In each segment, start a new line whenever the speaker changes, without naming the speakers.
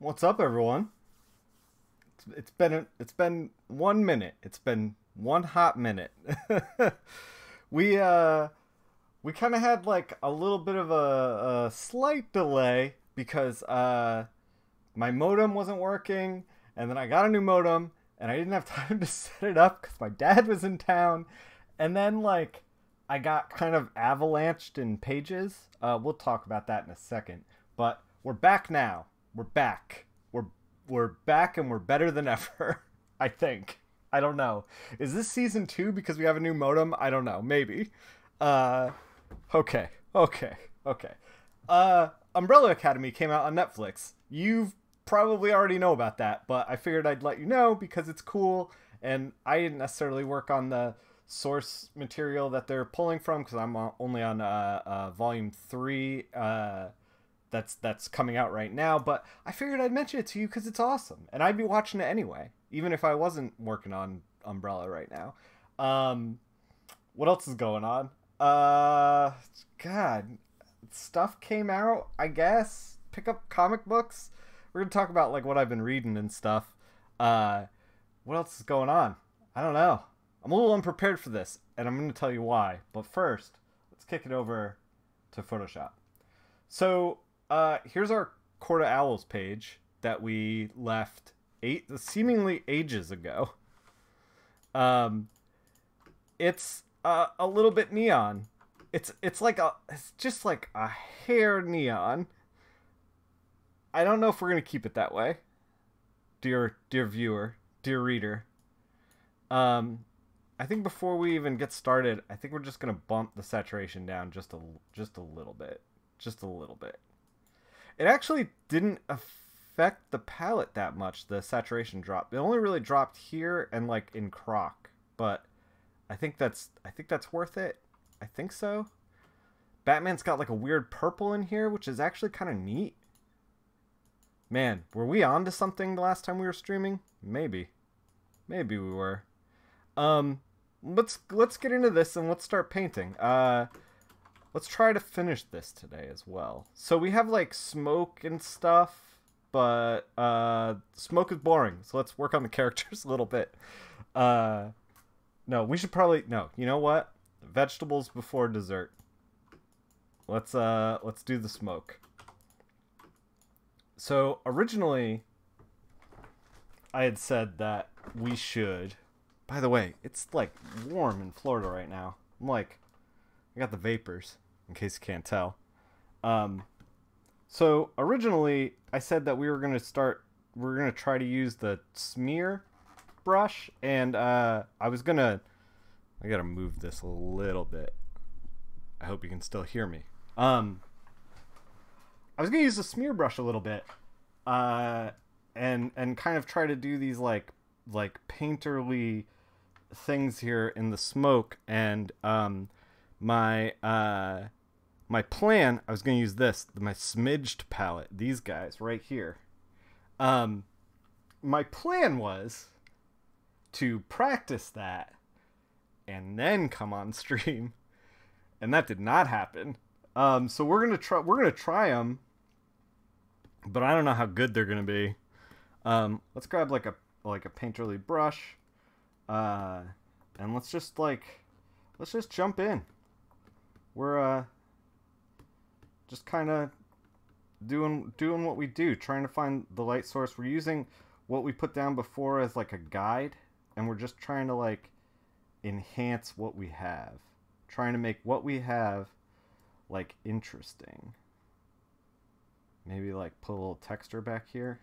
What's up, everyone? It's been 1 minute. It's been one hot minute. we uh we kind of had like a little bit of a slight delay because my modem wasn't working, and then I got a new modem, and I didn't have time to set it up because my dad was in town, and then like I got kind of avalanched in pages. We'll talk about that in a second, but we're back now. We're back. We're back and we're better than ever. I think. I don't know. Is this season 2 because we have a new modem? I don't know. Maybe. Uh okay. Okay. Okay. Umbrella Academy came out on Netflix. You've probably already know about that, but I figured I'd let you know because it's cool, and I didn't necessarily work on the source material that they're pulling from because I'm only on volume 3 that's coming out right now, but I figured I'd mention it to you because it's awesome, and I'd be watching it anyway, even if I wasn't working on Umbrella right now. Um, what else is going on? God, stuff came out. I guess pick up comic books. We're gonna talk about like what I've been reading and stuff. Uh, what else is going on? I don't know. I'm a little unprepared for this, and I'm gonna tell you why. But first, let's kick it over to Photoshop. So here's our Court of Owls page that we left seemingly ages ago. Um, it's a little bit neon. It's just like a hair neon. I don't know if we're gonna keep it that way, dear viewer, dear reader. Um, I think before we even get started, I think we're just gonna bump the saturation down just a little bit, just a little bit. It actually didn't affect the palette that much, the saturation drop. It only really dropped here and like in Croc, but I think that's worth it. I think so. Batman's got like a weird purple in here, which is actually kind of neat. Man, were we on to something the last time we were streaming? Maybe. Maybe we were. Um let's get into this and let's start painting. Let's try to finish this today as well. So we have like smoke and stuff, but smoke is boring. So let's work on the characters a little bit. Uh no, we should probably no, you know what? Vegetables before dessert. Let's do the smoke. So originally I had said that we should. By the way, it's like warm in Florida right now. I got the vapors, in case you can't tell. Um, so originally, I said that we're gonna try to use the smear brush, and I gotta move this a little bit. I hope you can still hear me. I was gonna use the smear brush a little bit, and kind of try to do these like painterly things here in the smoke, and my my plan, I was gonna use my smidged palette, these guys right here. Um, my plan was to practice that and then come on stream, and that did not happen. So we're gonna try them, but I don't know how good they're gonna be. Let's grab like a painterly brush, and let's just jump in. We're just kind of doing what we do, trying to find the light source. We're using what we put down before as like a guide, and we're just trying to like enhance what we have, trying to make what we have like interesting. Maybe like put a little texture back here.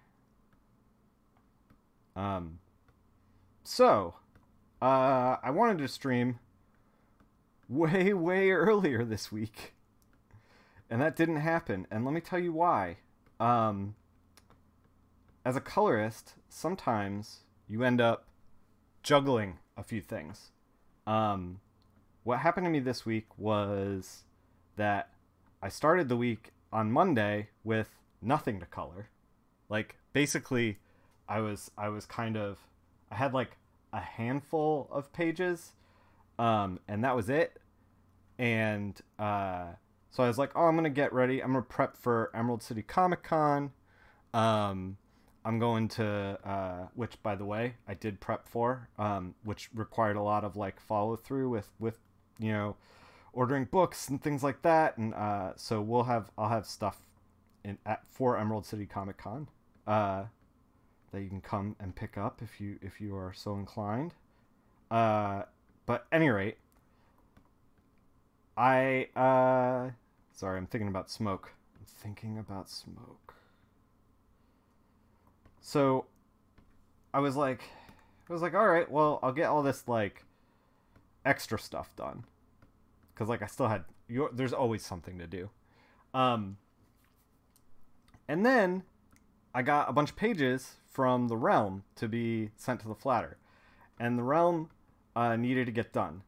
Um, so I wanted to stream way earlier this week, and that didn't happen, and let me tell you why. As a colorist, sometimes you end up juggling a few things. What happened to me this week was that I started the week on Monday with nothing to color. Like basically I had like a handful of pages, and that was it. And so I was like, oh, I'm gonna get ready. I'm gonna prep for Emerald City Comic Con. I'm going to, which by the way, I did prep for, which required a lot of like follow through with, you know, ordering books and things like that. And, so I'll have stuff for Emerald City Comic Con, that you can come and pick up if you are so inclined. But any rate, sorry, I'm thinking about smoke. So I was like, all right, well, I'll get all this like extra stuff done, because like I still had there's always something to do. And then I got a bunch of pages from the Realm to be sent to the Flatter, and the Realm needed to get done.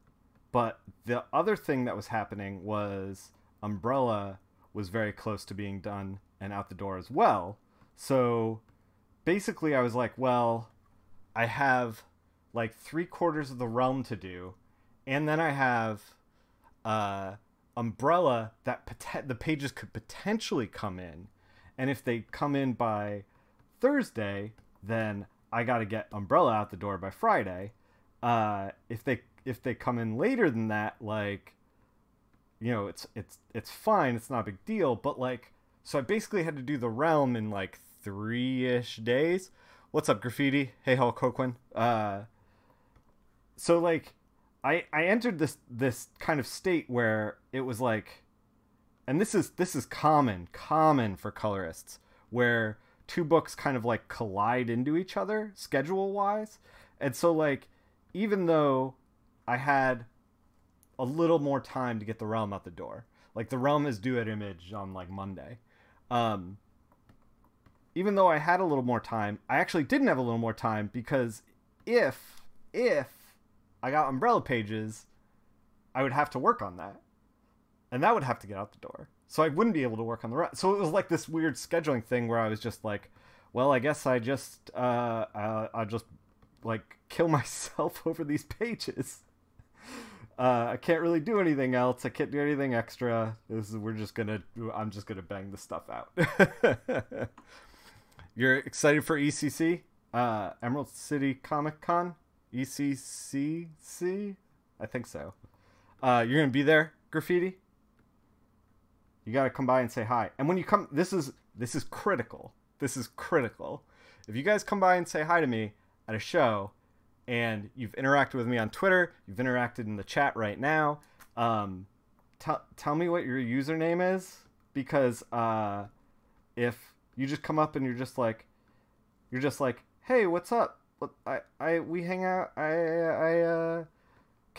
But the other thing that was happening was Umbrella was very close to being done and out the door as well. So basically I was like, well, I have like 3/4 of the Realm to do, and then I have Umbrella that the pages could potentially come in, and if they come in by Thursday, then I got to get Umbrella out the door by Friday. If they come in later than that, like, you know, it's fine, it's not a big deal. But like, so I basically had to do the Realm in like 3-ish days. What's up, Graffiti? Hey, Hulk Hoquin. So like, I entered this kind of state where it was like, and this is common for colorists, where two books kind of like collide into each other schedule wise. And so like, even though I had a little more time to get the Realm out the door, like the Realm is due at Image on like Monday, even though I had a little more time, I actually didn't have a little more time, because if I got Umbrella pages, I would have to work on that, and that would have to get out the door, so I wouldn't be able to work on the rest. So it was like this weird scheduling thing where I was just like, well, I guess I'll just like kill myself over these pages. I can't really do anything else. I can't do anything extra. I'm just gonna bang the stuff out. You're excited for ECC? Emerald City Comic Con? ECCC? I think so. You're gonna be there, Graffiti? You gotta come by and say hi. And when you come, this is critical. This is critical. If you guys come by and say hi to me at a show, and you've interacted with me on Twitter, you've interacted in the chat right now, tell me what your username is, because if you just come up and you're just like, hey, what's up? We hang out. Can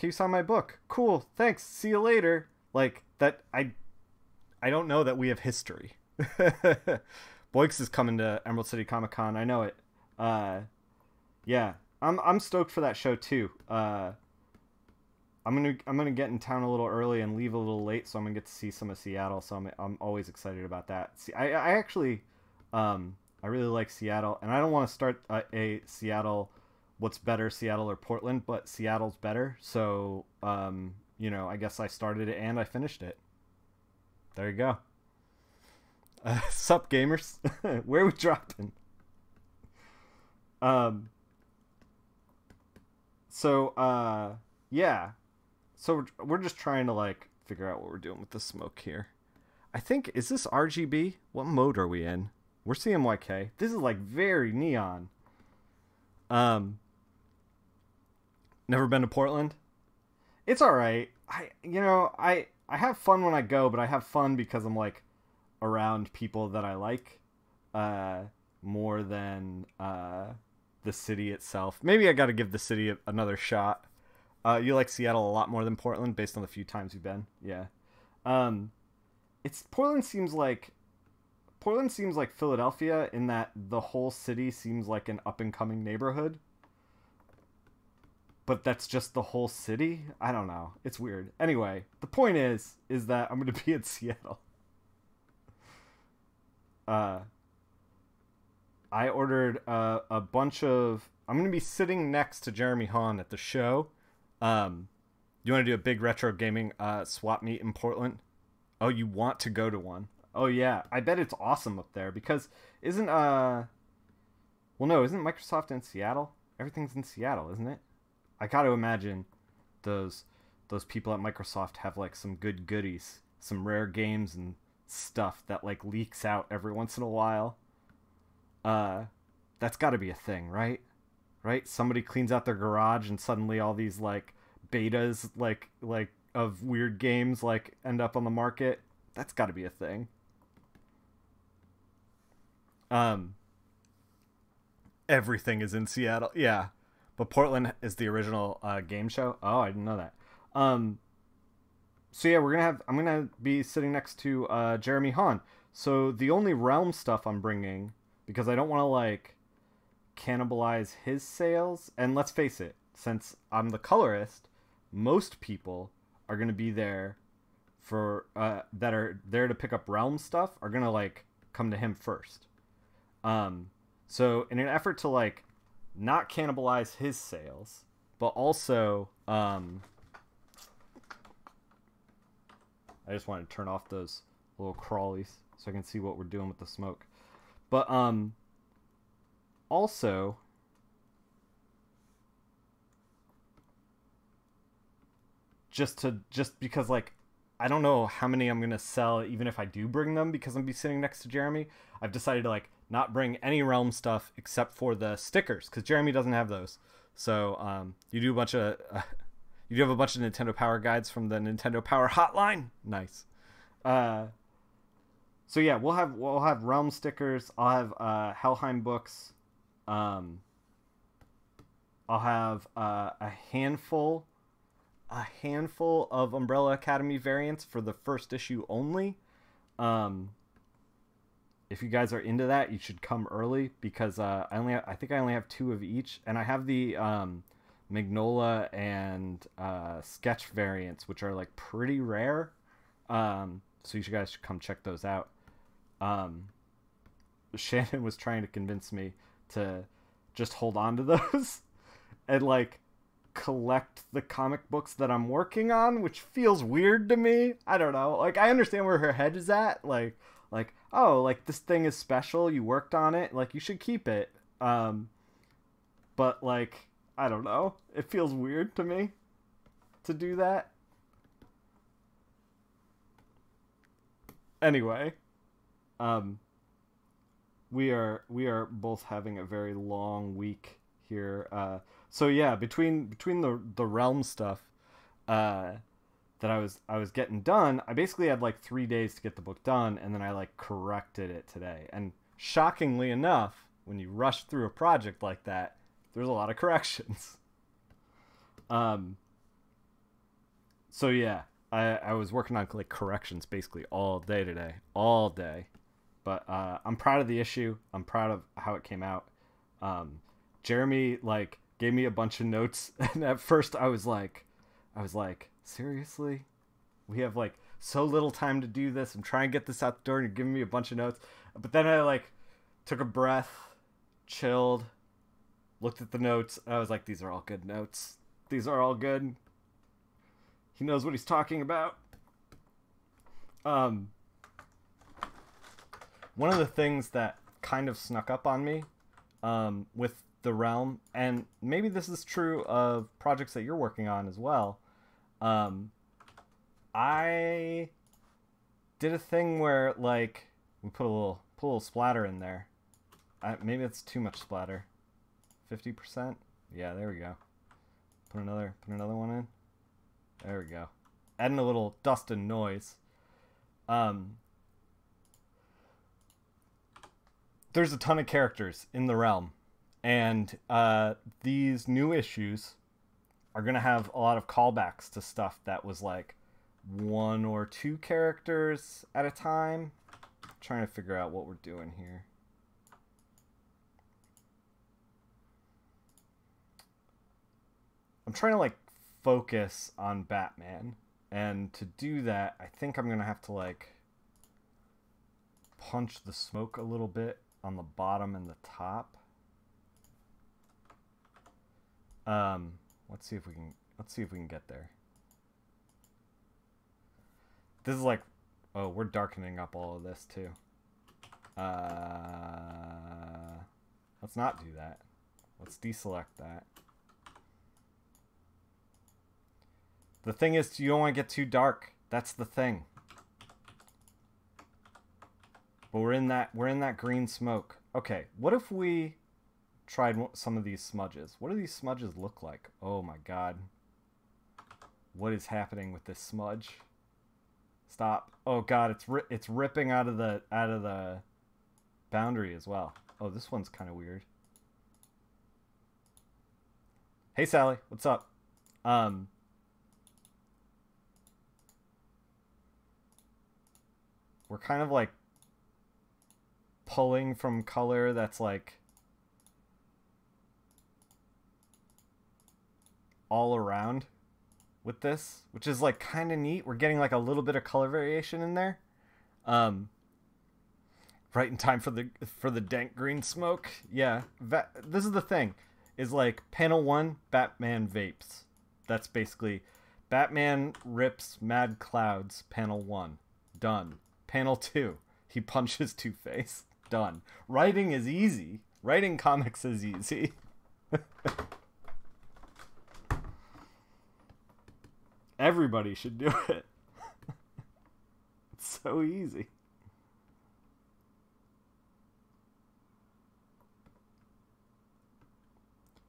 you sign my book? Cool, thanks. See you later. Like that, I don't know that we have history. Boix is coming to Emerald City Comic Con. I know it. Yeah, I'm stoked for that show too. I'm gonna get in town a little early and leave a little late, so I'm gonna get to see some of Seattle. So I'm always excited about that. See, I actually I really like Seattle, and I don't want to start a Seattle. What's better, Seattle or Portland? But Seattle's better. So you know, I guess I started it and I finished it. There you go. Sup, gamers? Where are we dropping? Yeah. So we're just trying to like figure out what we're doing with the smoke here. I think, is this RGB? What mode are we in? We're CMYK. This is like very neon. Never been to Portland? It's all right. I have fun when I go, but I have fun because I'm like around people that I like more than the city itself. Maybe I got to give the city another shot. You like Seattle a lot more than Portland based on the few times you've been. Yeah. Portland seems like Philadelphia in that the whole city seems like an up and coming neighborhood. But that's just the whole city? I don't know. It's weird. Anyway, the point is that I'm going to be in Seattle. I ordered a bunch of... I'm going to be sitting next to Jeremy Hahn at the show. You want to do a big retro gaming swap meet in Portland? Oh, you want to go to one? Oh, yeah. I bet it's awesome up there because isn't... Well, no, isn't Microsoft in Seattle? Everything's in Seattle, isn't it? I got to imagine those those people at Microsoft have like some good goodies, some rare games and stuff that like leaks out every once in a while. Uh, that's got to be a thing, right? Right? Somebody cleans out their garage and suddenly all these like betas like of weird games like end up on the market. That's got to be a thing. Um, Everything is in Seattle. Yeah, but Portland is the original game show. Oh, I didn't know that. Um, so yeah, I'm gonna be sitting next to Jeremy Hahn. So the only realm stuff I'm bringing, because I don't want to like cannibalize his sales. And let's face it, since I'm the colorist, most people are gonna be there for that are there to pick up realm stuff are gonna like come to him first. Um, so in an effort to like not cannibalize his sales, but also I just want to turn off those little crawlies so I can see what we're doing with the smoke. But also just because like I don't know how many I'm gonna sell even if I do bring them because I'm be sitting next to Jeremy. I've decided to like not bring any realm stuff except for the stickers because Jeremy doesn't have those. So you do a bunch of you do have a bunch of Nintendo Power guides from the Nintendo Power Hotline. Nice. Uh, so yeah, we'll have realm stickers. I'll have Helheim books. Um, I'll have a handful of Umbrella Academy variants for the first issue only. Um, if you guys are into that, you should come early because I think I only have two of each, and I have the Magnola and Sketch variants, which are like pretty rare. So you guys should come check those out. Um, Shannon was trying to convince me to just hold on to those and like collect the comic books that I'm working on, which feels weird to me. I don't know. Like I understand where her head is at. Like oh, like this thing is special. You worked on it. Like you should keep it. But like I don't know. It feels weird to me to do that. Anyway, um, we are both having a very long week here. So yeah, between the realm stuff uh, that I was getting done, I basically had like 3 days to get the book done, and then I like corrected it today. And shockingly enough, when you rush through a project like that, there's a lot of corrections. Um, so yeah, I was working on like corrections basically all day today, all day. But I'm proud of the issue. I'm proud of how it came out. Um, Jeremy like gave me a bunch of notes, and at first I was like, seriously, we have like so little time to do this. I'm trying to get this out the door, and you're giving me a bunch of notes. But then I like took a breath, chilled, looked at the notes. And I was like, these are all good notes. These are all good. He knows what he's talking about. Um, One of the things that kind of snuck up on me with the realm, and maybe this is true of projects that you're working on as well. Um, I did a thing where like we put a little splatter in there. Maybe it's too much splatter. 50%. Yeah, there we go. Put another one in. There we go. Adding a little dust and noise. Um, there's a ton of characters in the realm, and these new issues are gonna have a lot of callbacks to stuff that was like one or two characters at a time. I'm trying to figure out what we're doing here. I'm trying to like focus on Batman, and to do that, I think I'm gonna have to like punch the smoke a little bit on the bottom and the top. Let's see if we can get there. This is like, oh, we're darkening up all of this too. Let's Let's not do that. Let's deselect that. The thing is, you don't want to get too dark. That's the thing. But we're in that green smoke. Okay, what if we tried some of these smudges? What do these smudges look like? Oh my god. What is happening with this smudge? Stop. Oh god, it's ripping out of the boundary as well. Oh, this one's kind of weird. Hey Sally, what's up? We're kind of like pulling from color that's like all around with this, which is like kind of neat. We're getting like a little bit of color variation in there. Right in time for the dank green smoke. Yeah, this is the thing, is like panel 1, Batman vapes. That's basically Batman rips mad clouds, panel 1. Done. Panel 2, he punches Two-Face. Done. Writing is easy. Writing comics is easy. Everybody should do it. It's so easy.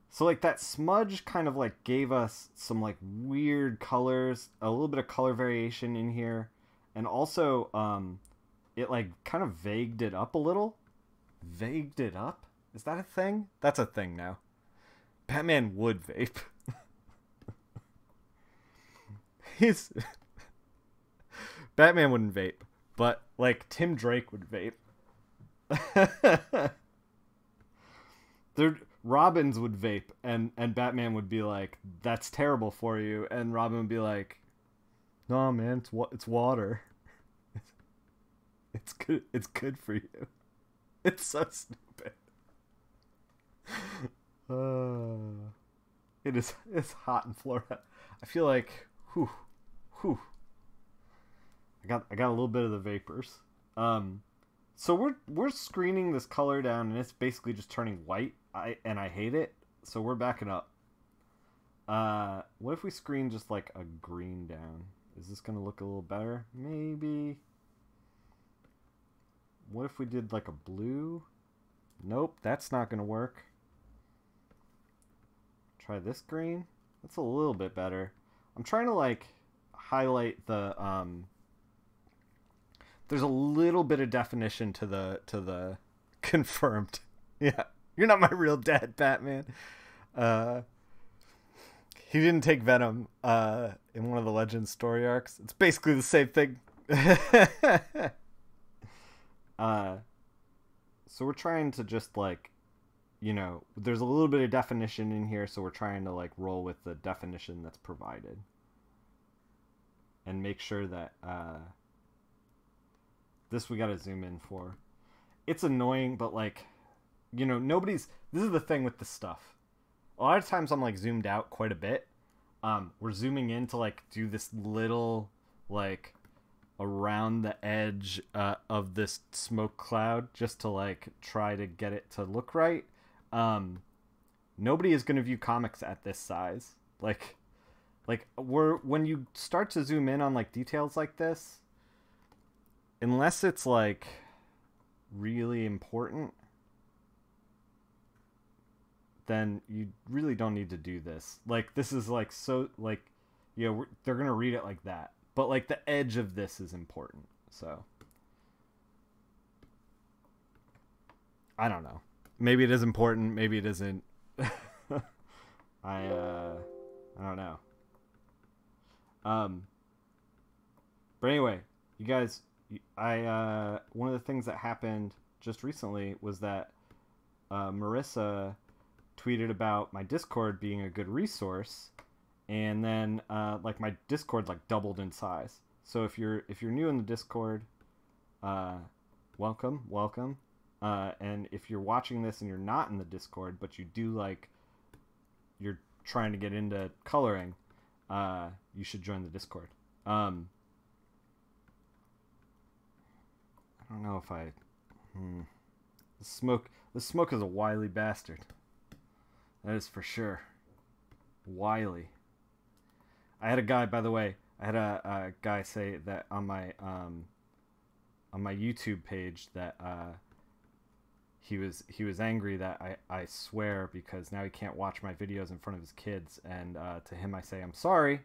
So like that smudge kind of like gave us some like weird colors, a little bit of color variation in here, and also it like kind of vagued it up a little. Vagued it up? Is that a thing? That's a thing now. Batman would vape. Batman wouldn't vape, but like Tim Drake would vape. Robins would vape, and Batman would be like, "That's terrible for you," and Robin would be like, "No, man, it's water. It's good. It's good for you." It's so stupid. It's hot in Florida. I feel like, whew. I got a little bit of the vapors. So we're screening this color down, and it's basically just turning white. I hate it. So we're backing up. What if we screen just like a green down? Is this gonna look a little better? Maybe. What if we did like a blue? Nope, that's not gonna work. Try this green. That's a little bit better. I'm trying to like highlight the there's a little bit of definition to the confirmed. Yeah. You're not my real dad, Batman. He didn't take Venom in one of the Legends story arcs. It's basically the same thing. So we're trying to just like, there's a little bit of definition in here, so we're trying to like roll with the definition that's provided. And make sure that this we gotta zoom in for. It's annoying, but like, this is the thing with this stuff. A lot of times I'm like zoomed out quite a bit. We're zooming in to like do this little like around the edge of this smoke cloud just to like try to get it to look right. Nobody is going to view comics at this size. Like when you start to zoom in on like details like this, unless it's like really important, then you really don't need to do this. Like, this is like so like, they're gonna read it like that, but like the edge of this is important. So I don't know, maybe it is important, maybe it isn't. I don't know. But anyway, you guys, one of the things that happened just recently was that Marissa tweeted about my Discord being a good resource, and then like my Discord like doubled in size. So if you're new in the Discord, welcome. And if you're watching this and you're not in the Discord, but you do like, you're trying to get into coloring, you should join the Discord. I don't know if The smoke is a wily bastard. That is for sure. Wily. I had a guy, by the way, I had a guy say that on my YouTube page that he was angry that I swear because now he can't watch my videos in front of his kids, and to him I say I'm sorry,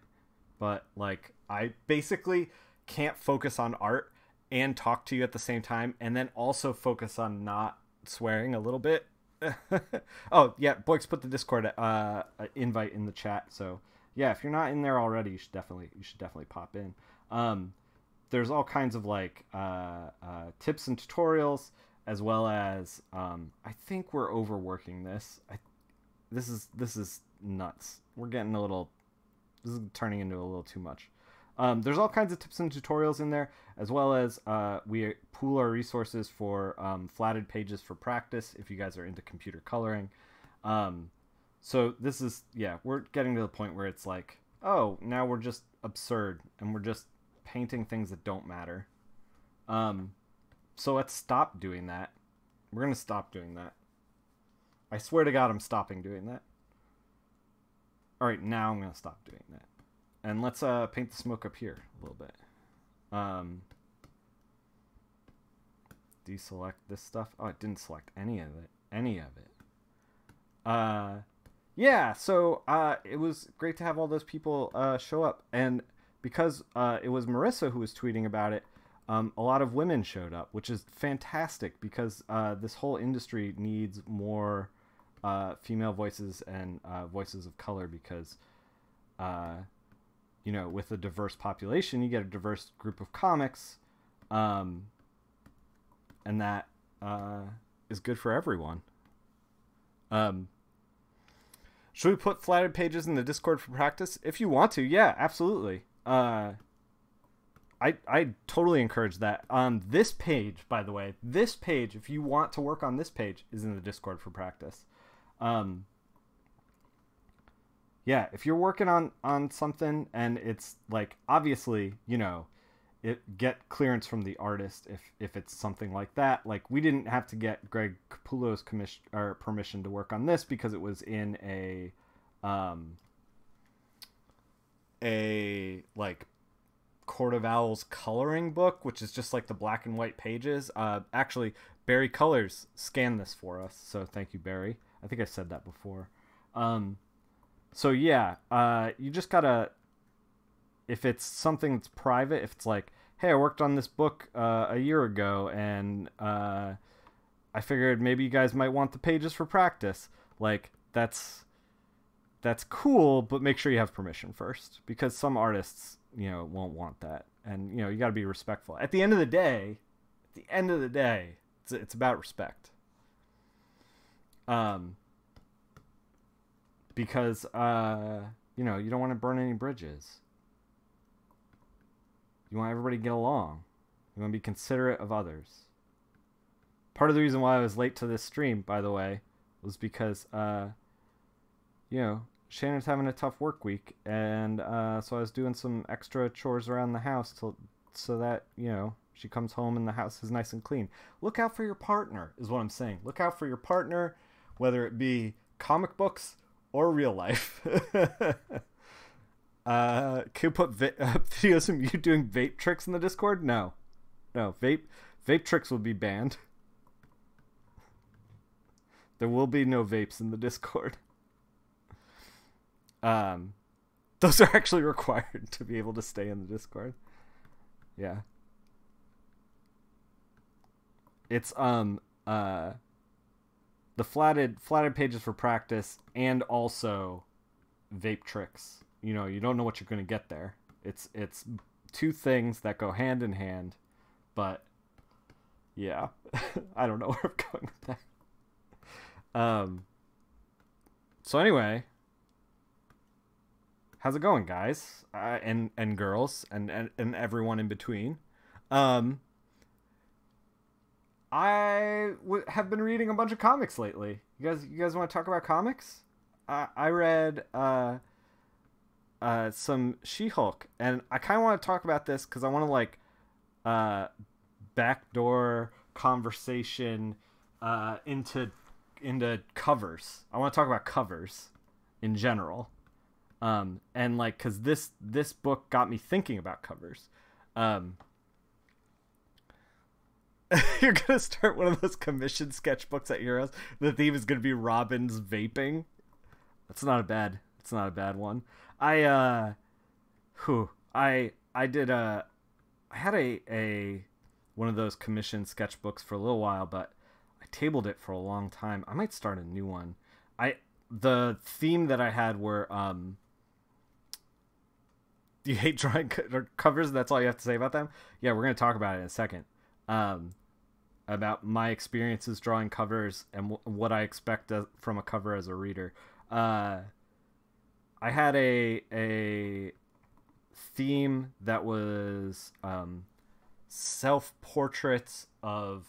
but like I basically can't focus on art and talk to you at the same time and then also focus on not swearing a little bit. Oh yeah, Boix put the Discord invite in the chat, so yeah, if you're not in there already, you should definitely pop in. There's all kinds of like tips and tutorials, as well as I think we're overworking this. This is nuts. We're getting a little. This is turning into a little too much. There's all kinds of tips and tutorials in there, as well as we pool our resources for flatted pages for practice if you guys are into computer coloring. So this is, yeah, we're getting to the point where it's like, oh, now we're just absurd and we're just painting things that don't matter. So let's stop doing that. We're going to stop doing that. I swear to God, I'm stopping doing that. All right, now I'm going to stop doing that. And let's paint the smoke up here a little bit. Deselect this stuff. Oh, it didn't select any of it. Yeah, so it was great to have all those people show up. And because it was Marissa who was tweeting about it, a lot of women showed up, which is fantastic because this whole industry needs more female voices and voices of color because, you know, with a diverse population, you get a diverse group of comics, and that is good for everyone. Should we put flatted pages in the Discord for practice? If you want to, yeah, absolutely. I totally encourage that. This page, by the way, if you want to work on this page, is in the Discord for practice. Yeah, if you're working on something and it's like, obviously, you know, get clearance from the artist if it's something like that. Like, we didn't have to get Greg Capullo's permission to work on this because it was in a like Court of Owls coloring book, which is just like the black and white pages. Actually, Barry Colors scanned this for us, so thank you, Barry. I think I said that before. So yeah, you just gotta, if it's something that's private, if it's like, hey, I worked on this book a year ago, and I figured maybe you guys might want the pages for practice. Like, that's cool, but make sure you have permission first, because some artists, you know, won't want that, and you know, you got to be respectful. At the end of the day, it's about respect. Because you know, you don't want to burn any bridges. You want everybody to get along. You want to be considerate of others. Part of the reason why I was late to this stream, by the way, was because you know, Shannon's having a tough work week, and so I was doing some extra chores around the house so that, you know, she comes home and the house is nice and clean. Look out for your partner, is what I'm saying. Look out for your partner, whether it be comic books or real life. Can you put videos of you doing vape tricks in the Discord? No, vape tricks will be banned. There will be no vapes in the Discord. Those are actually required to be able to stay in the Discord. Yeah. It's the flatted pages for practice, and also vape tricks. You know, you don't know what you're going to get there. It's two things that go hand in hand, but yeah, I don't know where I'm going with that. So anyway, how's it going, guys? And girls and everyone in between. I have been reading a bunch of comics lately. You guys want to talk about comics? I read some She-Hulk, and I kind of want to talk about this because I want to like backdoor conversation into covers. I want to talk about covers in general. And like, cause this book got me thinking about covers. You're gonna start one of those commissioned sketchbooks at your house. The theme is gonna be Robin's vaping. It's not a bad one. I had a one of those commissioned sketchbooks for a little while, but I tabled it for a long time. I might start a new one. The theme that I had were do you hate drawing covers? That's all you have to say about them? Yeah, we're gonna talk about it in a second. About my experiences drawing covers and what I expect from a cover as a reader. I had a theme that was self-portraits of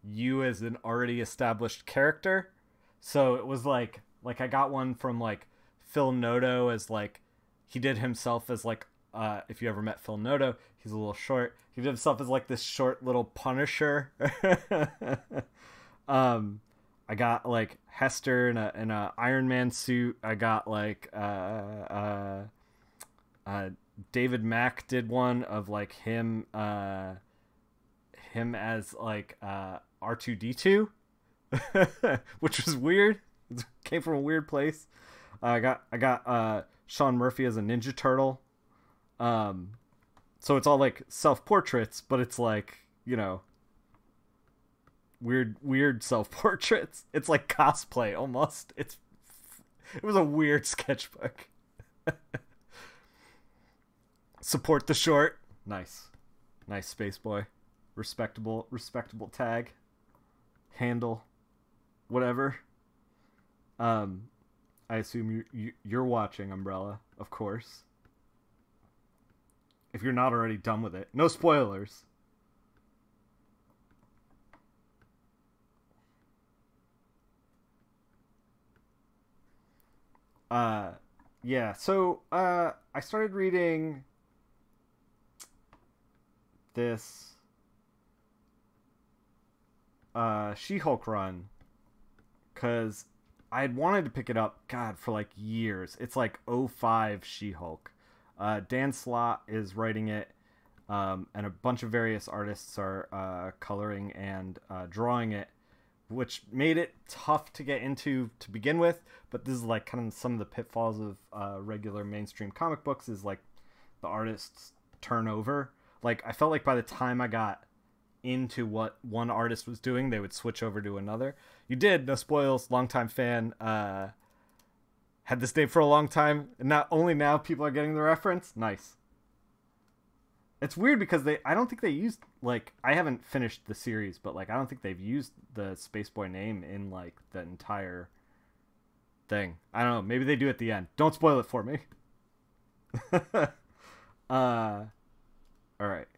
you as an already established character. So it was like I got one from like Phil Noto as like he did himself as like if you ever met Phil Noto, he's a little short. He did himself as like this short little Punisher. I got like Hester in a Iron Man suit. I got like David Mack did one of like him as like R2D2, which was weird. It came from a weird place. I got Sean Murphy as a Ninja Turtle. So it's all like self-portraits, but it's like, you know, weird self-portraits. It's like cosplay almost. It was a weird sketchbook. Support the short. Nice Space Boy. Respectable tag. Handle. Whatever. I assume you're watching Umbrella, of course. If you're not already done with it. No spoilers. Yeah, so I started reading this She-Hulk run because I had wanted to pick it up, God, for like years. It's like '05 She-Hulk. Dan Slott is writing it, and a bunch of various artists are coloring and drawing it, which made it tough to get into to begin with. But this is like kind of some of the pitfalls of regular mainstream comic books is like the artists turn over. Like I felt like by the time I got into what one artist was doing, they would switch over to another. You did, no spoils, longtime fan. Had this name for a long time, and not only now people are getting the reference. Nice. It's weird because I don't think they used, like, I haven't finished the series, but like I don't think they've used the Space Boy name in like the entire thing. I don't know, maybe they do at the end. Don't spoil it for me. All right.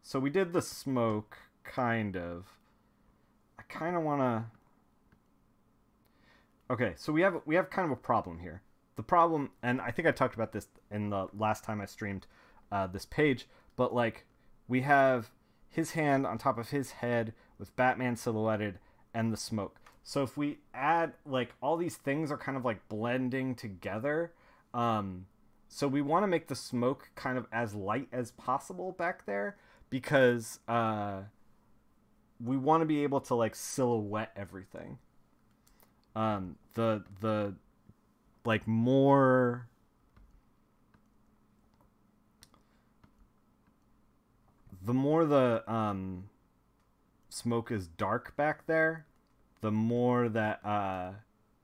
So we did the smoke kind of. I kind of want to. Okay, so we have kind of a problem here. The problem, and I think I talked about this in the last time I streamed this page, but like we have his hand on top of his head with Batman silhouetted and the smoke. So if we add like all these things are kind of like blending together. So we want to make the smoke kind of as light as possible back there because we want to be able to like silhouette everything. The like more the smoke is dark back there, the more that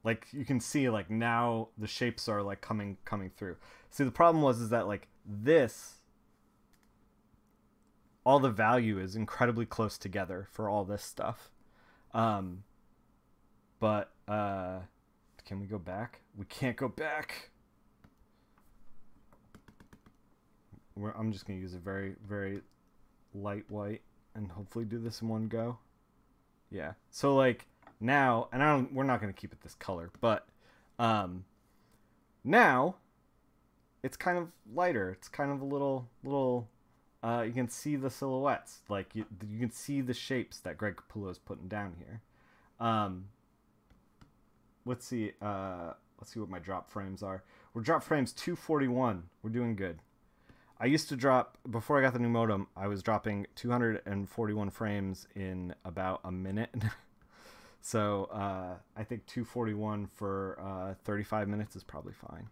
like you can see like now the shapes are like coming through. See, the problem is that like this, all the value is incredibly close together for all this stuff. But can we go back? We can't go back. I'm just gonna use a very, very light white and hopefully do this in one go. Yeah. So like now, and we're not gonna keep it this color, but now it's kind of lighter. It's kind of a little. You can see the silhouettes. Like you can see the shapes that Greg Capullo is putting down here. Um, let's see what my drop frames are. We're drop frames 241. We're doing good. I used to drop, before I got the new modem, I was dropping 241 frames in about a minute. So I think 241 for 35 minutes is probably fine.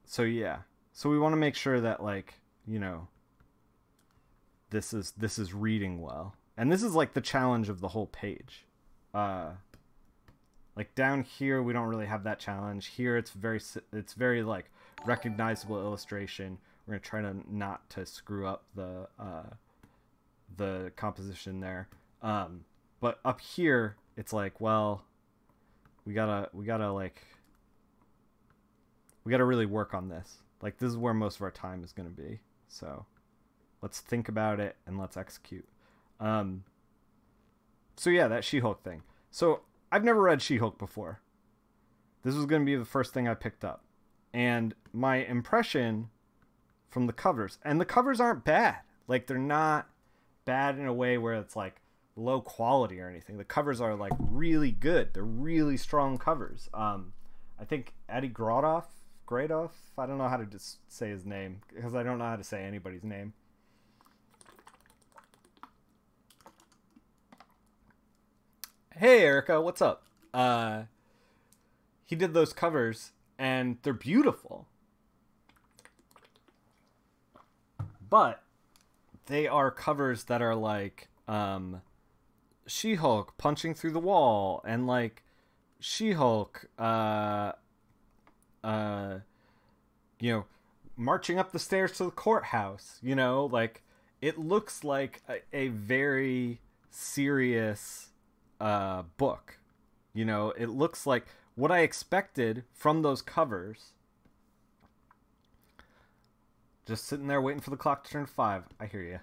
So yeah. So we want to make sure that, like, you know, this is reading well. And this is like the challenge of the whole page. Like down here we don't really have that challenge. Here it's very like recognizable illustration. We're going to try to not to screw up the composition there. But up here it's like, well, we gotta really work on this. Like, this is where most of our time is going to be. So let's think about it and let's execute. So yeah, that She-Hulk thing. So I've never read She-Hulk before. This was going to be the first thing I picked up. And my impression from the covers, and the covers aren't bad. Like, they're not bad in a way where it's like low quality or anything. The covers are like really good. They're really strong covers. I think Eddie Gradoff, I don't know how to just say his name because I don't know how to say anybody's name. Hey Erica, what's up? He did those covers and they're beautiful. But they are covers that are like She-Hulk punching through the wall and like She-Hulk you know, marching up the stairs to the courthouse, you know, like it looks like a very serious book. You know, it looks like what I expected from those covers. Just sitting there waiting for the clock to turn 5. I hear you.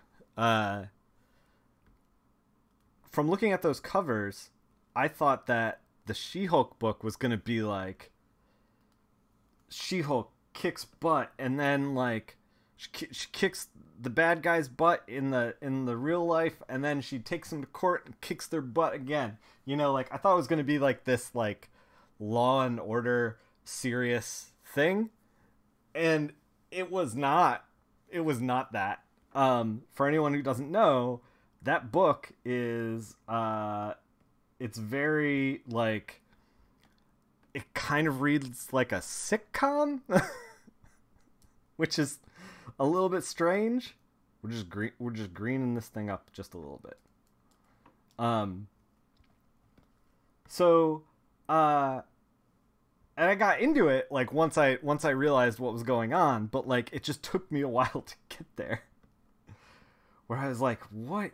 From looking at those covers, I thought that the She-Hulk book was going to be like She-Hulk kicks butt and then like she kicks the bad guy's butt in the real life and then she takes them to court and kicks their butt again. You know, like I thought it was going to be like this like Law and Order serious thing, and it was not that. For anyone who doesn't know, that book is it's very like, it kind of reads like a sitcom, which is a little bit strange. We're just greening this thing up just a little bit. And I got into it like once I realized what was going on, but like it just took me a while to get there. Where I was like, what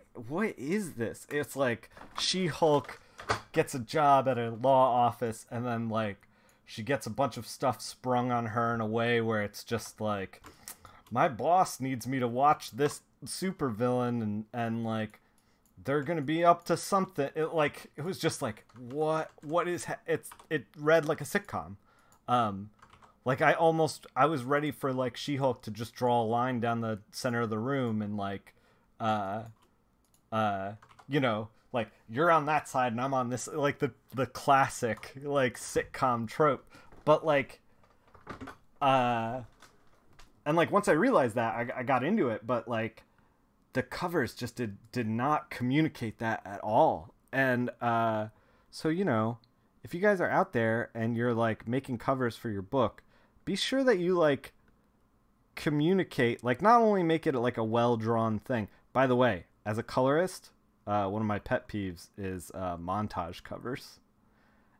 is this? It's like She-Hulk gets a job at a law office and then like she gets a bunch of stuff sprung on her in a way where it's just like, my boss needs me to watch this supervillain and like they're gonna be up to something. It was just like, what is it read like a sitcom. Like I was ready for like She-Hulk to just draw a line down the center of the room and like you know, like you're on that side and I'm on this, like the classic like sitcom trope. But like and like once I realized that, I got into it, but like the covers just did not communicate that at all. And so, you know, if you guys are out there and you're like making covers for your book, be sure that you like communicate, like not only make it like a well-drawn thing. By the way, as a colorist, one of my pet peeves is montage covers.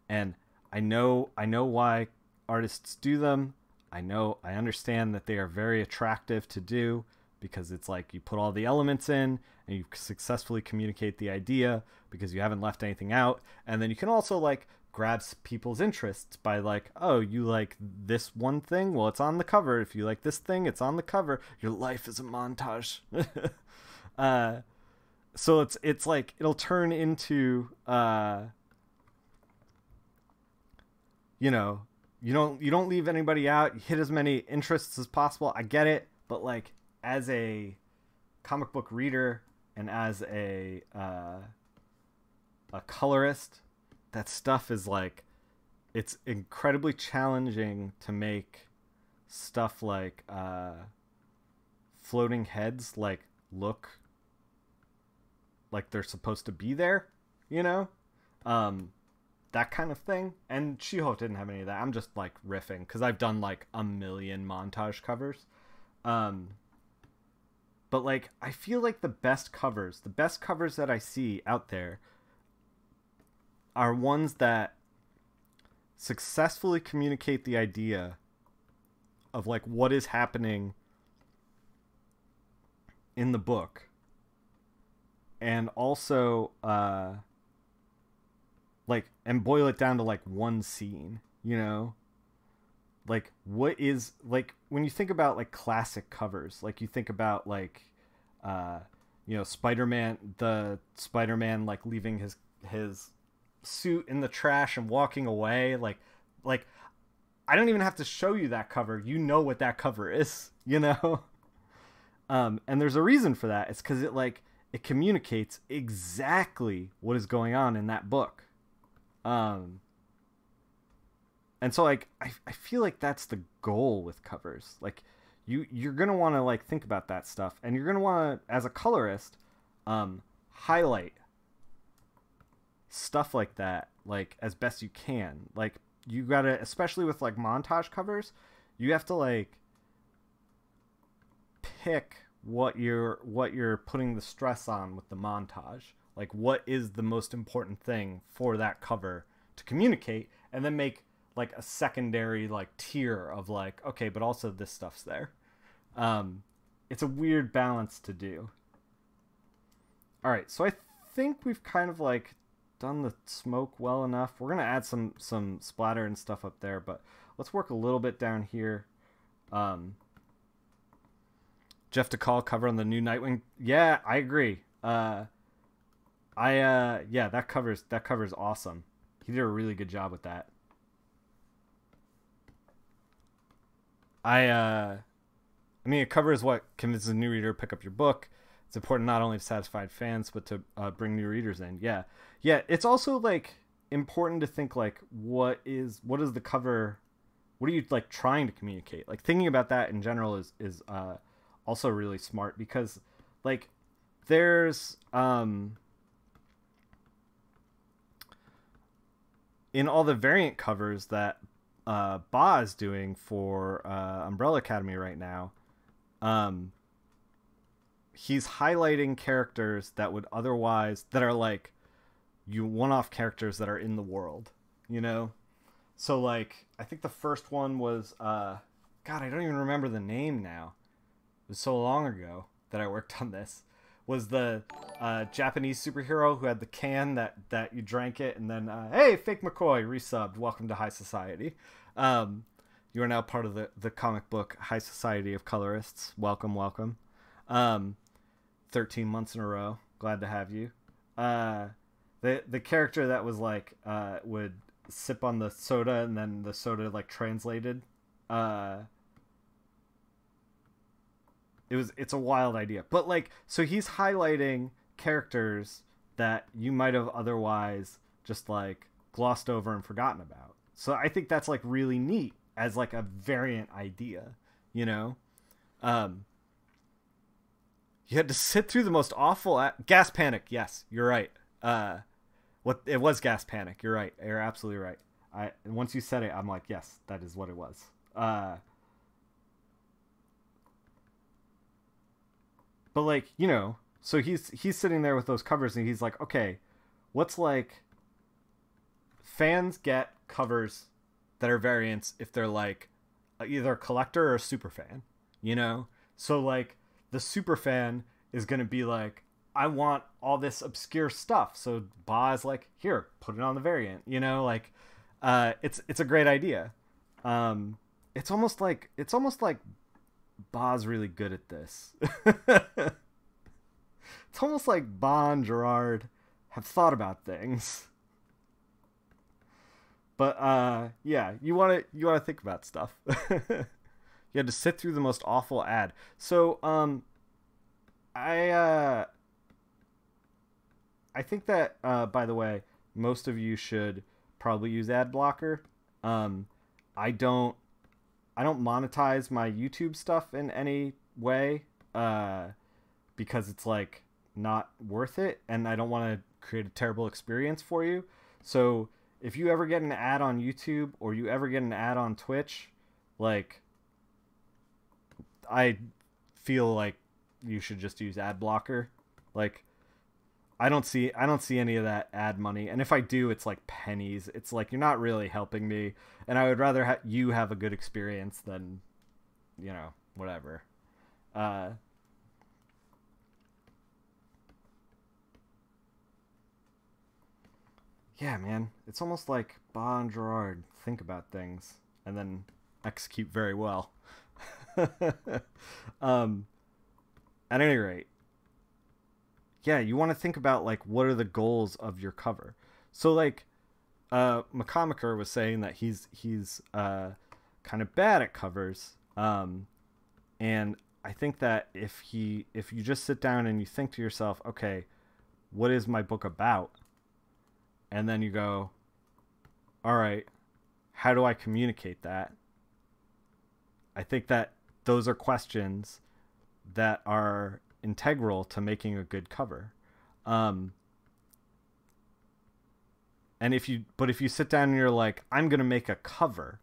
And I know why artists do them. I understand that they are very attractive to do because it's like you put all the elements in and you successfully communicate the idea because you haven't left anything out. And then you can also like grab people's interests by like, oh, you like this one thing? Well, it's on the cover. If you like this thing, it's on the cover. Your life is a montage. So it's like it'll turn into you know, you don't leave anybody out. You hit as many interests as possible. I get it, but like as a comic book reader and as a colorist, that stuff is like, it's incredibly challenging to make stuff like floating heads like look like they're supposed to be there, you know? That kind of thing. And She-Hulk didn't have any of that. I'm just like riffing because I've done like a million montage covers. But like, I feel like the best covers that I see out there are ones that successfully communicate the idea of like what is happening in the book, and also like, and boil it down to like one scene, you know? Like, what is, like, when you think about like classic covers, like you think about like you know, the Spider-Man like leaving his suit in the trash and walking away, like I don't even have to show you that cover, you know what that cover is, you know? And there's a reason for that. It's because it communicates exactly what is going on in that book. And so like I feel like that's the goal with covers. Like you're gonna want to like think about that stuff, and you're gonna want to, as a colorist, highlight stuff like that like as best you can. Like you gotta, especially with like montage covers, you have to like pick what you're putting the stress on with the montage. Like, what is the most important thing for that cover to communicate, and then make like a secondary like tier of like, okay, but also this stuff's there. It's a weird balance to do. All right, so I think we've kind of like done the smoke well enough. We're gonna add some splatter and stuff up there, but let's work a little bit down here. Jeff DeCall cover on the new Nightwing. Yeah, I agree. Yeah, that cover's awesome. He did a really good job with that. I mean, a cover is what convinces a new reader to pick up your book. It's important not only to satisfy fans, but to bring new readers in. Yeah. It's also like important to think like, what is the cover? What are you like trying to communicate? Like, thinking about that in general is also really smart, because like there's in all the variant covers that Ba is doing for Umbrella Academy right now, he's highlighting characters that would otherwise, that are like one-off characters that are in the world, you know? So like, I think the first one was God, I don't even remember the name now. It was so long ago that I worked on this. Was the Japanese superhero who had the can that you drank it, and then hey, Fake McCoy resubbed, welcome to High Society. You are now part of the comic book High Society of Colorists. Welcome. 13 months in a row, glad to have you. The character that was like would sip on the soda, and then the soda like translated. It's a wild idea, but like, so he's highlighting characters that you might have otherwise just like glossed over and forgotten about. So I think that's like really neat as like a variant idea, you know? You had to sit through the most awful Gas Panic. Yes, you're right. What it was, Gas Panic. You're right. You're absolutely right. And once you said it, I'm like, yes, that is what it was. But like, you know, so he's sitting there with those covers, and he's like, okay, what's like, fans get covers that are variants if they're like either a collector or a super fan, you know? So like, the super fan is going to be like, I want all this obscure stuff. So Ba is like, here, put it on the variant, you know? Like, it's a great idea. It's almost like Ba's really good at this. It's almost like Ba and Gerard have thought about things. But yeah, you want to think about stuff. You You had to sit through the most awful ad. So, I I think that by the way, most of you should probably use ad blocker. Um, I don't I don't monetize my YouTube stuff in any way because it's like not worth it, and I don't want to create a terrible experience for you. So if you ever get an ad on YouTube or you ever get an ad on Twitch, like I feel like you should just use ad blocker. Like I don't see any of that ad money, and if I do, it's like pennies. It's like you're not really helping me, and I would rather you have a good experience than, whatever. Uh, yeah, man, it's almost like Bon Gerard think about things and then execute very well. um, at any rate, yeah, you want to think about like what are the goals of your cover. So like McComicker was saying that he's kind of bad at covers. And I think that if you just sit down and you think to yourself, okay, what is my book about? And then you go, all right, how do I communicate that? I think that those are questions that are integral to making a good cover. And if you sit down and you're like, I'm going to make a cover,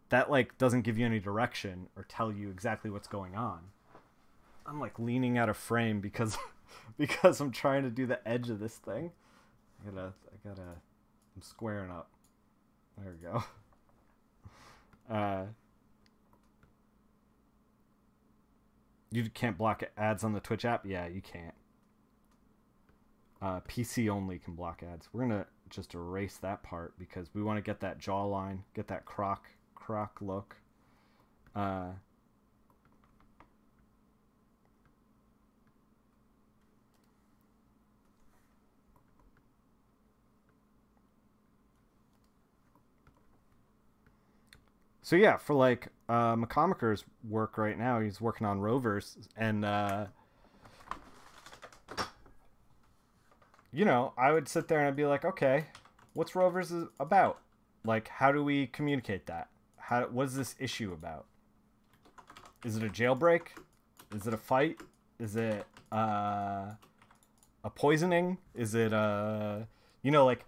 that like doesn't give you any direction or tell you exactly what's going on. I'm like leaning out of frame because because I'm trying to do the edge of this thing. I'm squaring up. There we go. You can't block ads on the Twitch app? Yeah, you can't. PC only can block ads. We're gonna just erase that part because we want to get that jawline, get that croc look. So yeah, for like McComicer's work right now, he's working on rovers, and I would sit there and I'd be like, okay, what's rovers about? Like, how do we communicate that? What is this issue about? Is it a jailbreak? Is it a fight? Is it a poisoning? Is it like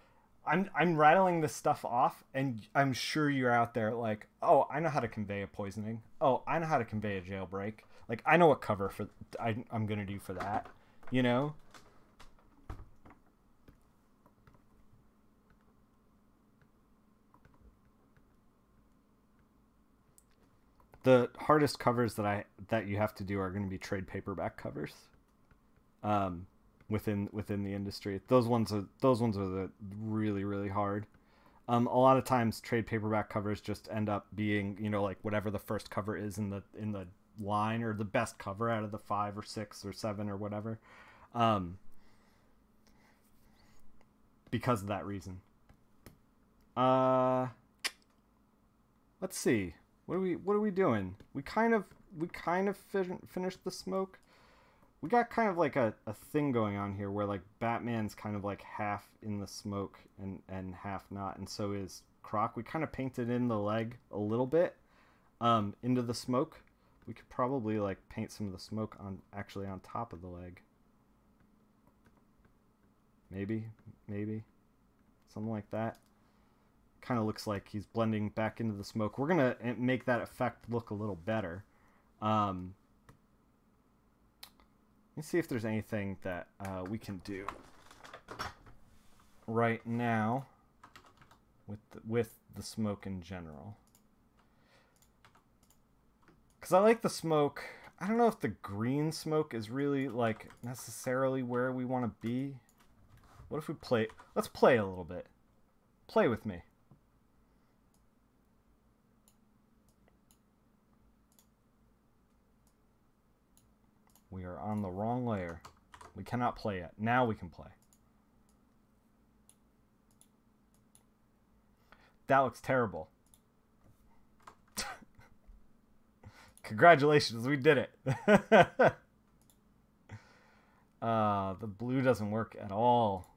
I'm rattling this stuff off, and I'm sure you're out there like, oh, I know how to convey a poisoning. Oh, I know how to convey a jailbreak. Like, I know what cover I'm gonna do for that. You know. The hardest covers that you have to do are going to be trade paperback covers. Within the industry, those ones are the really really hard. A lot of times trade paperback covers just end up being like whatever the first cover is in the line, or the best cover out of the 5 or 6 or 7 or whatever. Because of that reason. Let's see. What are we doing? We kind of finished the smoke. We got kind of like a thing going on here where like Batman's kind of like half in the smoke and half not, and so is Croc. We kind of painted in the leg a little bit into the smoke. We could probably like paint some of the smoke on top of the leg. Maybe something like that. Kind of looks like he's blending back into the smoke. We're gonna make that effect look a little better. Let's see if there's anything that we can do right now with the smoke in general. Because I like the smoke. I don't know if the green smoke is really like necessarily where we want to be. What if we play? Let's play a little bit. Play with me. We are on the wrong layer. We cannot play yet. Now we can play. That looks terrible. Congratulations, we did it. The blue doesn't work at all.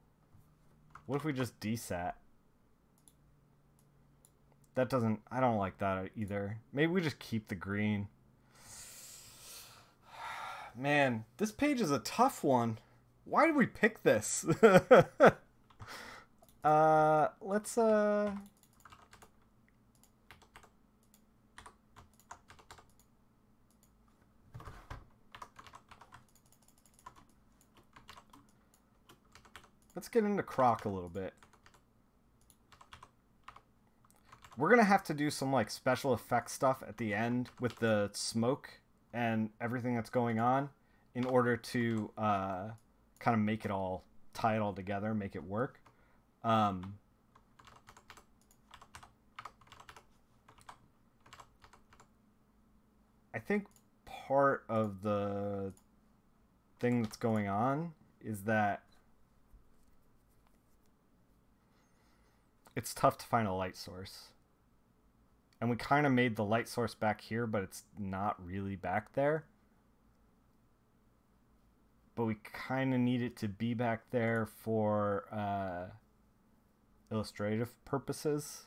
What if we just desat? That doesn't... I don't like that either. Maybe we just keep the green. Man, this page is a tough one. Why did we pick this? Let's get into Croc a little bit. We're gonna have to do some like special effects stuff at the end with the smoke and everything that's going on in order to kind of make it all, tie it all together, make it work. I think part of the thing that's going on is that it's tough to find a light source. And we kind of made the light source back here, but it's not really back there. But we kind of need it to be back there for illustrative purposes.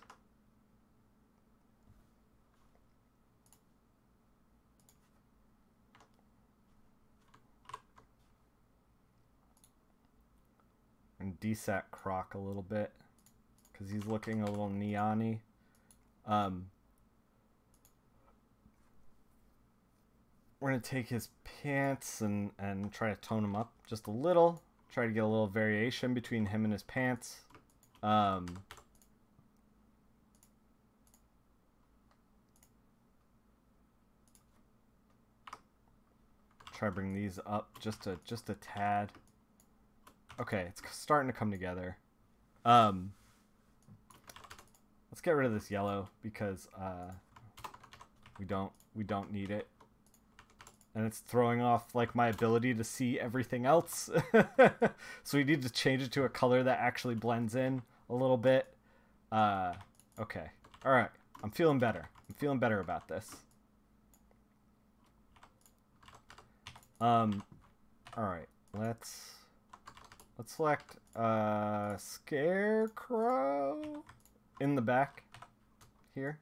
And desat Croc a little bit because he's looking a little neon-y. We're going to take his pants and try to tone him up just a little. Try to get a little variation between him and his pants. Try to bring these up just a tad. Okay, it's starting to come together. Let's get rid of this yellow because we don't need it. And it's throwing off like my ability to see everything else. So we need to change it to a color that actually blends in a little bit. Okay. All right. I'm feeling better. I'm feeling better about this. All right. Let's select Scarecrow in the back here.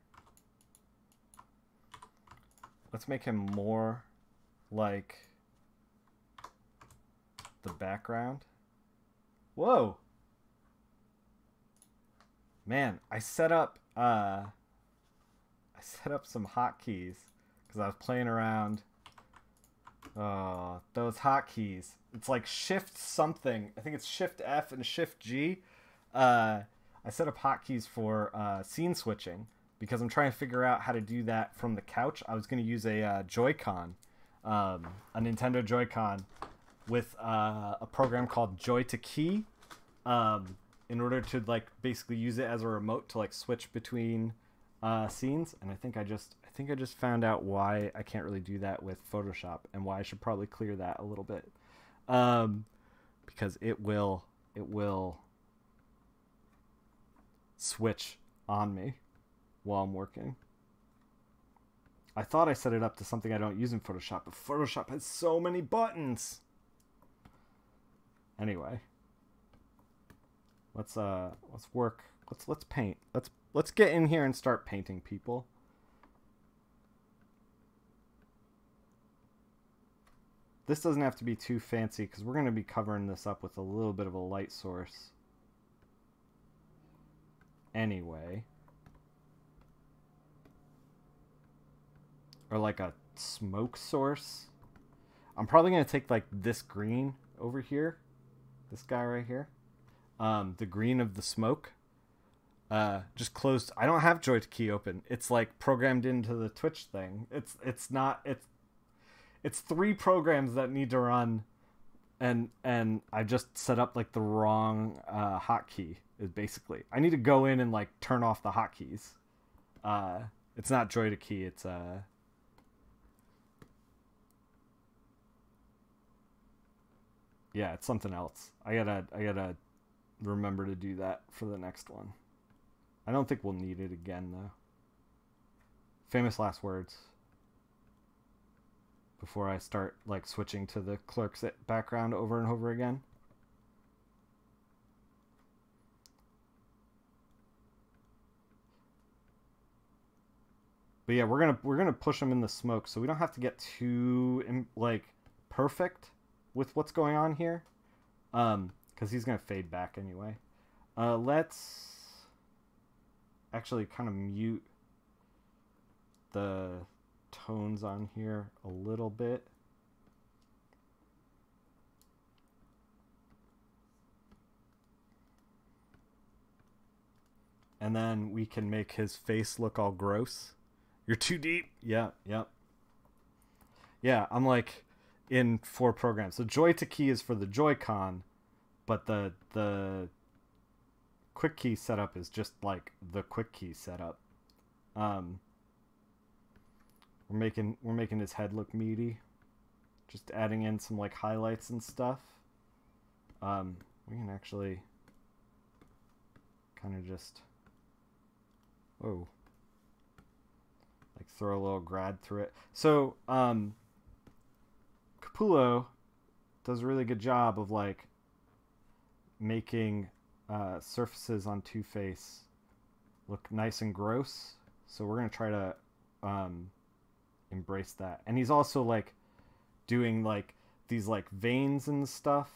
Let's make him more like the background. Whoa. Man, I set up some hotkeys because I was playing around. Oh, those hotkeys. It's like Shift something. I think it's Shift F and Shift G. I set up hotkeys for scene switching because I'm trying to figure out how to do that from the couch. I was going to use a Joy-Con. A Nintendo Joy-Con with a program called Joy to Key in order to like basically use it as a remote to like switch between scenes. And I think I just found out why I can't really do that with Photoshop and why I should probably clear that a little bit, because it will switch on me while I'm working. I thought I set it up to something I don't use in Photoshop, but Photoshop has so many buttons. Anyway, let's work. Let's paint. Let's get in here and start painting, people. This doesn't have to be too fancy because we're going to be covering this up with a little bit of a light source. Anyway. Or like a smoke source. I'm probably going to take like this green over here. This guy right here. The green of the smoke. Just closed. I don't have Joy to Key open. It's like programmed into the Twitch thing. It's 3 programs that need to run. And I just set up like the wrong hotkey. Is basically. I need to go in and like turn off the hotkeys. It's not Joy to Key. It's yeah, it's something else. I gotta remember to do that for the next one. I don't think we'll need it again though. Famous last words. before I start like switching to the clerk's background over and over again. But yeah, we're gonna push him in the smoke, so we don't have to get too like perfect with what's going on here, because he's gonna fade back anyway. Let's actually kind of mute the tones on here a little bit. And then we can make his face look all gross. You're too deep. Yeah, yep. Yeah, I'm like in 4 programs. So Joy to Key is for the Joy-Con, but the quick key setup is just like the quick key setup. We're making his head look meaty. Just adding in some like highlights and stuff. We can actually kind of just like throw a little grad through it. So Capullo does a really good job of like making surfaces on Two-Face look nice and gross. So we're gonna try to embrace that. And he's also like doing like these like veins and stuff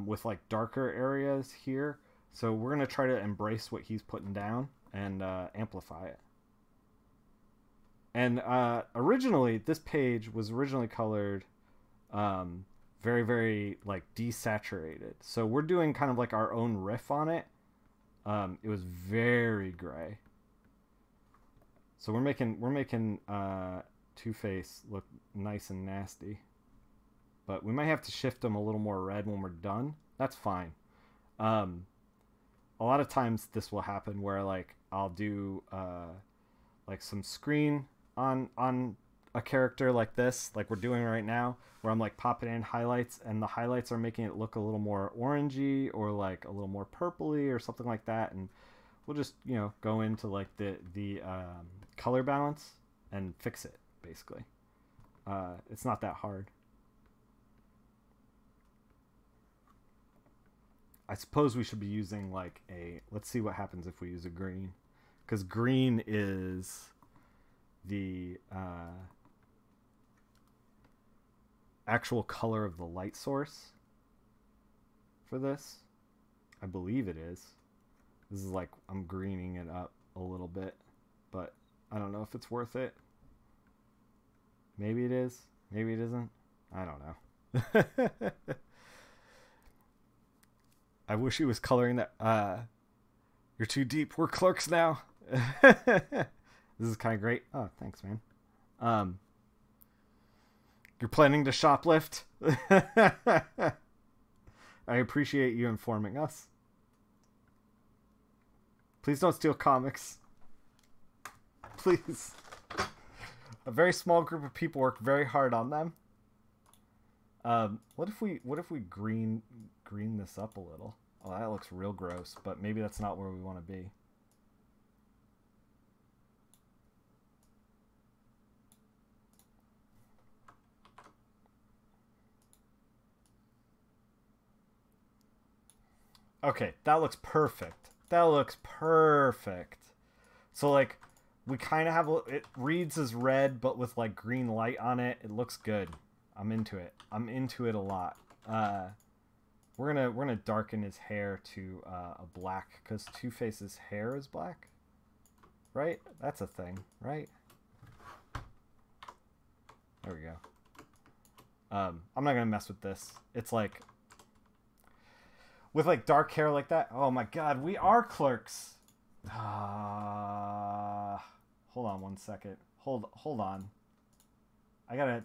with like darker areas here. So we're gonna try to embrace what he's putting down and amplify it. And originally, this page was originally colored very, very like desaturated. So we're doing kind of like our own riff on it. It was very gray. So we're making Two-Face look nice and nasty. But we might have to shift him a little more red when we're done. That's fine. A lot of times this will happen where like I'll do like some screen on a character like this, like we're doing right now, where I'm like popping in highlights, and the highlights are making it look a little more orangey or like a little more purpley or something like that, and we'll just, you know, go into like the color balance and fix it basically. It's not that hard. I suppose we should be using like let's see what happens if we use a green, because green is the actual color of the light source for this. I believe it is. This is like, I'm greening it up a little bit, but I don't know if it's worth it. Maybe it is. Maybe it isn't. I don't know. I wish he was coloring that. You're too deep. We're clerks now. This is kind of great. Oh, thanks, man. You're planning to shoplift? I appreciate you informing us. Please don't steal comics. Please. A very small group of people work very hard on them. What if we green this up a little? Oh, that looks real gross, but maybe that's not where we want to be. Okay, that looks perfect. That looks perfect. So like, we kind of have, it reads as red, but with like green light on it. It looks good. I'm into it. I'm into it a lot. We're gonna darken his hair to a black, because Two-Face's hair is black, right? That's a thing, right? There we go. I'm not gonna mess with this. It's like, with like dark hair like that. Oh my god, we are clerks. Hold on one second. Hold on. I gotta.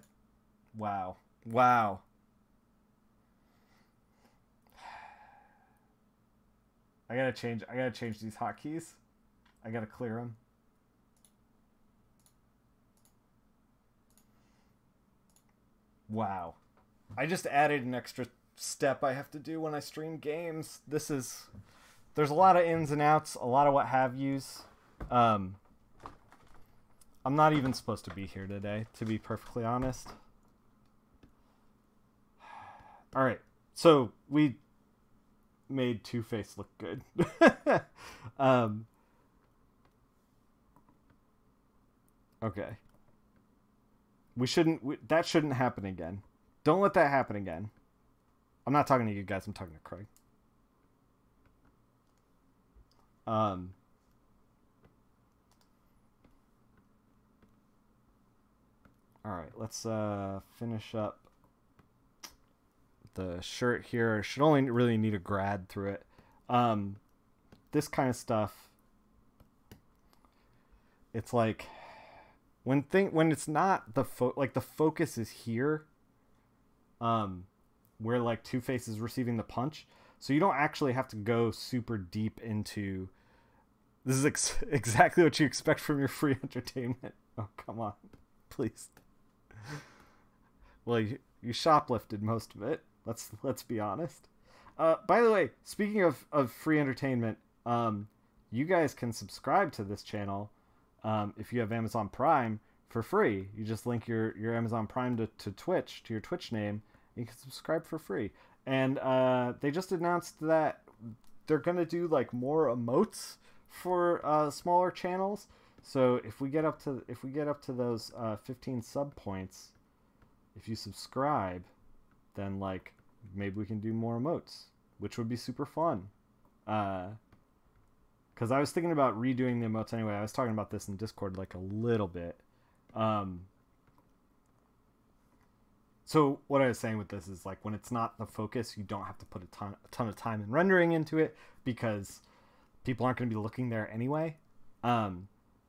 Wow. I gotta change these hotkeys. I gotta clear them. Wow. I just added an extra step I have to do when I stream games. There's a lot of ins and outs, a lot of what have yous. I'm not even supposed to be here today, to be perfectly honest. All right. So we made Two-Face look good. um, okay. That shouldn't happen again. Don't let that happen again. I'm not talking to you guys. I'm talking to Craig. Um, all right. Let's finish up the shirt here. Should only really need a grad through it. This kind of stuff. It's like when it's not the the focus is here. Where like Two-Face is receiving the punch, so you don't actually have to go super deep into. This is exactly what you expect from your free entertainment. Oh, come on, please. Well, you shoplifted most of it. Let's be honest. By the way, speaking of free entertainment, you guys can subscribe to this channel if you have Amazon Prime for free. You just link your Amazon Prime to Twitch, to your Twitch name, and you can subscribe for free. And they just announced that they're gonna do like more emotes for smaller channels. So if we get up to those 15 sub points, if you subscribe, then like maybe we can do more emotes, which would be super fun. Because I was thinking about redoing the emotes anyway. I was talking about this in Discord like a little bit. So what I was saying with this is like when it's not the focus, you don't have to put a ton of time and rendering into it because people aren't going to be looking there anyway.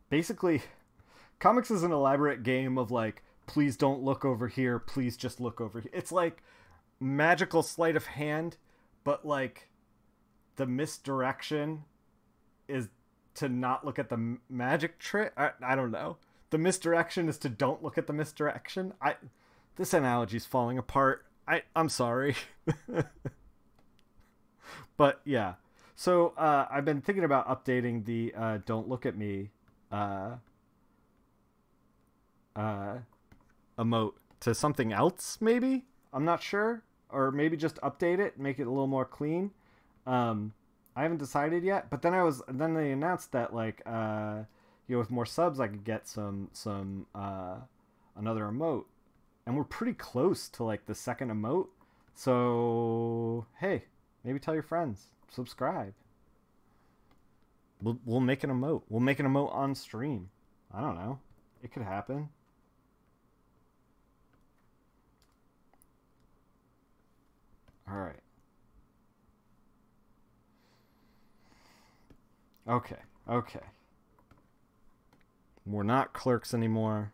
Basically, comics is an elaborate game of like, please don't look over here. Please just look over here. It's like magical sleight of hand, but like the misdirection is to not look at the magic trick. I don't know. The misdirection is to don't look at the misdirection. This analogy's falling apart. I'm sorry. But yeah. So I've been thinking about updating the don't look at me emote to something else, maybe? I'm not sure. Or maybe just update it, make it a little more clean. I haven't decided yet, but then they announced that like with more subs I could get some another emote. And we're pretty close to like the second emote. So hey, maybe tell your friends, subscribe. We'll make an emote. We'll make an emote on stream. I don't know. It could happen. All right. Okay. We're not clerks anymore.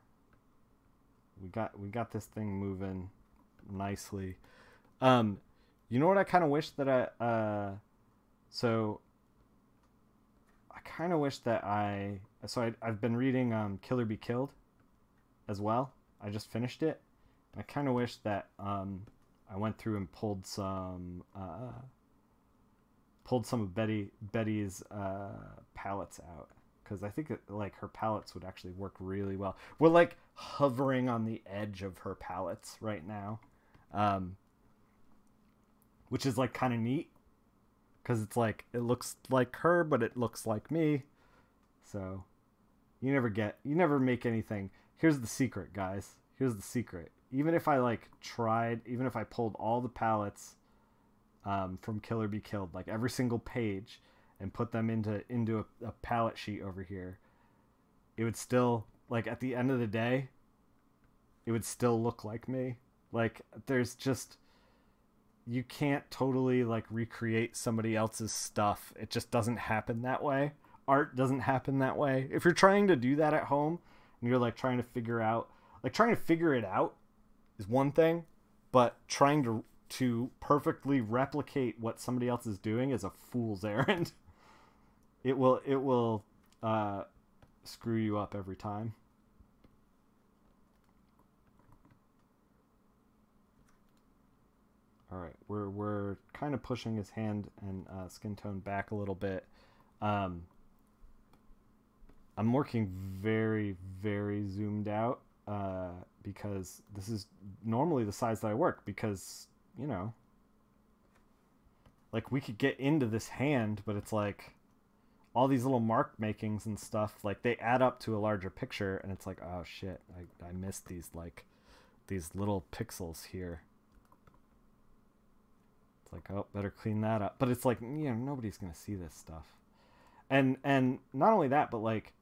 We got this thing moving nicely. You know what I kind of wish that I kind of wish that I've been reading Killer Be Killed as well. I just finished it. I kind of wish that I went through and pulled some of Betty's palettes out, because I think like her palettes would actually work really well. We're like hovering on the edge of her palettes right now, which is like kind of neat, because it's like it looks like her but it looks like me. So you never make anything. Here's the secret, guys. Here's the secret. Even if I pulled all the palettes from Killer Be Killed, like every single page, and put them into a palette sheet over here, it would still, like, at the end of the day, it would still look like me. Like, you can't totally like recreate somebody else's stuff. It just doesn't happen that way. Art doesn't happen that way. If you're trying to do that at home and you're like trying to figure it out is one thing, but trying to perfectly replicate what somebody else is doing is a fool's errand. It will screw you up every time. All right, we're kind of pushing his hand and skin tone back a little bit. I'm working very, very zoomed out because this is normally the size that I work, because you know, like we could get into this hand, but it's like all these little mark makings and stuff, like they add up to a larger picture, and it's like, oh shit, I missed these, like, these little pixels here. It's like, oh, better clean that up. But it's like, you know, nobody's gonna see this stuff. And not only that, but like,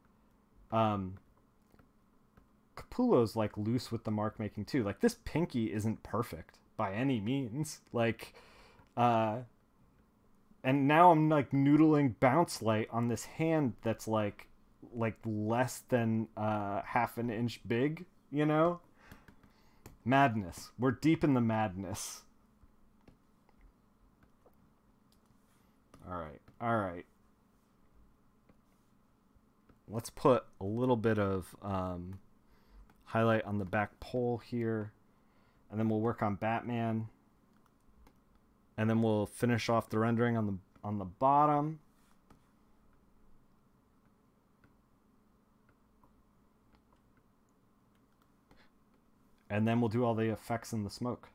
Capullo's like loose with the mark making too. Like this pinky isn't perfect by any means. Like, and now I'm like noodling bounce light on this hand that's like less than half an inch big, you know? Madness. We're deep in the madness. All right. Let's put a little bit of highlight on the back pole here, and then we'll work on Batman, and then we'll finish off the rendering on the bottom. And then we'll do all the effects in the smoke.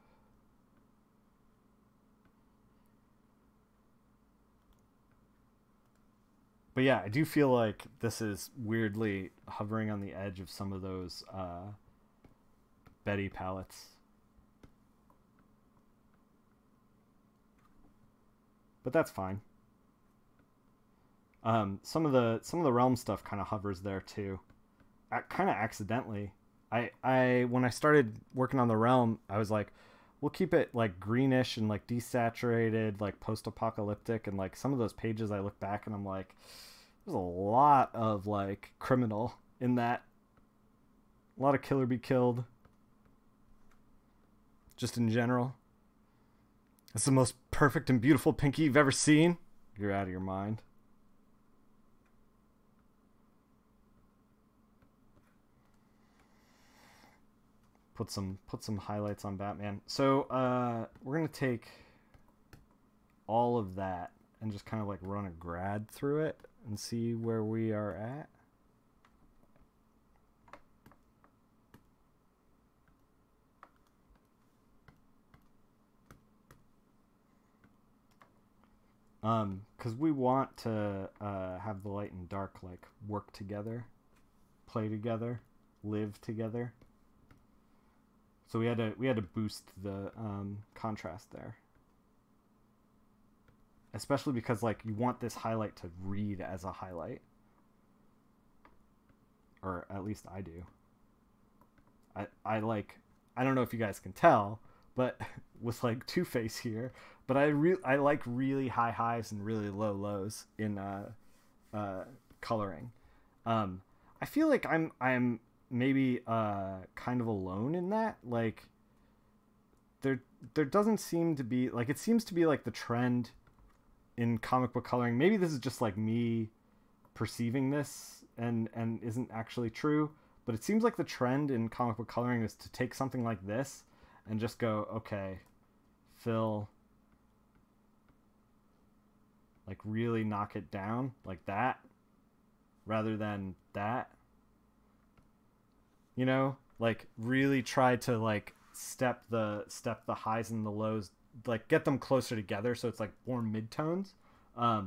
But yeah, I do feel like this is weirdly hovering on the edge of some of those Betty palettes. But that's fine. Some of the Realm stuff kind of hovers there too, kind of accidentally. When I started working on the Realm, I was like, we'll keep it like greenish and like desaturated, like post-apocalyptic, and like some of those pages I look back and I'm like, there's a lot of like criminal in that. A lot of kill or be killed. Just in general. It's the most perfect and beautiful pinky you've ever seen. You're out of your mind. Put some highlights on Batman. So we're gonna take all of that and just kind of like run a grad through it and see where we are at. Because we want to have the light and dark like work together, play together, live together. So we had to boost the contrast there, especially because like you want this highlight to read as a highlight, or at least I do. I don't know if you guys can tell, but with like Two-Face here, but I like really high highs and really low lows in coloring. I feel like I'm maybe kind of alone in that. Like there doesn't seem to be, like, it seems to be like the trend in comic book coloring. Maybe this is just like me perceiving this and isn't actually true, but it seems like the trend in comic book coloring is to take something like this and just go, okay, fill, like really knock it down like that rather than that. You know, like really try to like step the highs and the lows, like get them closer together so it's like more midtones. But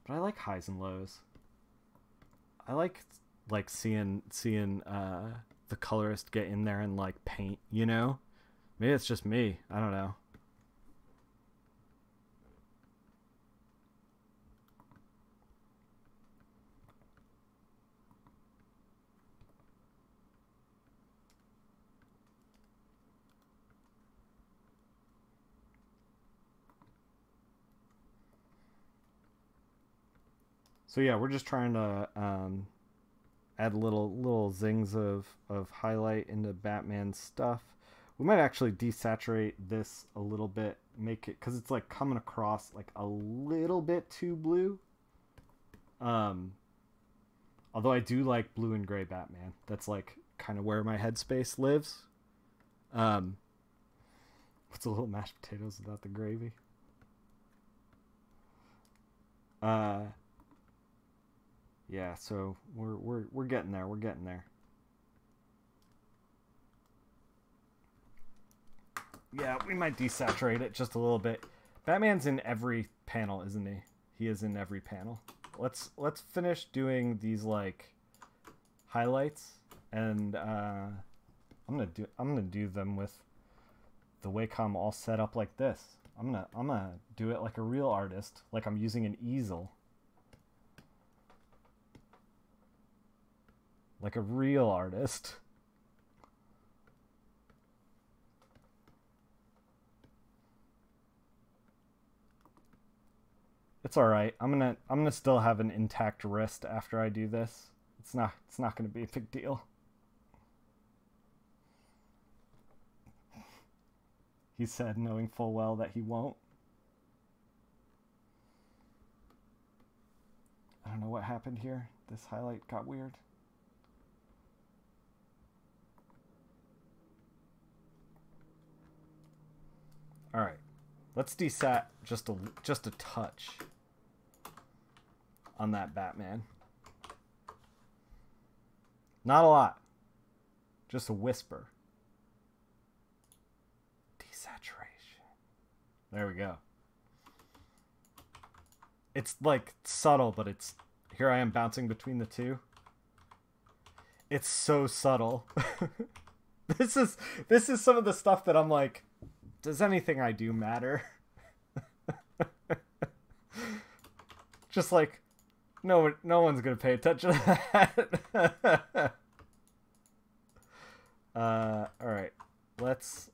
I like highs and lows. I like seeing the colorist get in there and like paint, you know? Maybe it's just me. I don't know. So yeah, we're just trying to add little zings of highlight into Batman's stuff. We might actually desaturate this a little bit, make it, because it's like coming across like a little bit too blue. Although I do like blue and gray Batman. That's like kind of where my headspace lives. What's a little mashed potatoes without the gravy? Yeah, so we're getting there. We're getting there. Yeah, we might desaturate it just a little bit. Batman's in every panel, isn't he? He is in every panel. Let's finish doing these like highlights, and I'm gonna do them with the Wacom all set up like this. I'm gonna do it like a real artist, like I'm using an easel. Like a real artist. It's all right. I'm gonna still have an intact wrist after I do this. It's not gonna be a big deal. He said, knowing full well that he won't. I don't know what happened here. This highlight got weird. All right, let's desat just a touch on that Batman. Not a lot, just a whisper. Desaturation. There we go. It's like subtle, but it's here. I am bouncing between the two. It's so subtle. This is some of the stuff that I'm like, does anything I do matter? Just like, no one's gonna pay attention to that. All right, let's.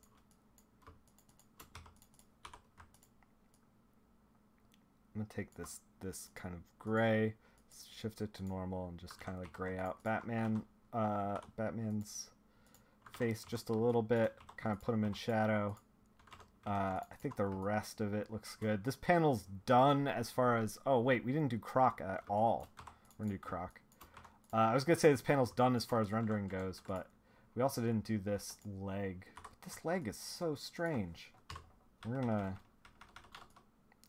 I'm gonna take this kind of gray, shift it to normal, and just kind of like gray out Batman's face just a little bit. Kind of put him in shadow. I think the rest of it looks good. This panel's done as far as... Oh, wait, we didn't do Croc at all. We're going to do Croc. I was going to say this panel's done as far as rendering goes, but we also didn't do this leg. But this leg is so strange. We're going to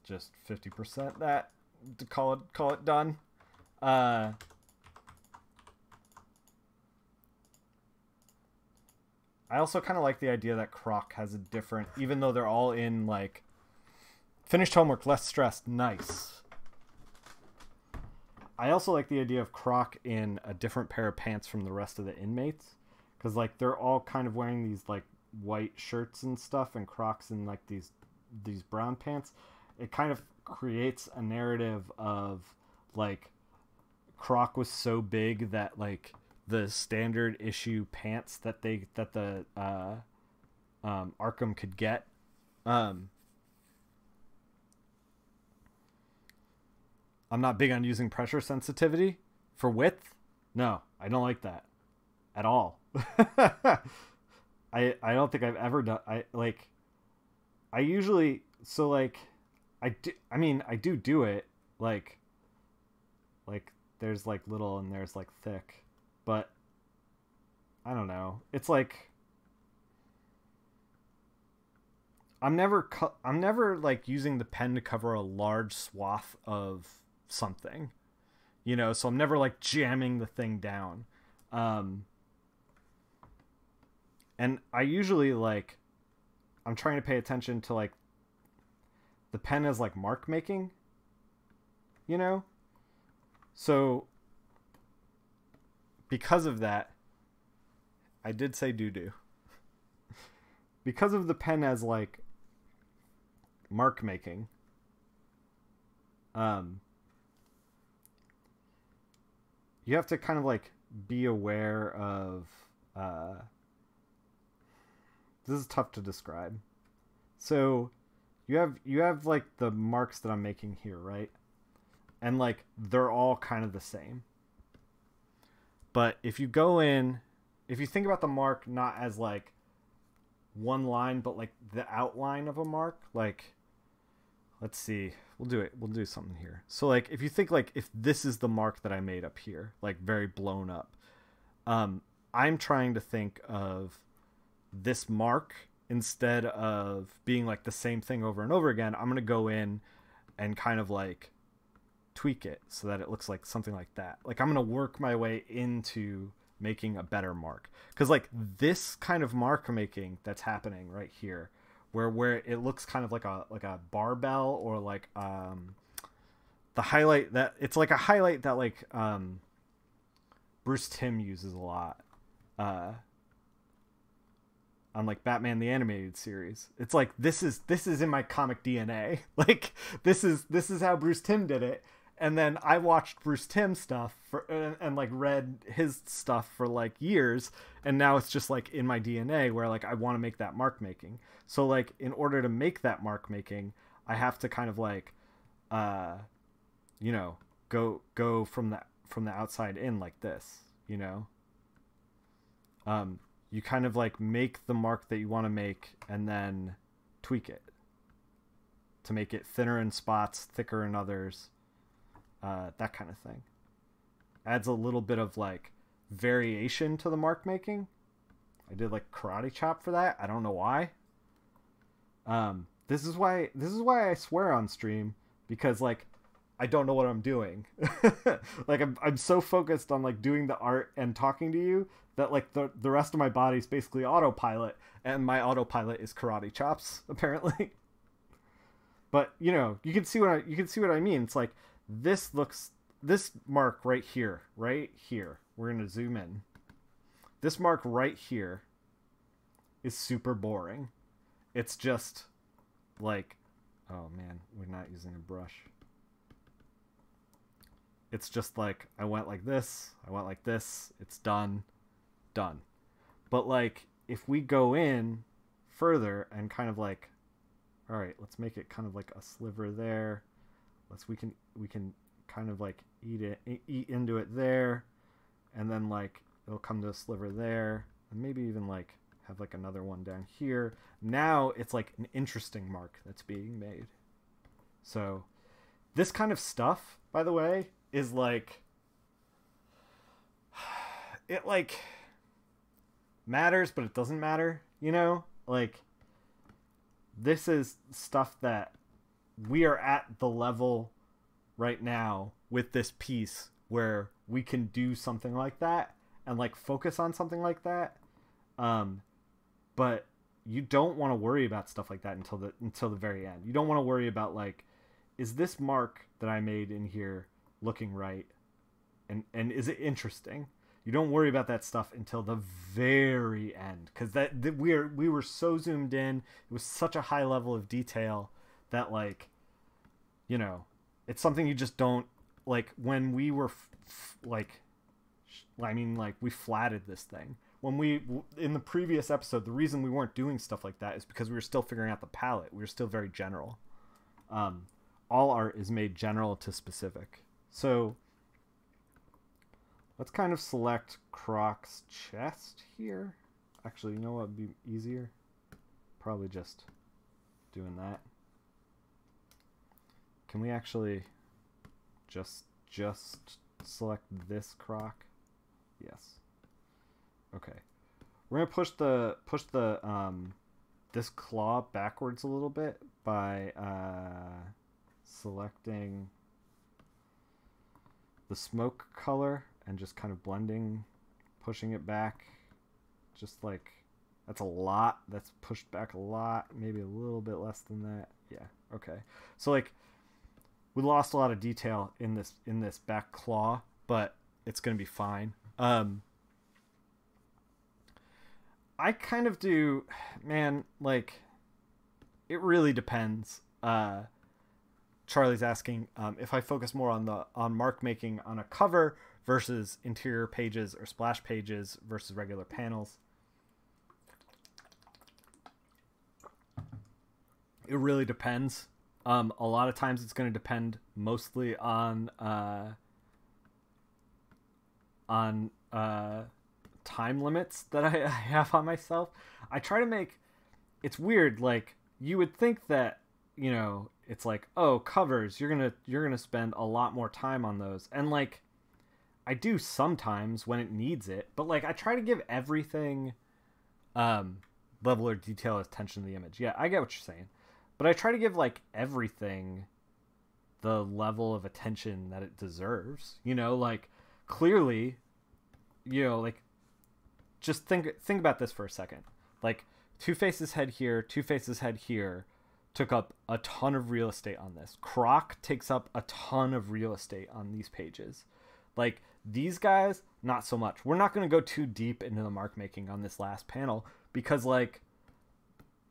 just 50% that to call it done. I also kind of like the idea that Croc has a different, even though they're all in like finished homework, less stressed, nice. I also like the idea of Croc in a different pair of pants from the rest of the inmates, because like they're all kind of wearing these like white shirts and stuff, and Croc's in like these brown pants. It kind of creates a narrative of like Croc was so big that like the standard issue pants that the Arkham could get. I'm not big on using pressure sensitivity for width. No, I don't like that at all. I don't think I've ever done. I usually, so like I do it like there's like little and there's like thick. But I don't know. It's like I'm never like using the pen to cover a large swath of something, you know. So I'm never like jamming the thing down. And I usually like I'm trying to pay attention to like the pen as like mark making, you know. So because of that, I did say doo-doo. Because of the pen as like mark making, you have to kind of like be aware of this is tough to describe. So you have like the marks that I'm making here, right? And like they're all kind of the same. But if you go in, if you think about the mark not as like one line, but like the outline of a mark, like, let's see, we'll do something here. So like, if you think like, if this is the mark that I made up here, like very blown up, I'm trying to think of this mark instead of being like the same thing over and over again. I'm going to go in and kind of like tweak it so that it looks like something like that. Like I'm going to work my way into making a better mark. Because like this kind of mark making that's happening right here, where it looks kind of like a barbell, or like the highlight that it's like a highlight that like Bruce Timm uses a lot on like Batman the Animated Series. It's like this is in my comic DNA. Like this is how Bruce Timm did it. And then I watched Bruce Timm stuff and like read his stuff for like years, and now it's just like in my DNA where like I want to make that mark making. So like in order to make that mark making, I have to kind of like you know, go from the outside in like this, you know. You kind of like make the mark that you want to make and then tweak it to make it thinner in spots, thicker in others. That kind of thing. Adds a little bit of like variation to the mark making. I did like karate chop for that. I don't know why. This is why I swear on stream, because like I don't know what I'm doing. Like I'm so focused on like doing the art and talking to you that like the rest of my body's basically autopilot, and my autopilot is karate chops apparently. But you know, you can see what I mean. It's like this mark right here. We're going to zoom in. This mark right here is super boring. It's just like, oh man, we're not using a brush. It's just like, I went like this, it's done. But like, if we go in further and kind of like, all right, let's make it kind of like a sliver there. We can kind of like eat into it there, and then like it'll come to a sliver there, and maybe even like have like another one down here. Now it's like an interesting mark that's being made. So this kind of stuff, by the way, is like, it like matters, but it doesn't matter, you know? Like, this is stuff that we are at the level right now with this piece where we can do something like that and like focus on something like that. But you don't want to worry about stuff like that until the very end. You don't want to worry about like, is this mark that I made in here looking right? And is it interesting? You don't worry about that stuff until the very end, because we were so zoomed in. It was such a high level of detail that, like, you know, it's something you just don't like. When we were we flatted this thing. When we, in the previous episode, the reason we weren't doing stuff like that is because we were still figuring out the palette. We were still very general. All art is made general to specific. So let's kind of select Croc's chest here. Actually, you know what would be easier? Probably just doing that. Can we actually just select this Croc? Yes. Okay. We're gonna push the this claw backwards a little bit by selecting the smoke color and just kind of blending, pushing it back. Just like, that's a lot. That's pushed back a lot. Maybe a little bit less than that. Yeah. Okay. So like, we lost a lot of detail in this back claw, but it's gonna be fine. I kind of do, man, like, it really depends. Charlie's asking if I focus more on mark making on a cover versus interior pages or splash pages versus regular panels. It really depends. A lot of times it's going to depend mostly on time limits that I have on myself. I try to make, it's weird, like, you would think that, you know, it's like, oh, covers, you're gonna spend a lot more time on those, and like, I do sometimes when it needs it, but like, I try to give everything level or detail attention to the image. Yeah, I get what you're saying, but I try to give like everything the level of attention that it deserves, you know. Like, clearly, you know, like, just think about this for a second. Like, Two-Face's head here, Two-Face's head here took up a ton of real estate on this. Croc takes up a ton of real estate on these pages. Like, these guys, not so much. We're not going to go too deep into the mark making on this last panel because, like,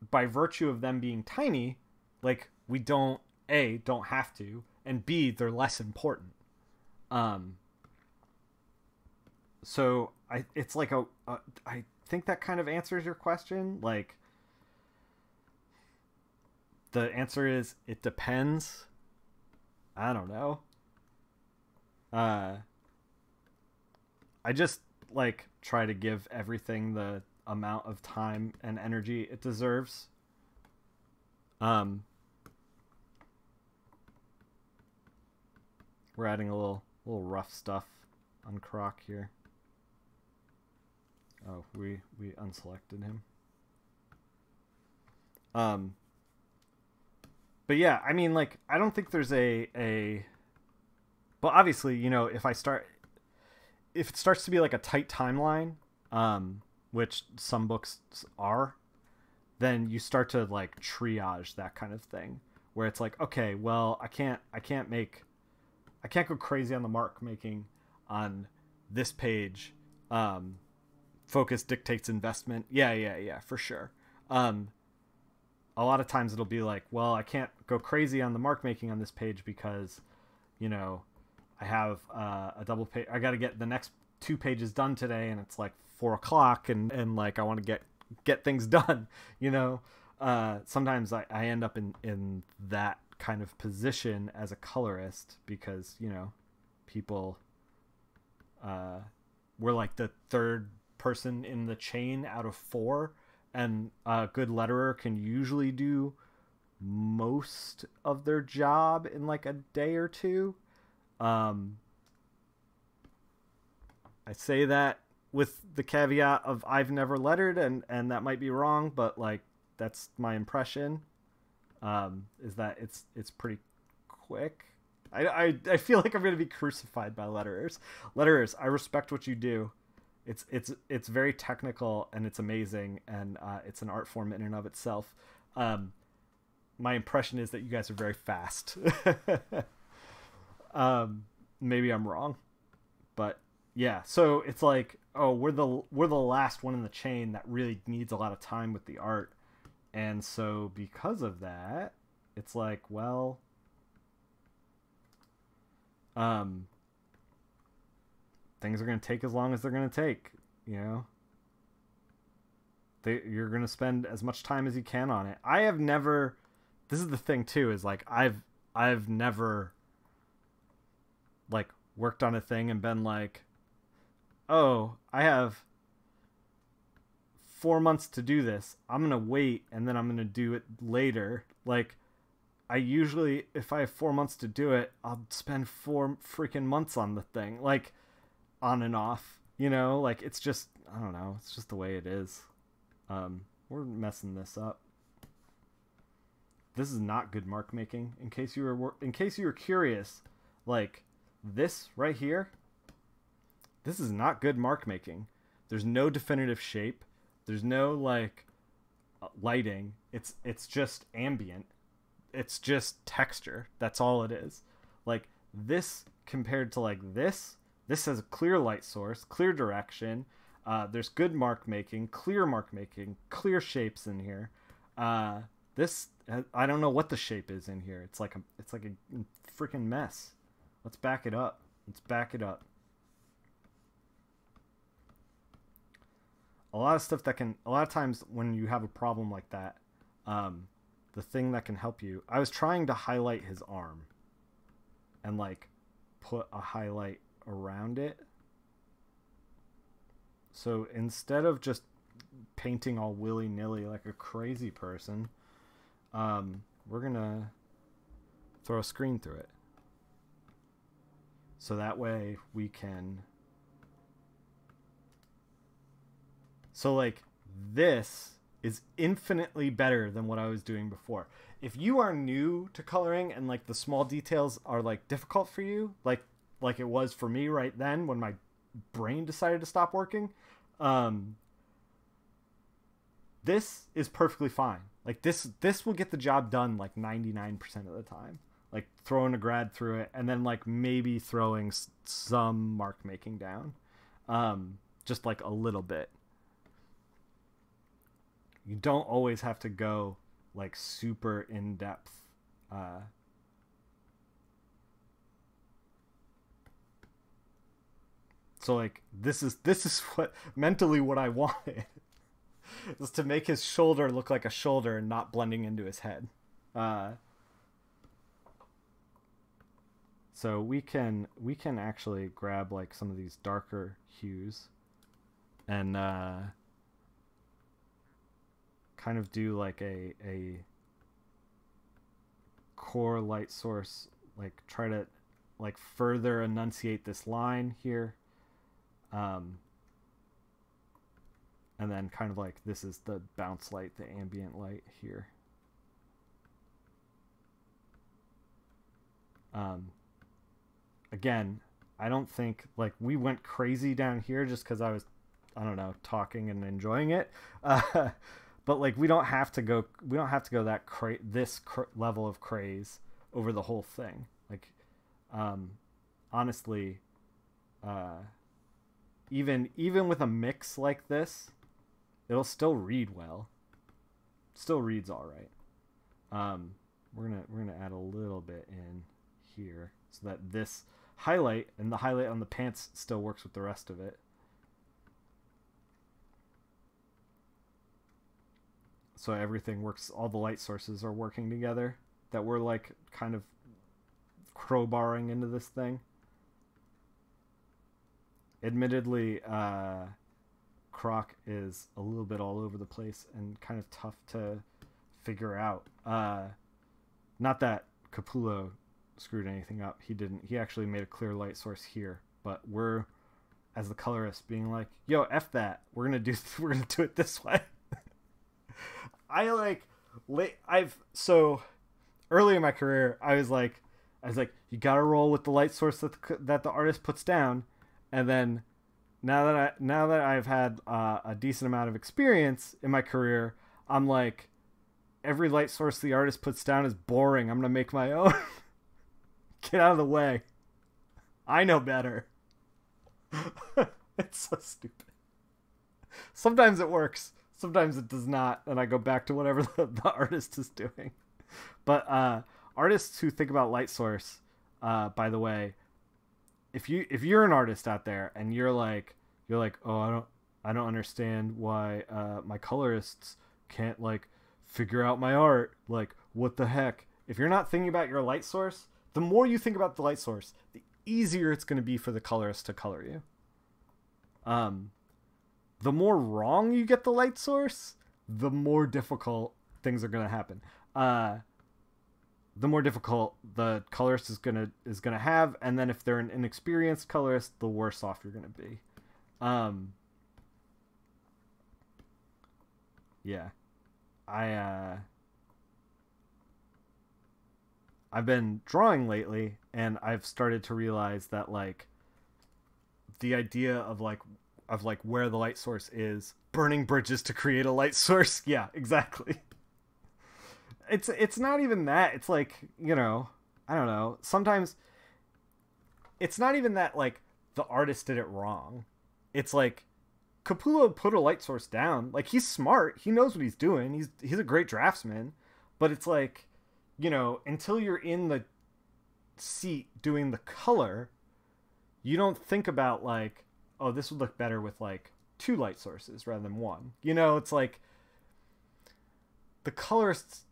by virtue of them being tiny, like, we don't have to, and B, they're less important. So it's like I think that kind of answers your question. Like, the answer is it depends. I don't know. I just like try to give everything the amount of time and energy it deserves. We're adding a little rough stuff on Croc here. Oh, we unselected him. But yeah, I mean, like, I don't think there's but obviously, you know, if it starts to be like a tight timeline, which some books are, then you start to like triage that kind of thing where it's like, okay, well, I can't go crazy on the mark making on this page. Focus dictates investment. Yeah, for sure. A lot of times it'll be like, well, I can't go crazy on the mark making on this page because, you know, I have a double page. I got to get the next 2 pages done today, and it's like 4:00, and like I want to get things done. You know, sometimes I end up in that kind of position as a colorist because, you know, people we're like the third person in the chain out of 4. And a good letterer can usually do most of their job in like a day or 2. I say that with the caveat of I've never lettered, and that might be wrong, but like that's my impression. Is that it's pretty quick. I feel like I'm gonna be crucified by letterers. Letterers, I respect what you do. It's very technical and it's amazing, and it's an art form in and of itself. My impression is that you guys are very fast. Maybe I'm wrong, but yeah. So it's like, oh, we're the last one in the chain that really needs a lot of time with the art, and so because of that, it's like, well, things are going to take as long as they're going to take, you know. You're going to spend as much time as you can on it. I have never, this is the thing too, is like I've never like worked on a thing and been like, oh, I have 4 months to do this. I'm going to wait and then I'm going to do it later. Like, I usually, if I have 4 months to do it, I'll spend 4 freaking months on the thing. Like, on and off, you know, like it's just, I don't know, it's just the way it is. We're messing this up. This is not good mark making. In case you were curious, like this right here, this is not good mark making. There's no definitive shape. There's no like lighting. It's just ambient. It's just texture. That's all it is. Like this compared to like this has a clear light source, clear direction. There's good mark making, clear shapes in here. This, I don't know what the shape is in here. It's like a freaking mess. Let's back it up. A lot of times when you have a problem like that, the thing that can help you, I was trying to highlight his arm and like put a highlight around it. So instead of just painting all willy-nilly like a crazy person, we're gonna throw a screen through it. So that way we can, so like this is infinitely better than what I was doing before. If you are new to coloring and like the small details are like difficult for you, like it was for me right then when my brain decided to stop working, this is perfectly fine. Like this will get the job done like 99% of the time. Like throwing a grad through it, and then like maybe throwing some mark making down, just like a little bit. You don't always have to go like super in depth. So like this is what mentally what I wanted is to make his shoulder look like a shoulder and not blending into his head. So we can actually grab like some of these darker hues and kind of do like a core light source, like try to like further enunciate this line here. And then kind of like this is the bounce light, the ambient light here. Again, I don't think like we went crazy down here just because I was, I don't know, talking and enjoying it. But like we don't have to go that level of craze over the whole thing. Like, honestly, even with a mix like this, it'll still read well. Still reads all right. We're gonna add a little bit in here so that this highlight and the highlight on the pants still works with the rest of it. So everything works, all the light sources are working together, that we're like kind of crowbarring into this thing. Admittedly, Croc is a little bit all over the place and kind of tough to figure out. Not that Capullo screwed anything up. He didn't. He actually made a clear light source here. But we're, as the colorist, being like, "Yo, F that. We're gonna do it this way." So early in my career, I was like, you gotta roll with the light source that the artist puts down, and then now that I've had a decent amount of experience in my career, I'm like, every light source the artist puts down is boring. I'm gonna make my own. Get out of the way. I know better. It's so stupid. Sometimes it works. Sometimes it does not, and I go back to whatever the artist is doing. But artists who think about light source, by the way, if you're an artist out there and you're like, oh, I don't understand why my colorists can't like figure out my art. Like, what the heck? If you're not thinking about your light source, the more you think about the light source, the easier it's going to be for the colorist to color you. The more wrong you get the light source, the more difficult things are going to happen. The more difficult the colorist is gonna have, and then if they're an inexperienced colorist, the worse off you're gonna be. Yeah, I've been drawing lately, and I've started to realize that like the idea of where the light source is, burning bridges to create a light source. Yeah, exactly. It's not even that. It's like, you know, I don't know. Sometimes it's not even that like the artist did it wrong. It's like Capullo put a light source down. Like, he's smart. He knows what he's doing. He's a great draftsman. But it's like, you know, until you're in the seat doing the color, you don't think about like, oh, this would look better with like 2 light sources rather than 1. You know, it's like the colorist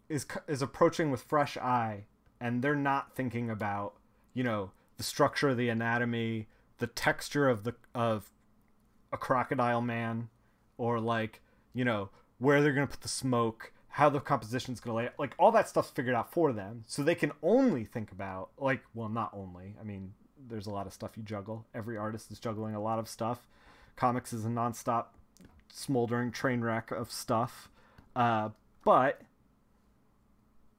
is approaching with fresh eye, and they're not thinking about, you know, the structure of the anatomy, the texture of a crocodile man, or like, you know, where they're gonna put the smoke, how the composition's gonna lay out. Like, all that stuff's figured out for them, so they can only think about, like, well, not only, I mean, there's a lot of stuff you juggle. Every artist is juggling a lot of stuff. Comics is a nonstop smoldering train wreck of stuff, but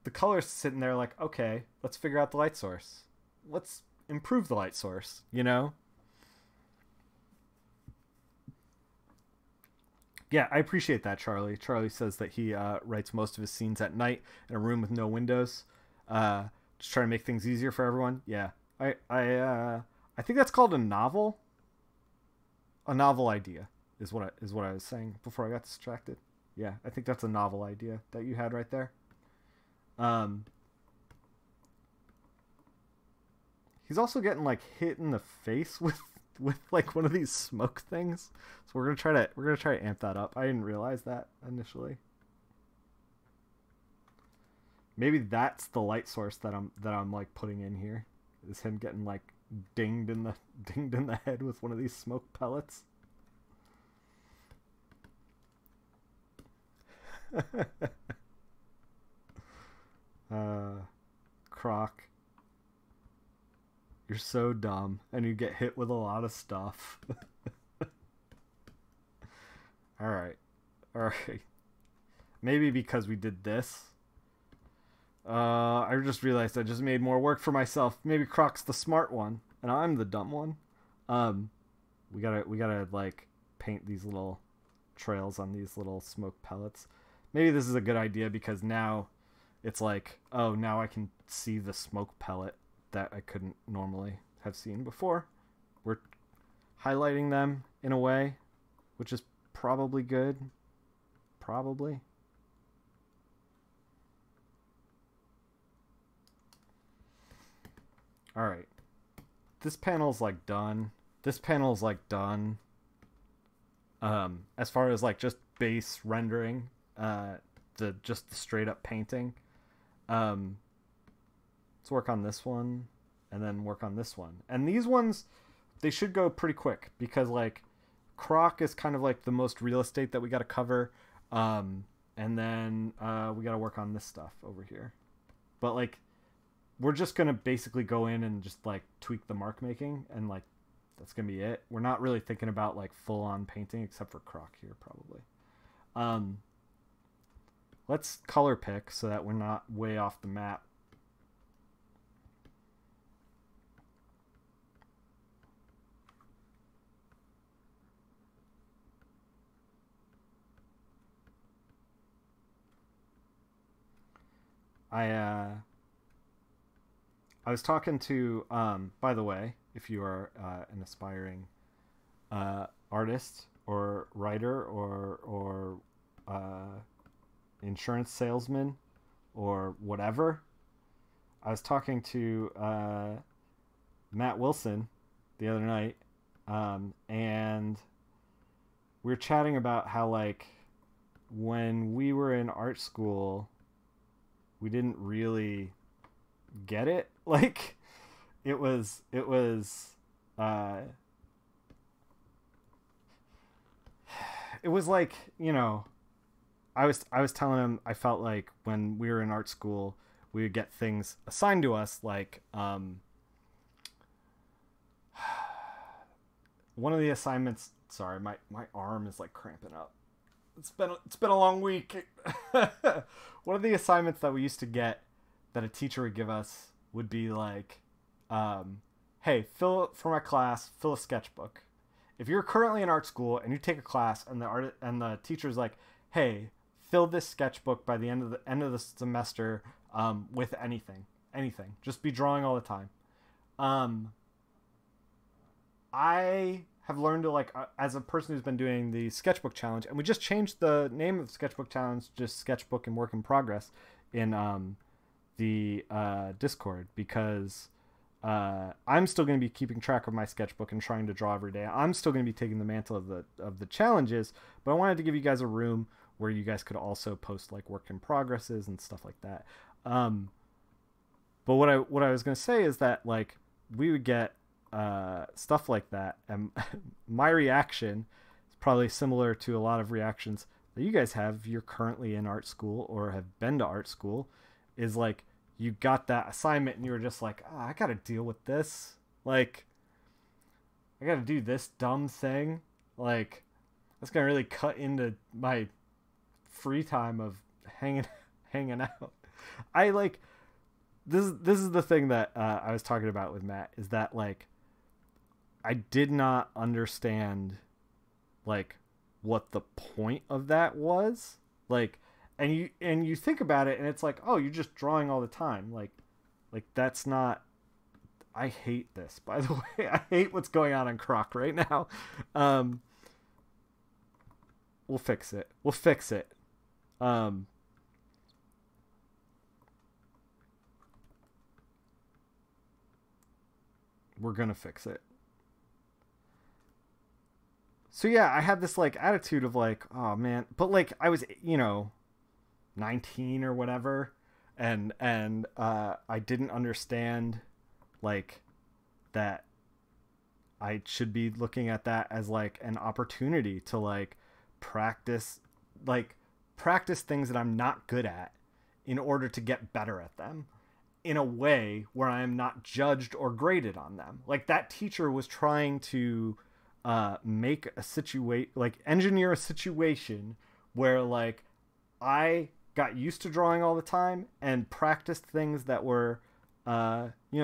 the colorist sitting there like, okay, let's figure out the light source. Let's improve the light source, you know? Yeah, I appreciate that, Charlie. Charlie says that he writes most of his scenes at night in a room with no windows, uh, just trying to make things easier for everyone. Yeah, I think that's called a novel. A novel idea is what I was saying before I got distracted. Yeah, I think that's a novel idea that you had right there. Um, he's also getting like hit in the face with like one of these smoke things. So we're gonna try to amp that up. I didn't realize that initially. Maybe that's the light source that I'm like putting in here. Is him getting like dinged in the dinged in the head with one of these smoke pellets. uh Croc, you're so dumb and you get hit with a lot of stuff. All right. All right. Maybe because we did this. I just realized I just made more work for myself. Maybe Croc's the smart one and I'm the dumb one. Um, we gotta like paint these little trails on these little smoke pellets. Maybe this is a good idea because now it's like, oh, now I can see the smoke pellet that I couldn't normally have seen before. We're highlighting them in a way, which is probably good. Probably. All right. This panel's like done. This panel's like done. As far as like just base rendering, the straight up painting. Let's work on this one and then work on this one. And these ones, they should go pretty quick because like Croc is kind of like the most real estate that we got to cover. And then we got to work on this stuff over here. But like we're just going to basically go in and just like tweak the mark making and like that's going to be it. We're not really thinking about like full on painting except for Croc here probably. Let's color pick so that we're not way off the map. I was talking to by the way, if you are an aspiring artist or writer or insurance salesman or whatever, I was talking to Matt Wilson the other night, and we were chatting about how like when we were in art school we didn't really get it. Like it was like, you know, I was telling him I felt like when we were in art school we would get things assigned to us like one of the assignments, sorry, my arm is like cramping up. It's been a long week. One of the assignments that we used to get that a teacher would give us would be like, hey, for my class, fill a sketchbook. If you're currently in art school and you take a class and the teacher's like, hey, fill this sketchbook by the end of the semester with anything. Just be drawing all the time. I have learned to like, as a person who's been doing the sketchbook challenge, and we just changed the name of the sketchbook challenge, just sketchbook and work in progress in the Discord, because I'm still going to be keeping track of my sketchbook and trying to draw every day. I'm still going to be taking the mantle of the challenges, but I wanted to give you guys a room where you guys could also post like work in progresses and stuff like that. But what I was going to say is that like we would get stuff like that, and my reaction is probably similar to a lot of reactions that you guys have if you're currently in art school or have been to art school, is like you got that assignment and you were just like, oh, I gotta deal with this, like I gotta do this dumb thing, like that's gonna really cut into my free time of hanging out. I like this is the thing that I was talking about with Matt, is that like I did not understand like what the point of that was. Like, and you think about it and it's like, oh, you're just drawing all the time. Like that's not, I hate this, by the way. I hate what's going on in Croc right now. We'll fix it. We'll fix it. We're gonna fix it. So yeah, I had this like attitude of like, oh man, but like I was, 19 or whatever, and I didn't understand like that I should be looking at that as like an opportunity to like practice practice things that I'm not good at in order to get better at them in a way where I am not judged or graded on them. Like that teacher was trying to make a engineer a situation where like I got used to drawing all the time and practiced things that were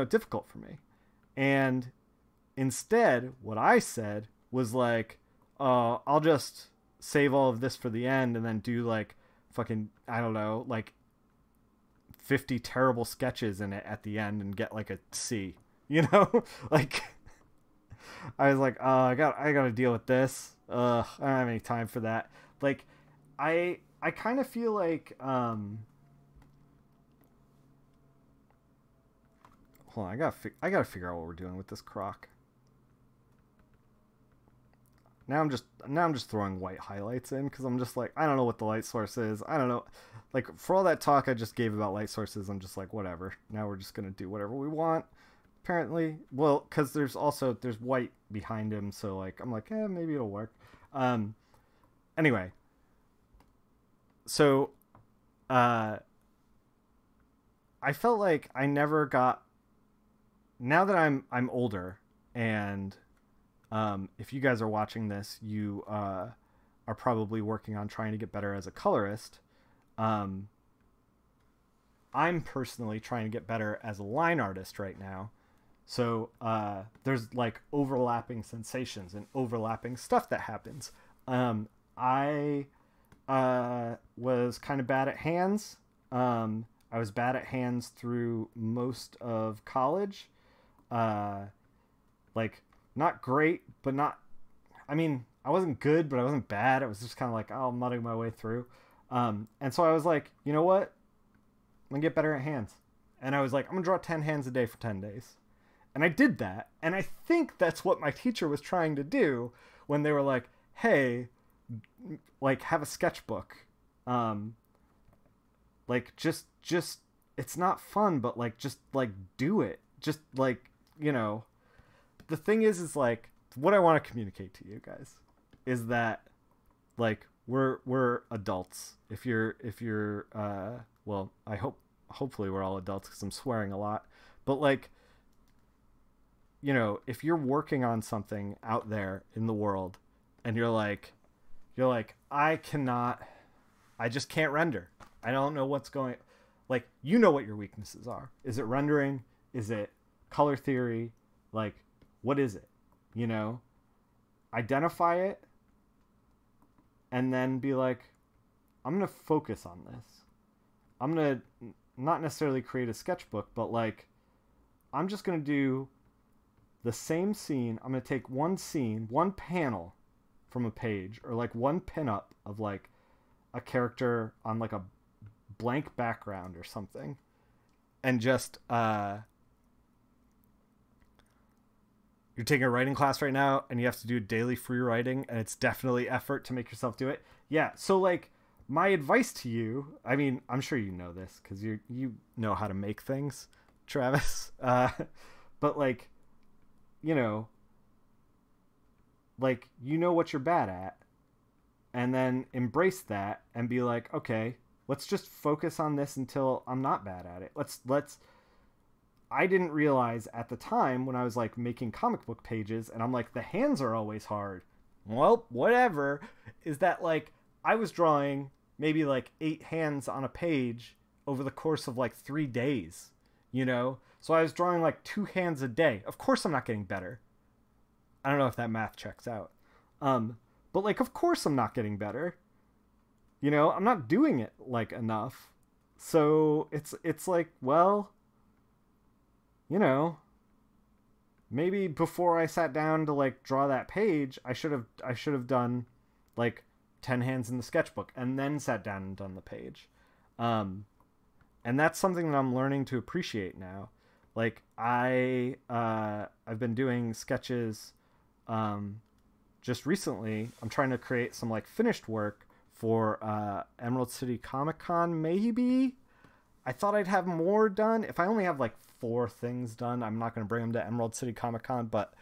difficult for me. And instead what I said was like, I'll just save all of this for the end and then do like fucking, I don't know, like 50 terrible sketches in it at the end and get like a C, like I was like, oh, I got to deal with this. I don't have any time for that. Like I kind of feel like hold on, I got to figure out what we're doing with this Croc. Now I'm just throwing white highlights in because I'm just like, I don't know what the light source is. I don't know. Like for all that talk I just gave about light sources, I'm just like, whatever. Now we're just gonna do whatever we want. Apparently, well, because there's white behind him, so like I'm like, maybe it'll work. Anyway, so I felt like I never got. Now that I'm older, and if you guys are watching this, you are probably working on trying to get better as a colorist. I'm personally trying to get better as a line artist right now. So there's like overlapping sensations and overlapping stuff that happens. I was kind of bad at hands. I was bad at hands through most of college. Like not great, but not, I mean, I wasn't good, but I wasn't bad. It was just kind of like, I'm mudding my way through. And so I was like, you know what? I'm gonna get better at hands. And I was like, I'm gonna draw 10 hands a day for 10 days. And I did that. And I think that's what my teacher was trying to do when they were like, hey, like have a sketchbook. Like just, it's not fun, but like, just like do it. Just like, the thing is like what I want to communicate to you guys is that like, we're adults. If you're well, hopefully we're all adults because I'm swearing a lot, but like, if you're working on something out there in the world and you're like, I just can't render. I don't know what's going, like, what your weaknesses are. Is it rendering? Is it color theory? Like, what is it? Identify it and then be like, I'm going to focus on this. I'm going to not necessarily create a sketchbook, but like, I'm just going to do the same scene. I'm going to take one scene, one panel from a page, or like one pinup of like a character on like a blank background or something, and just you're taking a writing class right now and you have to do daily free writing, and it's definitely effort to make yourself do it. Yeah. So like my advice to you, I mean, I'm sure you know this because you know how to make things, Travis. But like, like, what you're bad at, and then embrace that and be like, okay, let's just focus on this until I'm not bad at it. Let's, I didn't realize at the time when I was like making comic book pages and I'm like, the hands are always hard. Well, whatever, is that like, I was drawing maybe like 8 hands on a page over the course of like 3 days, So I was drawing like 2 hands a day. Of course I'm not getting better. I don't know if that math checks out. But But like, of course I'm not getting better. You know, I'm not doing it like enough. So it's like, well, you know, maybe before I sat down to like draw that page, I should have done like 10 hands in the sketchbook and then sat down and done the page. Um and that's something that I'm learning to appreciate now. Like I've been doing sketches just recently. I'm trying to create some like finished work for Emerald City Comic Con, maybe. I thought I'd have more done. If I only have like 4 things done, I'm not going to bring them to Emerald City Comic Con. But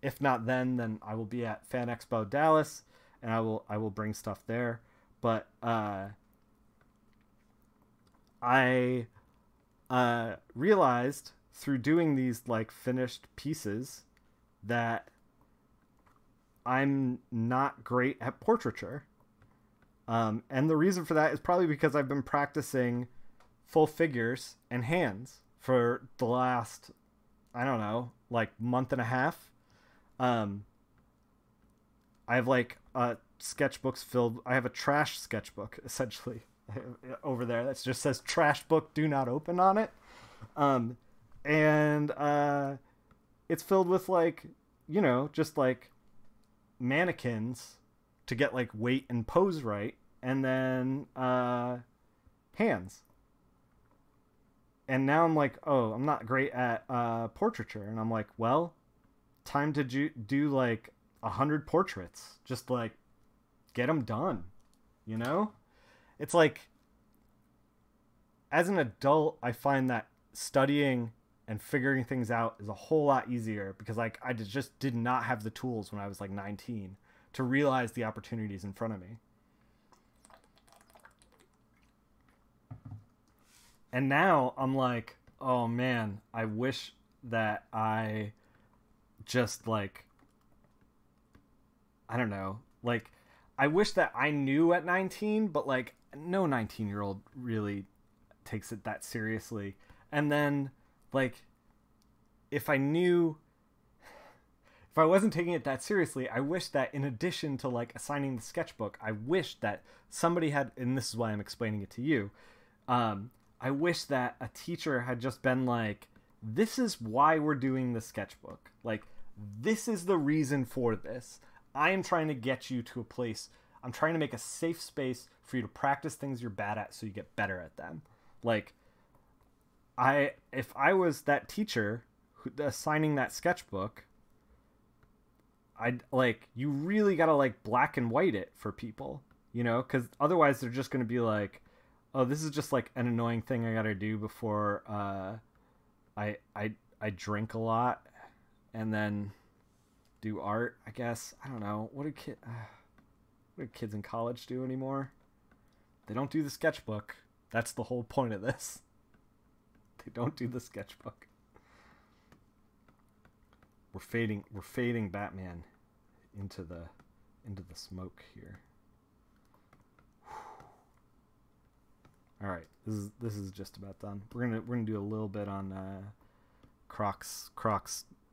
if not, then I will be at Fan Expo Dallas, and I will bring stuff there. But I realized through doing these like finished pieces that I'm not great at portraiture. And the reason for that is probably because I've been practicing full figures and hands for the last, I don't know, like month and a half. I have like sketchbooks filled. I have a trash sketchbook essentially over there that just says trash book, do not open on it. And it's filled with like, you know, just like mannequins to get like weight and pose right, and then hands. And now I'm like, oh, I'm not great at portraiture, and I'm like, well, time to do like 100 portraits, just like get them done, you know? It's like, as an adult, I find that studying and figuring things out is a whole lot easier, because like I just did not have the tools when I was like 19 to realize the opportunities in front of me. And now I'm like, oh man, I wish that I just like, I don't know, like I wish that I knew at 19, but like no 19-year-old really takes it that seriously. And then like if I wasn't taking it that seriously, I wish that in addition to like assigning the sketchbook, I wish that somebody had, and this is why I'm explaining it to you, I wish that a teacher had just been like, this is why we're doing the sketchbook. Like, this is the reason for this. I am trying to get you to a place. I'm trying to make a safe space for you to practice things you're bad at so you get better at them. Like, if I was that teacher assigning that sketchbook, I'd like, you really got to like black and white it for people, you know, because otherwise they're just going to be like, oh, this is just like an annoying thing I got to do before I drink a lot and then do art, I guess. I don't know. What do kids in college do anymore? They don't do the sketchbook. That's the whole point of this. They don't do the sketchbook. We're fading Batman into the smoke here. All right, this is just about done. We're gonna do a little bit on Croc's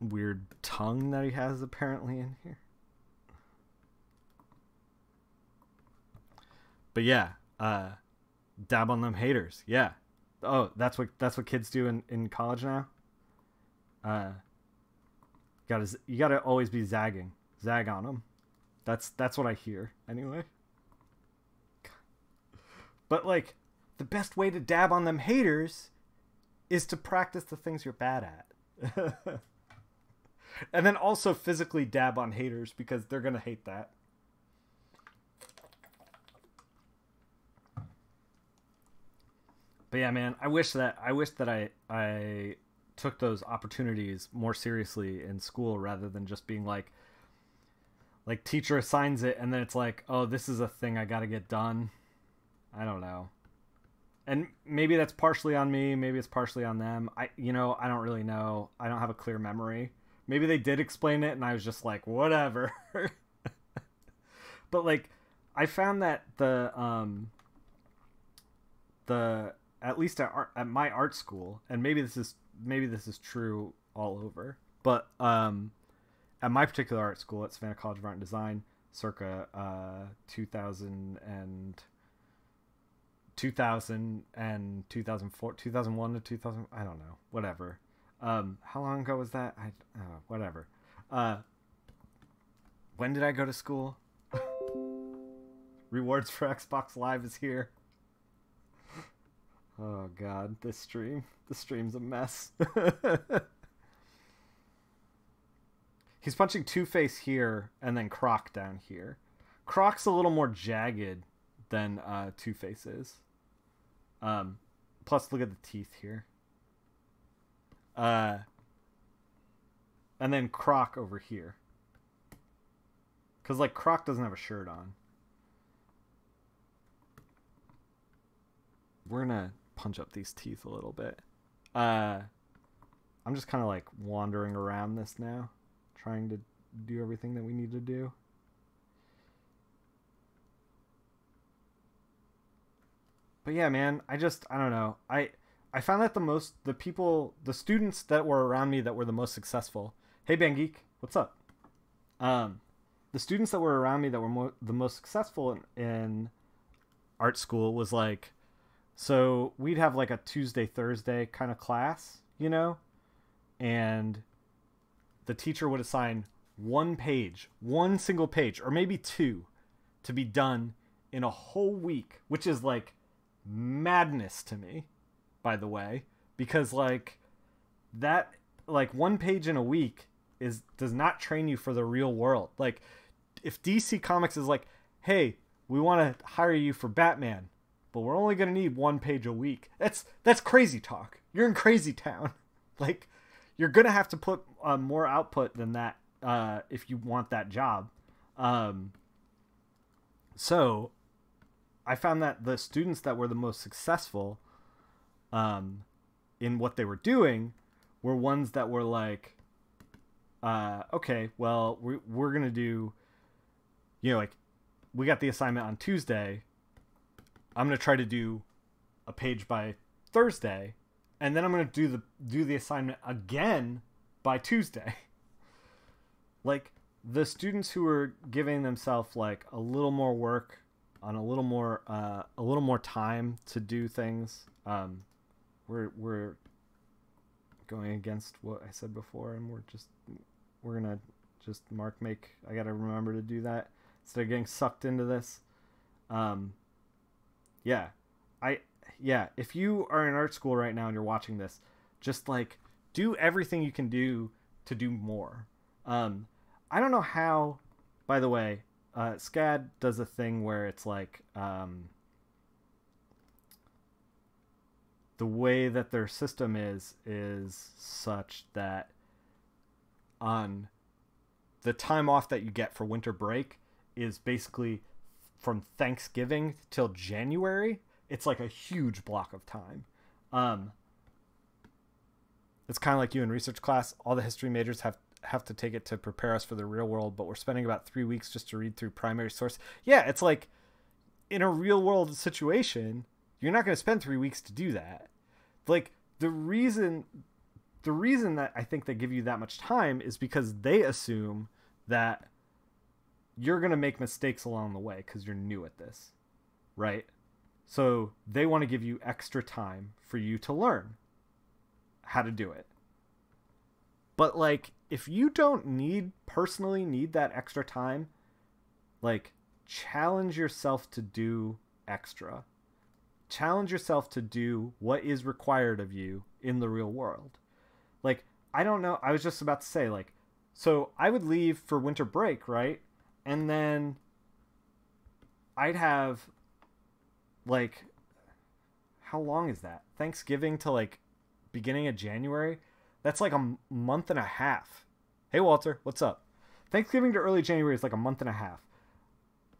weird tongue that he has apparently in here. But yeah, dab on them haters. Yeah. Oh, that's what kids do in college now. You gotta always be zagging. Zag on them. That's what I hear anyway. But like, the best way to dab on them haters is to practice the things you're bad at. And then also physically dab on haters, because they're gonna hate that. But yeah, man, I wish that I took those opportunities more seriously in school, rather than just being like teacher assigns it and then it's like, oh, this is a thing I got to get done. I don't know. And maybe that's partially on me, maybe it's partially on them. I don't really know. I don't have a clear memory. Maybe they did explain it and I was just like, whatever. But like, I found that the at least at my art school, and maybe this is true all over, but at my particular art school at Savannah College of Art and Design, circa 2000 and 2000 and 2004, 2001 to 2000. I don't know. Whatever. How long ago was that? Whatever. When did I go to school? Rewards for Xbox Live is here. Oh god, this stream's a mess. He's punching Two-Face here and then Croc down here. Croc's a little more jagged than Two-Face is. Plus, look at the teeth here. And then Croc over here. Because, like, Croc doesn't have a shirt on. We're gonna punch up these teeth a little bit. I'm just kind of, like, wandering around this now. Trying to do everything that we need to do. But yeah, man, I don't know. I found that the students that were around me that were the most successful. Hey, Bang Geek, what's up? The students that were around me that were the most successful in art school was like, so we'd have like a Tuesday, Thursday kind of class, you know? And the teacher would assign one single page, or maybe two, to be done in a whole week, which is like madness to me, by the way, because like that, like one page in a week does not train you for the real world. Like if DC Comics is like, hey, we want to hire you for Batman, but we're only going to need 1 page a week. That's crazy talk. You're in crazy town. Like, you're going to have to put more output than that if you want that job. So I found that the students that were the most successful in what they were doing were ones that were like, okay, well, we're going to do, you know, like, we got the assignment on Tuesday. I'm going to try to do a page by Thursday. And then I'm going to do the assignment again by Tuesday. Like, the students who are giving themselves like a little more work on a little more time to do things, we're going against what I said before, and we're gonna just I gotta remember to do that instead of getting sucked into this. If you are in art school right now and you're watching this, just like do everything you can do to do more. I don't know how, by the way, SCAD does a thing where it's like, the way that their system is such that on the time off that you get for winter break is basically from Thanksgiving till January. It's like a huge block of time. It's kind of like you in research class. All the history majors have to take it to prepare us for the real world, but we're spending about 3 weeks just to read through primary source. Yeah, it's like in a real world situation, you're not going to spend 3 weeks to do that. Like the reason that I think they give you that much time is because they assume that you're going to make mistakes along the way because you're new at this, right? So they want to give you extra time for you to learn how to do it. But like, if you don't personally need that extra time, like, challenge yourself to do extra. Challenge yourself to do what is required of you in the real world. Like, I don't know. I was just about to say, like, so I would leave for winter break, right? And then I'd have, like, how long is that? Thanksgiving to, like, beginning of January? That's like a month and a half. Hey, Walter, what's up? Thanksgiving to early January is like a month and a half.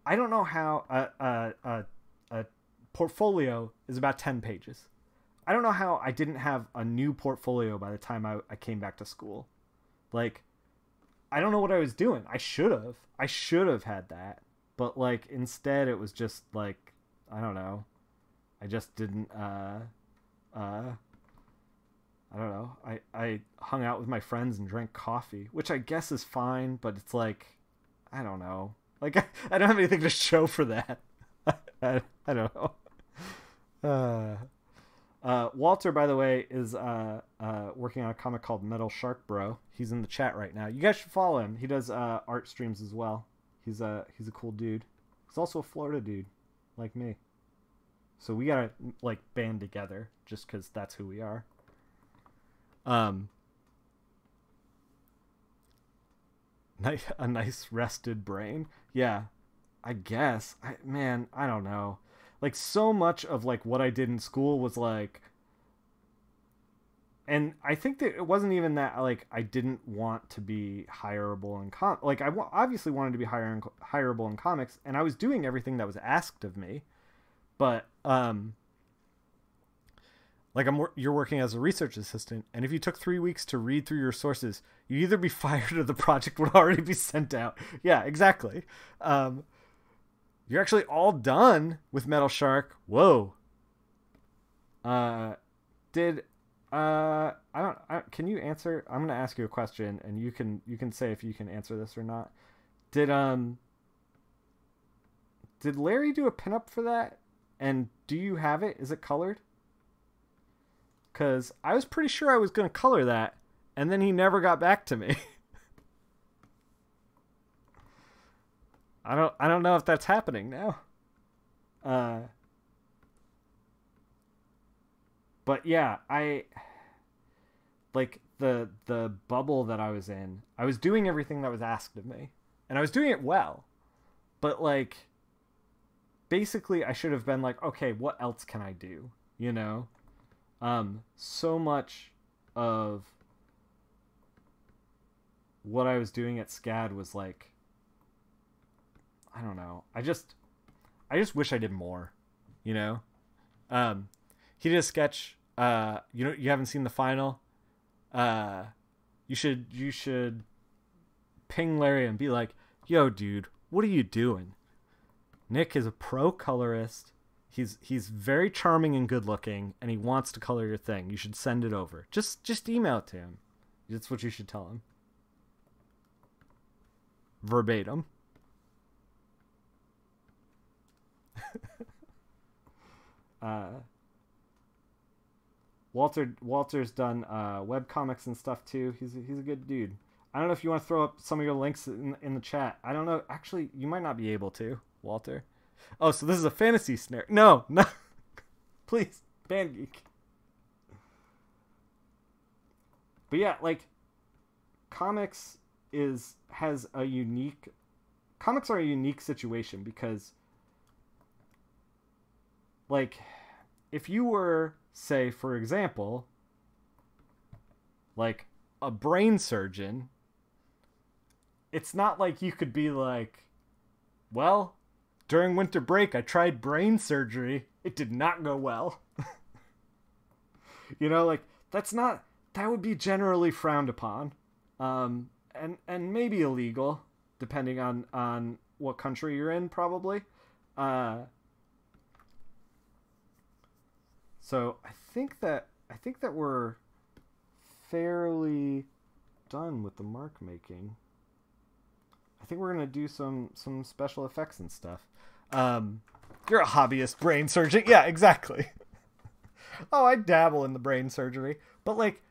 I don't know how a portfolio is about 10 pages. I don't know how I didn't have a new portfolio by the time I came back to school. Like, I don't know what I was doing. I should have had that. But, like, instead it was just, like, I don't know. I just didn't, I don't know. I hung out with my friends and drank coffee, which I guess is fine, but it's like, I don't know. Like I don't have anything to show for that. I don't know. Walter, by the way, is working on a comic called Metal Shark Bro. He's in the chat right now. You guys should follow him. He does art streams as well. He's a cool dude. He's also a Florida dude, like me. So we gotta like band together just because that's who we are. A nice rested brain. Yeah, I guess. I don't know. Like so much of like what I did in school was like, and I think that it wasn't even that like I didn't want to be hireable in like I obviously wanted to be hireable in comics, and I was doing everything that was asked of me, but like you're working as a research assistant, and if you took 3 weeks to read through your sources, you'd either be fired or the project would already be sent out. Yeah, exactly. You're actually all done with Metal Shark. Whoa. Can you answer? I'm gonna ask you a question, and you can say if you can answer this or not. Did Larry do a pinup for that? And do you have it? Is it colored? Because I was pretty sure I was gonna color that, and then he never got back to me. I don't know if that's happening now. But yeah, I like the bubble that I was in. I was doing everything that was asked of me, and I was doing it well. But like basically I should have been like, okay, what else can I do? You know? So much of what I was doing at SCAD was like, I don't know. I just wish I did more, you know? He did a sketch. You haven't seen the final. You should ping Larry and be like, yo, dude, what are you doing? Nick is a pro colorist. He's very charming and good looking, and he wants to color your thing. You should send it over. Just email it to him. That's what you should tell him. Verbatim. Walter's done web comics and stuff too. He's a good dude. I don't know if you want to throw up some of your links in the chat. I don't know. Actually, you might not be able to, Walter. Oh, so this is a fantasy snare. No. Please, Band Geek. But yeah, like comics are a unique situation because like if you were, say, for example, like a brain surgeon, it's not like you could be like, well, during winter break I tried brain surgery, it did not go well. You know, like that would be generally frowned upon, and maybe illegal depending on what country you're in, probably. So I think that we're fairly done with the mark making. I think we're gonna do some special effects and stuff. You're a hobbyist brain surgeon. Yeah, exactly. Oh, I dabble in the brain surgery, but like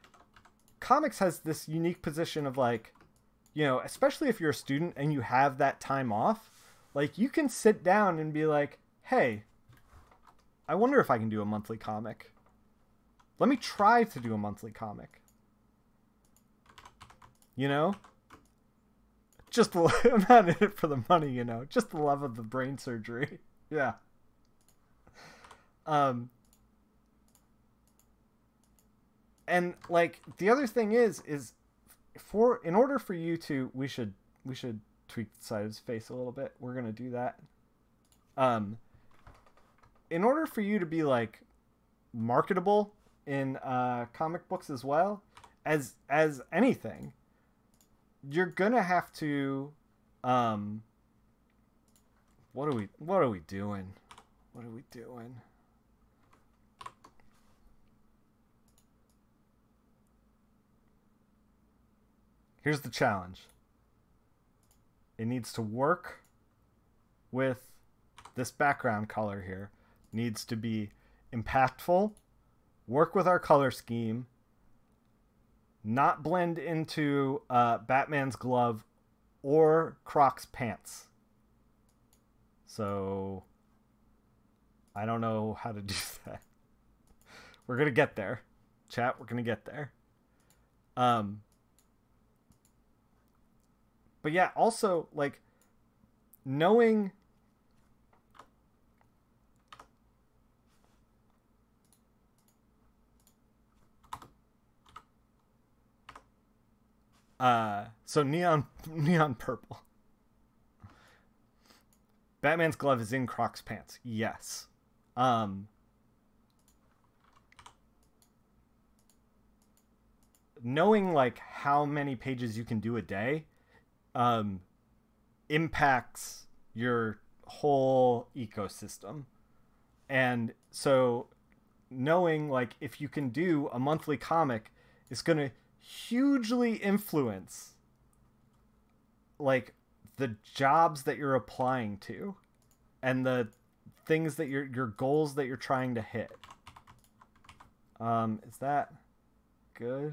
comics has this unique position of like, you know, especially if you're a student and you have that time off, like you can sit down and be like, hey, I wonder if I can do a monthly comic. Let me try to do a monthly comic. You know? I'm not in it for the money, you know. Just the love of the brain surgery. Yeah. And like the other thing is in order for you to, we should tweak the side of his face a little bit. We're gonna do that. In order for you to be like marketable in comic books as well as anything, you're gonna have to what are we doing? What are we doing? Here's the challenge. It needs to work with this background color here needs to be impactful, work with our color scheme, not blend into Batman's glove or Croc's pants. So I don't know how to do that. We're going to get there. Chat, we're going to get there. But yeah, also, like, knowing... so neon purple. Batman's glove is in Croc's pants. Yes. Knowing like how many pages you can do a day impacts your whole ecosystem. And so knowing like if you can do a monthly comic is going to hugely influence like the jobs that you're applying to and the things that your goals that you're trying to hit. Is that good?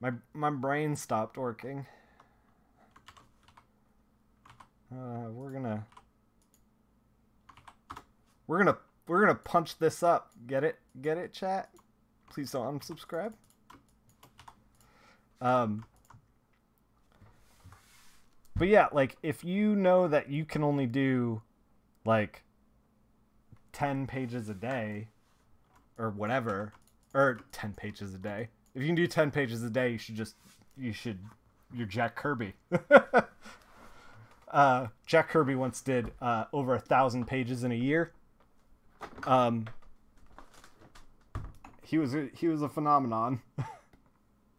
My brain stopped working. We're gonna punch this up. Get it, chat? Please don't unsubscribe. But yeah, like if you know that you can only do like 10 pages a day or whatever, or 10 pages a day. If you can do 10 pages a day, you're Jack Kirby. Jack Kirby once did over 1,000 pages in a year. He was a phenomenon.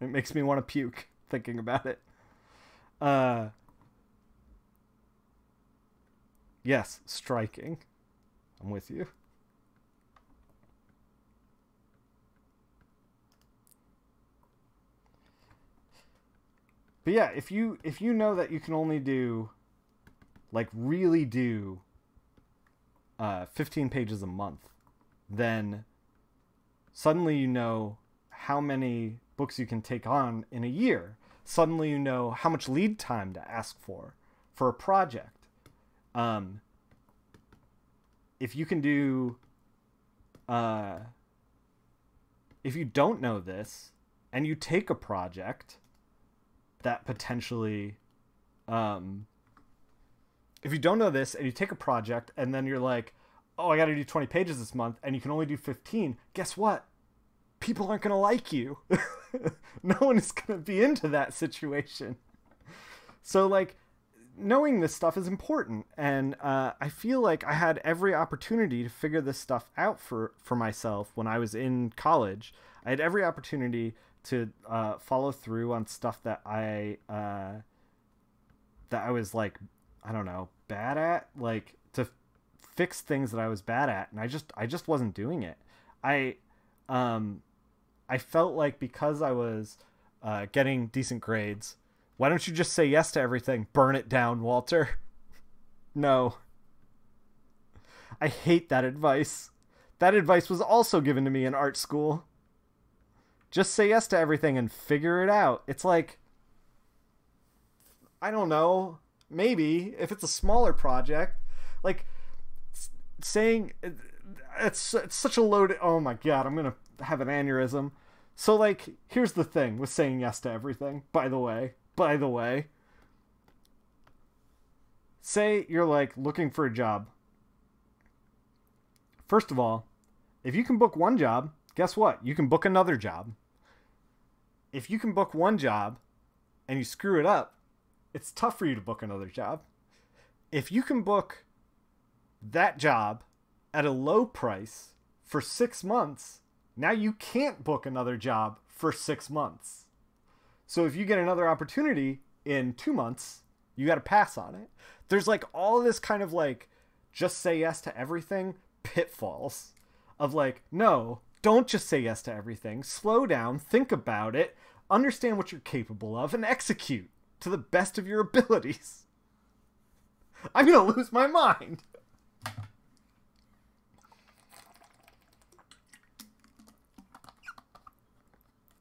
It makes me want to puke thinking about it. Yes, striking. I'm with you. But yeah, if you know that you can only do, like, really do 15 pages a month, then suddenly you know how many books you can take on in a year. Suddenly you know how much lead time to ask for a project. If you can do, if you don't know this and you take a project that potentially, if you don't know this and you take a project and then you're like, oh, I got to do 20 pages this month and you can only do 15, guess what? People aren't going to like you. No one is going to be into that situation. So like, knowing this stuff is important. And I feel like I had every opportunity to figure this stuff out for myself when I was in college. I had every opportunity to follow through on stuff that I was like, I don't know, bad at, like to fix things that I was bad at. And I just wasn't doing it. I felt like because I was getting decent grades, why don't you just say yes to everything? Burn it down, Walter. No. I hate that advice. That advice was also given to me in art school. Just say yes to everything and figure it out. It's like, I don't know, maybe if it's a smaller project, like saying it's such a load. Oh my God, I'm going to have an aneurysm. So like, here's the thing with saying yes to everything. By the way, say you're like looking for a job. First of all, if you can book one job, guess what? You can book another job. If you can book one job and you screw it up, it's tough for you to book another job. If you can book that job at a low price for 6 months, now you can't book another job for 6 months. So if you get another opportunity in 2 months, you got to pass on it. There's like all this kind of like, just say yes to everything pitfalls of like, no, don't just say yes to everything. Slow down, think about it, understand what you're capable of, and execute to the best of your abilities. I'm gonna lose my mind.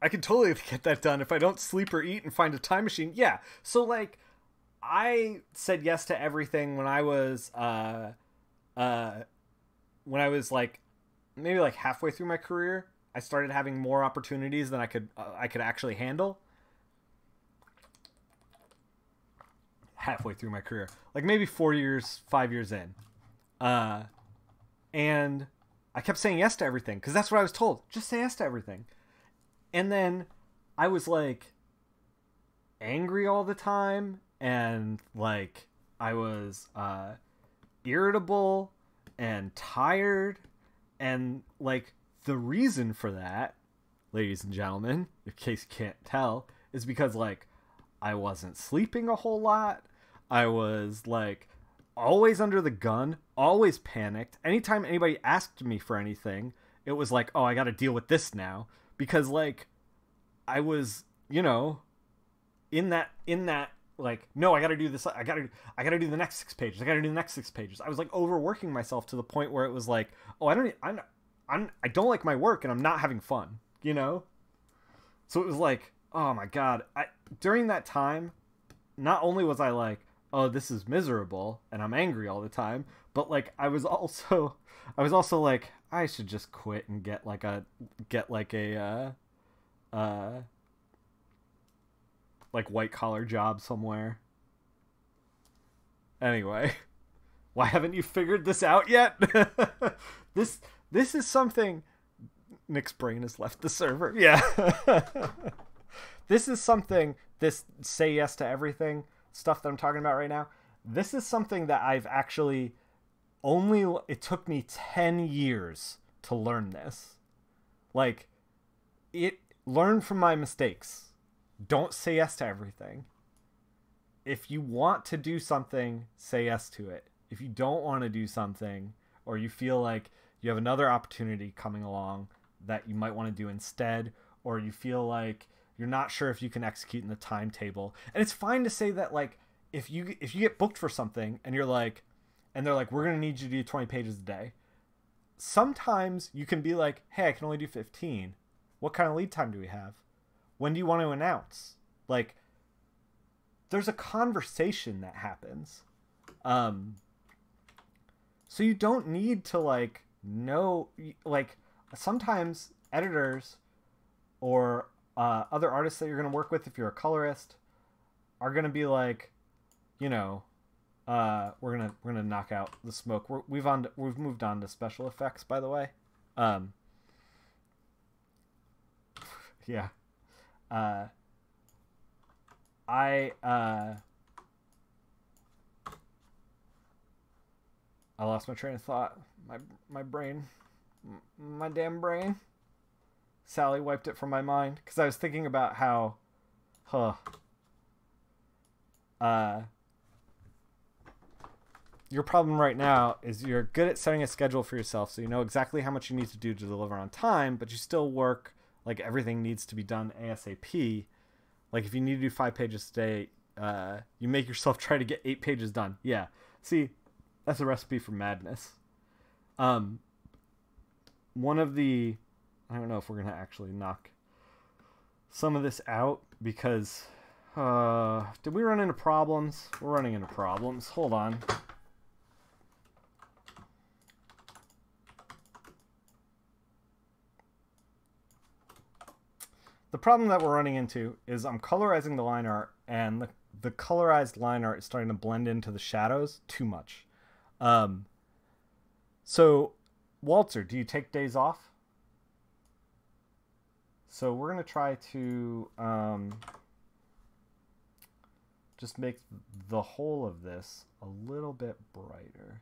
I can totally get that done if I don't sleep or eat and find a time machine. Yeah. So like, I said yes to everything when I was like maybe like halfway through my career. I started having more opportunities than I could actually handle. Halfway through my career, like maybe 4 years, 5 years in, and I kept saying yes to everything because that's what I was told. Just say yes to everything. And then I was like angry all the time, and like I was irritable and tired, and like the reason for that, ladies and gentlemen, in case you can't tell, is because like I wasn't sleeping a whole lot. I was like always under the gun, always panicked. Anytime anybody asked me for anything, it was like, oh, I got to deal with this now. Because like I was, you know, in that like, no, I got to do this. I got to do the next 6 pages. I got to do the next 6 pages. I was like overworking myself to the point where it was like, oh, I don't like my work and I'm not having fun, you know? So it was like, oh my God. During that time, not only was I like, oh, this is miserable and I'm angry all the time, but like I was also like, I should just quit and get like a like white collar job somewhere. Anyway, why haven't you figured this out yet? This is something. Nick's brain has left the server. Yeah. This is something, this say yes to everything stuff that I'm talking about right now. This is something that I've actually it took me 10 years to learn this. Like, learn from my mistakes. Don't say yes to everything. If you want to do something, say yes to it. If you don't want to do something, or you feel like you have another opportunity coming along that you might want to do instead, or you feel like you're not sure if you can execute in the timetable. And it's fine to say that, like, if you get booked for something and you're like, and they're like, we're going to need you to do 20 pages a day. Sometimes you can be like, hey, I can only do 15. What kind of lead time do we have? When do you want to announce? Like, there's a conversation that happens. So you don't need to like know, like sometimes editors or other artists that you're going to work with, if you're a colorist, are going to be like, you know, we're gonna knock out the smoke. We've moved on to special effects, by the way. Yeah. I lost my train of thought. My brain, my damn brain. Sally wiped it from my mind because I was thinking about how, your problem right now is you're good at setting a schedule for yourself, so you know exactly how much you need to do to deliver on time, but you still work like everything needs to be done ASAP. Like if you need to do 5 pages a day, you make yourself try to get 8 pages done. Yeah. See, that's a recipe for madness. One of the, I don't know if we're going to actually knock some of this out because, did we run into problems? We're running into problems. Hold on. The problem that we're running into is I'm colorizing the line art, and the colorized line art is starting to blend into the shadows too much. So, Walter, do you take days off? So we're going to try to just make the whole of this a little bit brighter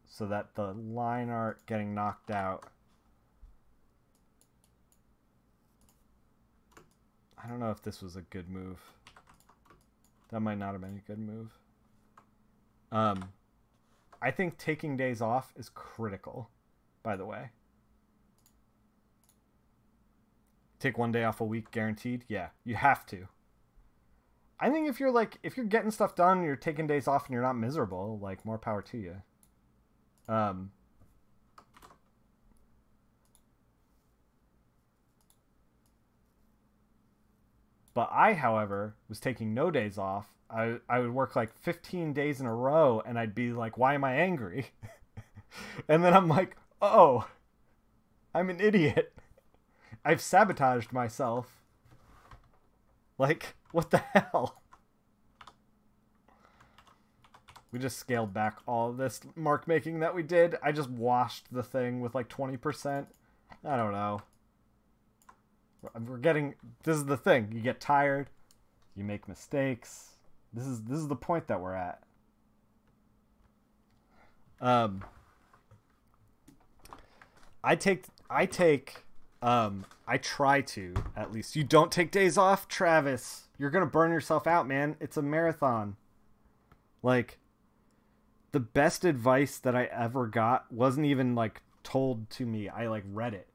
so that the line art getting knocked out, I don't know if this was a good move. That might not have been a good move. I think taking days off is critical, by the way. Take 1 day off a week guaranteed? Yeah, you have to. I think if you're getting stuff done, you're taking days off, and you're not miserable, like, more power to you. Um, but I, however, was taking no days off. I would work like 15 days in a row, and I'd be like, why am I angry? And then I'm like, oh, I'm an idiot. I've sabotaged myself. Like, what the hell? We just scaled back all of this mark making that we did. I just washed the thing with like 20%. I don't know. We're getting... This is the thing. You get tired. You make mistakes. This is the point that we're at. I try to, at least. You don't take days off, Travis. You're gonna burn yourself out, man. It's a marathon. Like, the best advice that I ever got wasn't even, like, told to me. I, like, read it.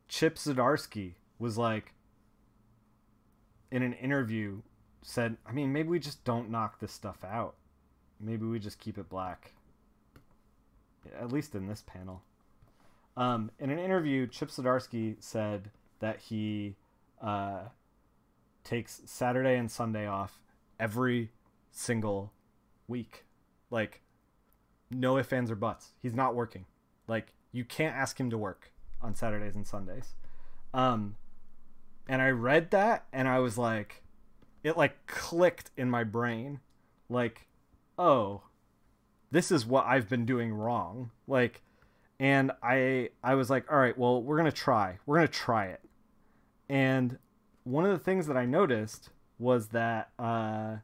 Chip Zdarsky was, like, in an interview, said, I mean, maybe we just don't knock this stuff out. Maybe we just keep it black. At least in this panel. In an interview, Chip Zdarsky said that he takes Saturday and Sunday off every single week. Like, no ifs, ands, or buts. He's not working. Like, you can't ask him to work on Saturdays and Sundays. And I read that, and I was like, it, like, clicked in my brain. Like, oh, this is what I've been doing wrong. Like, and I was like, all right, well, we're going to try it. And one of the things that I noticed was that, not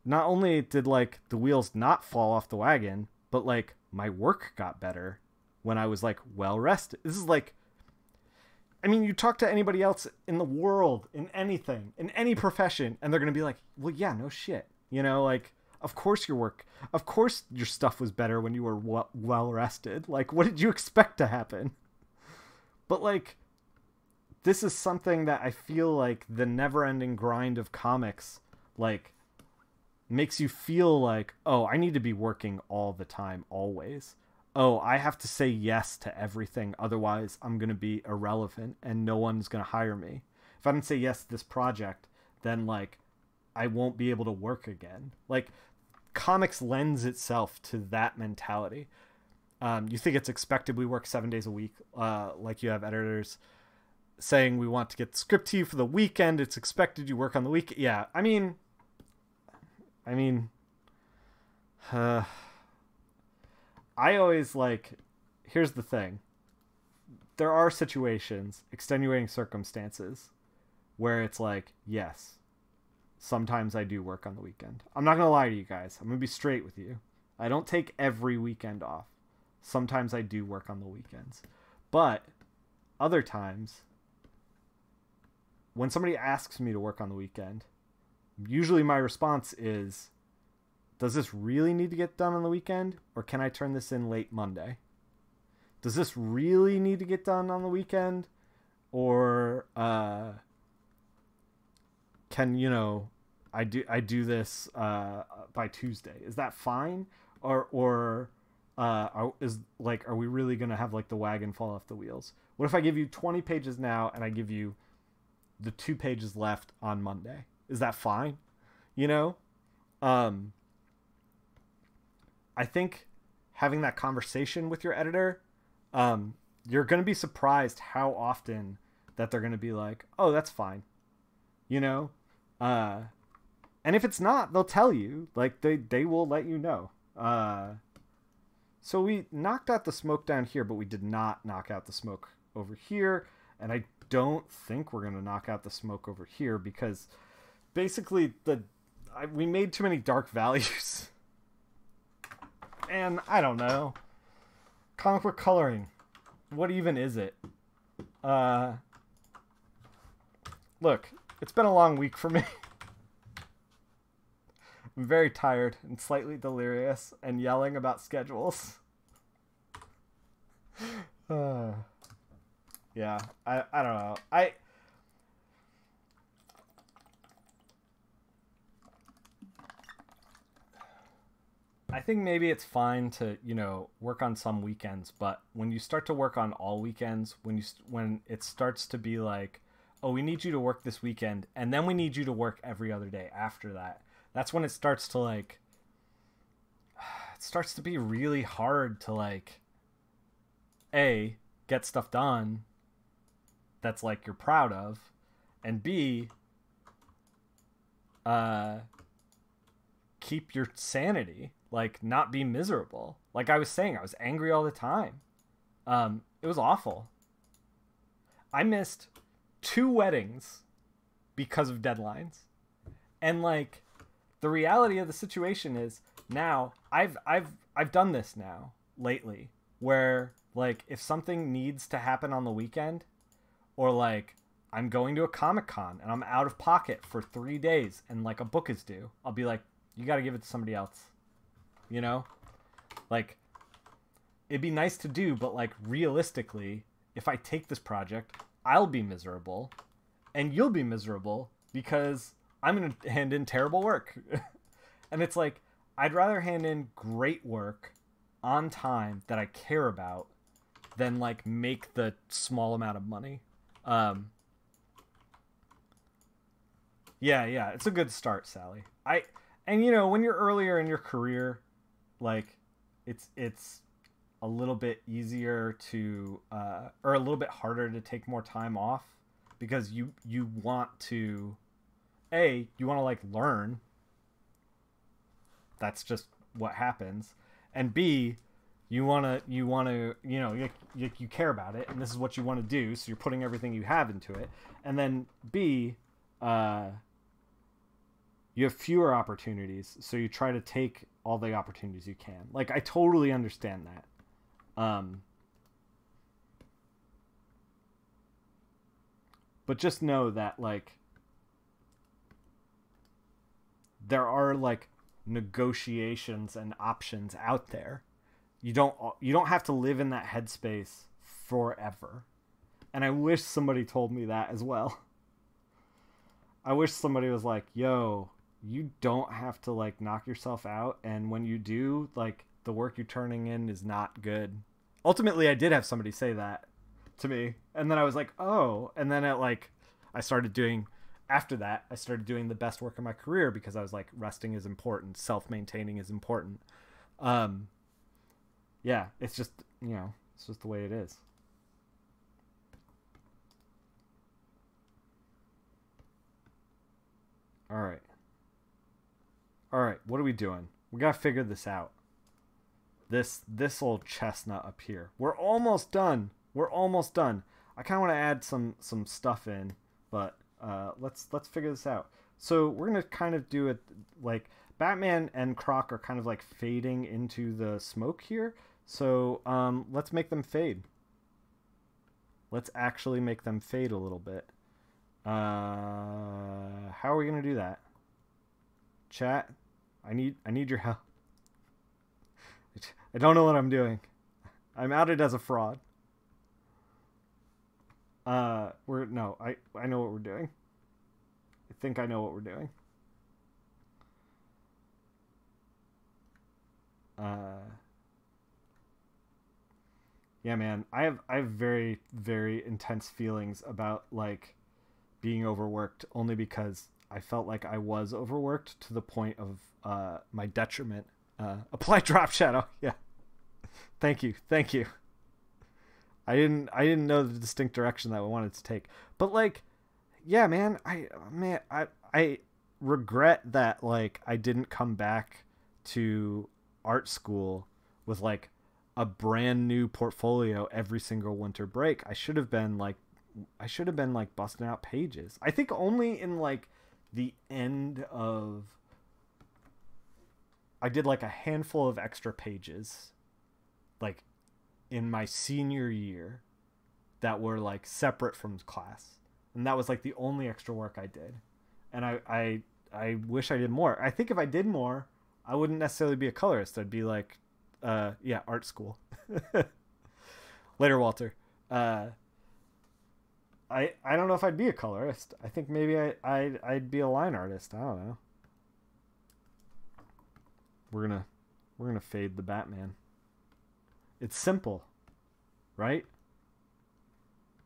only did, like, the wheels not fall off the wagon, but, like, my work got better when I was, like, well rested. This is like, I mean, you talk to anybody else in the world, in anything, in any profession, and they're going to be like, well, yeah, no shit. You know, like, of course your stuff was better when you were well rested. Like, what did you expect to happen? But, like, this is something that I feel like the never-ending grind of comics, like, makes you feel like, oh, I need to be working all the time, always. Oh, I have to say yes to everything, otherwise I'm going to be irrelevant and no one's going to hire me. If I don't say yes to this project, then, like, I won't be able to work again. Like, comics lends itself to that mentality. You think it's expected we work 7 days a week, like you have editors saying we want to get the script to you for the weekend. It's expected you work on the week. Yeah, I mean, I always, like, here's the thing. There are situations, extenuating circumstances, where it's like, yes, sometimes I do work on the weekend. I'm not going to lie to you guys. I'm going to be straight with you. I don't take every weekend off. Sometimes I do work on the weekends. But other times, when somebody asks me to work on the weekend, usually my response is, does this really need to get done on the weekend? Or can I turn this in late Monday? Does this really need to get done on the weekend? Or can, you know, I do this by Tuesday? Is that fine? Or are we really going to have, like, the wagon fall off the wheels? What if I give you 20 pages now and I give you the 2 pages left on Monday? Is that fine? You know? I think having that conversation with your editor, you're going to be surprised how often that they're going to be like, oh, that's fine. You know? And if it's not, they'll tell you. Like, they will let you know. So we knocked out the smoke down here, but we did not knock out the smoke over here. And I don't think we're going to knock out the smoke over here because basically we made too many dark values. And I don't know. Comic book coloring. What even is it? Look, it's been a long week for me. I'm very tired and slightly delirious and yelling about schedules. Yeah, I don't know. think maybe it's fine to, work on some weekends, but when you start to work on all weekends, when it starts to be like, oh, we need you to work this weekend, and then we need you to work every other day after that. That's when it starts to like, it starts to be really hard to like, A, get stuff done that's like you're proud of, and B, keep your sanity, like not be miserable. Like I was saying, I was angry all the time. It was awful. I missed 2 weddings because of deadlines. And like the reality of the situation is now I've done this now lately where like if something needs to happen on the weekend, or like I'm going to a Comic-Con and I'm out of pocket for 3 days and like a book is due, I'll be like, you got to give it to somebody else. Like it'd be nice to do, but like realistically, if I take this project, I'll be miserable and you'll be miserable because I'm going to hand in terrible work. And it's like, I'd rather hand in great work on time that I care about than like make the small amount of money. Yeah, it's a good start, Sally. And when you're earlier in your career, like it's a little bit easier to or a little bit harder to take more time off because you want to like learn. That's just what happens. And B, you care about it and this is what you want to do, so you're putting everything you have into it. And then B, you have fewer opportunities, so you try to take all the opportunities you can. Like, I totally understand that. But just know that, like, there are, like, negotiations and options out there. You don't have to live in that headspace forever. And I wish somebody told me that as well. I wish somebody was like, yo, you don't have to like knock yourself out, and when you do, like the work you're turning in is not good. Ultimately, I did have somebody say that to me, and then I was like, oh, and then I started doing the best work of my career because I was like, resting is important, self-maintaining is important. Yeah, it's just the way it is. All right, what are we doing? We gotta figure this out. This old chestnut up here. We're almost done. I kind of want to add some stuff in, but let's figure this out. So we're gonna kind of do it like Batman and Croc are kind of like fading into the smoke here. So let's make them fade. Let's actually make them fade a little bit. How are we gonna do that? Chat, I need your help. I don't know what I'm doing. I'm outed as a fraud. I know what we're doing. I think I know what we're doing. Yeah, man, I have very, very intense feelings about like being overworked, only because I felt like I was overworked to the point of my detriment. Apply drop shadow. Yeah. Thank you. I didn't know the distinct direction that I wanted to take. But like, yeah, man, I regret that like I didn't come back to art school with like a brand new portfolio every single winter break. I should have been like busting out pages. I think only in like the end of I did like a handful of extra pages like in my senior year that were like separate from class, and that was like the only extra work I did. And I wish I did more. I think if I did more, I wouldn't necessarily be a colorist. I'd be like art school. Later, Walter. I don't know if I'd be a colorist. I think maybe I'd be a line artist. I don't know. We're we're gonna fade the Batman. It's simple, right?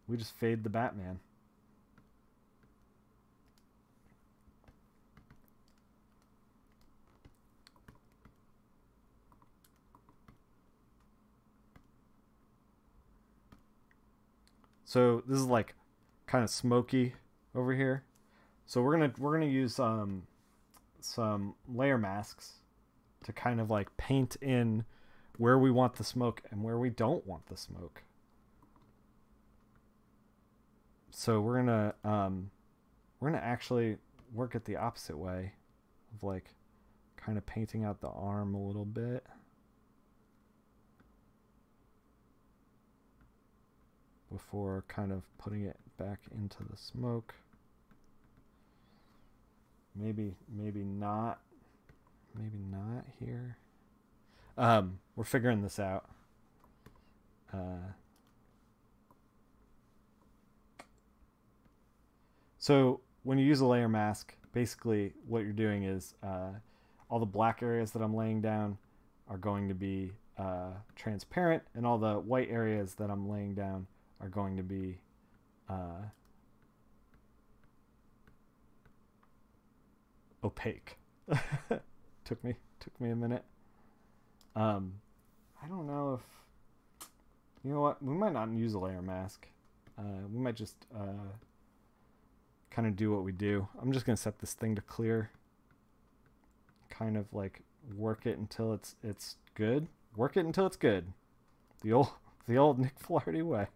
We just fade the Batman. So this is like kind of smoky over here. So we're gonna use some layer masks to kind of like paint in where we want the smoke and where we don't want the smoke. So we're gonna actually work it the opposite way of like kind of painting out the arm a little bit. Before kind of putting it back into the smoke. Maybe not here. We're figuring this out. So when you use a layer mask, basically what you're doing is all the black areas that I'm laying down are going to be transparent, and all the white areas that I'm laying down are going to be opaque. took me a minute. I don't know if, you know what, we might not use a layer mask. We might just kind of do what we do. I'm just gonna set this thing to clear. Kind of like work it until it's good. Work it until it's good. The old Nick Flaherty way.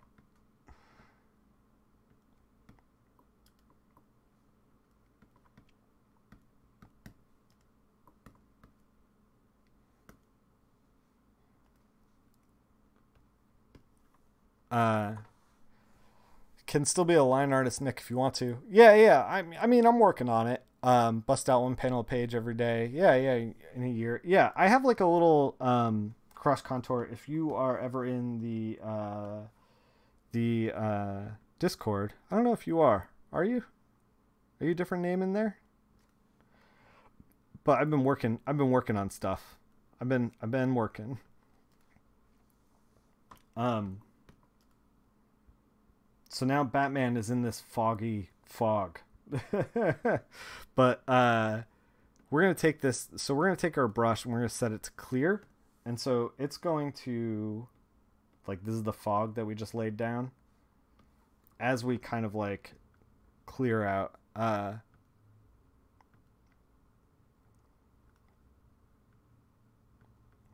Can still be a line artist, Nick, if you want to. Yeah. I mean, I'm working on it. Bust out one panel a page every day. Yeah, in a year. Yeah, I have like a little cross contour. If you are ever in the Discord, I don't know if you are. Are you? Are you a different name in there? But I've been working on stuff. I've been working. So now Batman is in this foggy fog. But we're going to take this. So we're going to take our brush and we're going to set it to clear. And so it's going to, like, this is the fog that we just laid down. As we kind of like clear out, we're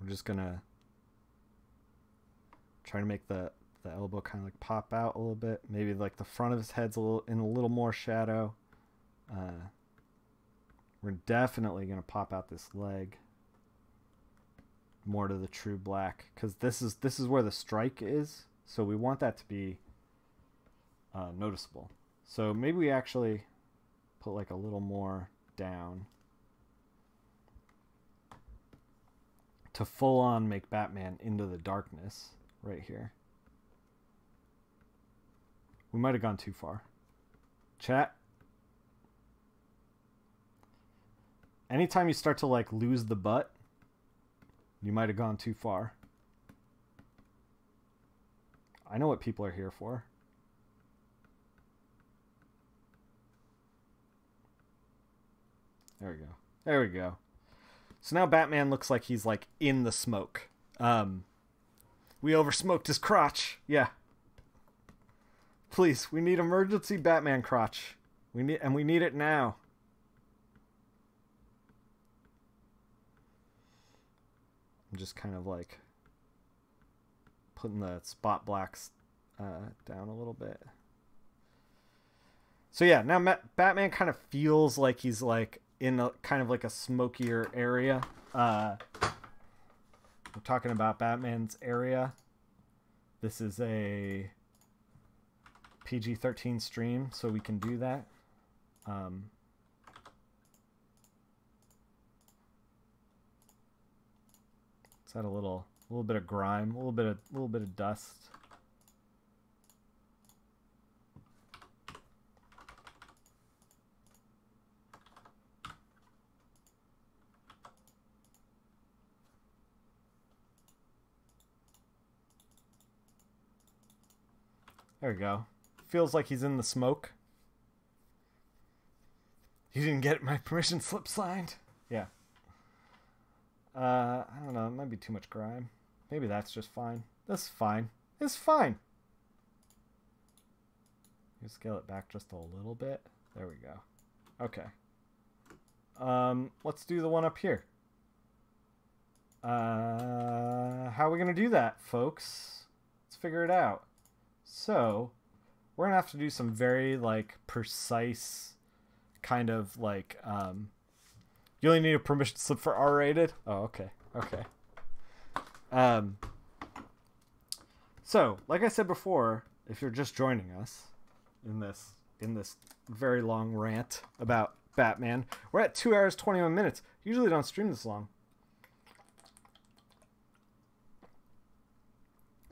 just going to try to make the elbow kind of like pop out a little bit. Maybe like the front of his head's a little more shadow. We're definitely going to pop out this leg more to the true black, because this is where the strike is. So we want that to be noticeable. So maybe we actually put like a little more down to full on make Batman into the darkness right here. We might have gone too far. Chat. Anytime you start to like lose the butt, you might have gone too far. I know what people are here for. There we go. There we go. So now Batman looks like he's like in the smoke. We oversmoked his crotch. Yeah. Please, we need emergency Batman crotch. We need it now. I'm just kind of like putting the spot blacks down a little bit. So yeah, now Batman kind of feels like he's like in a kind of like a smokier area. We're talking about Batman's area. This is a PG-13 stream, so we can do that. Let's add a little bit of grime, a little bit of dust. There we go. Feels like he's in the smoke. You didn't get my permission slip signed. Yeah. I don't know. It might be too much grime. Maybe that's just fine. That's fine. It's fine. You scale it back just a little bit. There we go. Okay. Let's do the one up here. How are we gonna do that, folks? Let's figure it out. So, we're gonna have to do some very like precise kind of like you only need a permission slip for R-rated? Oh, okay. Okay. So, like I said before, if you're just joining us in this very long rant about Batman, we're at 2 hours 21 minutes. Usually don't stream this long.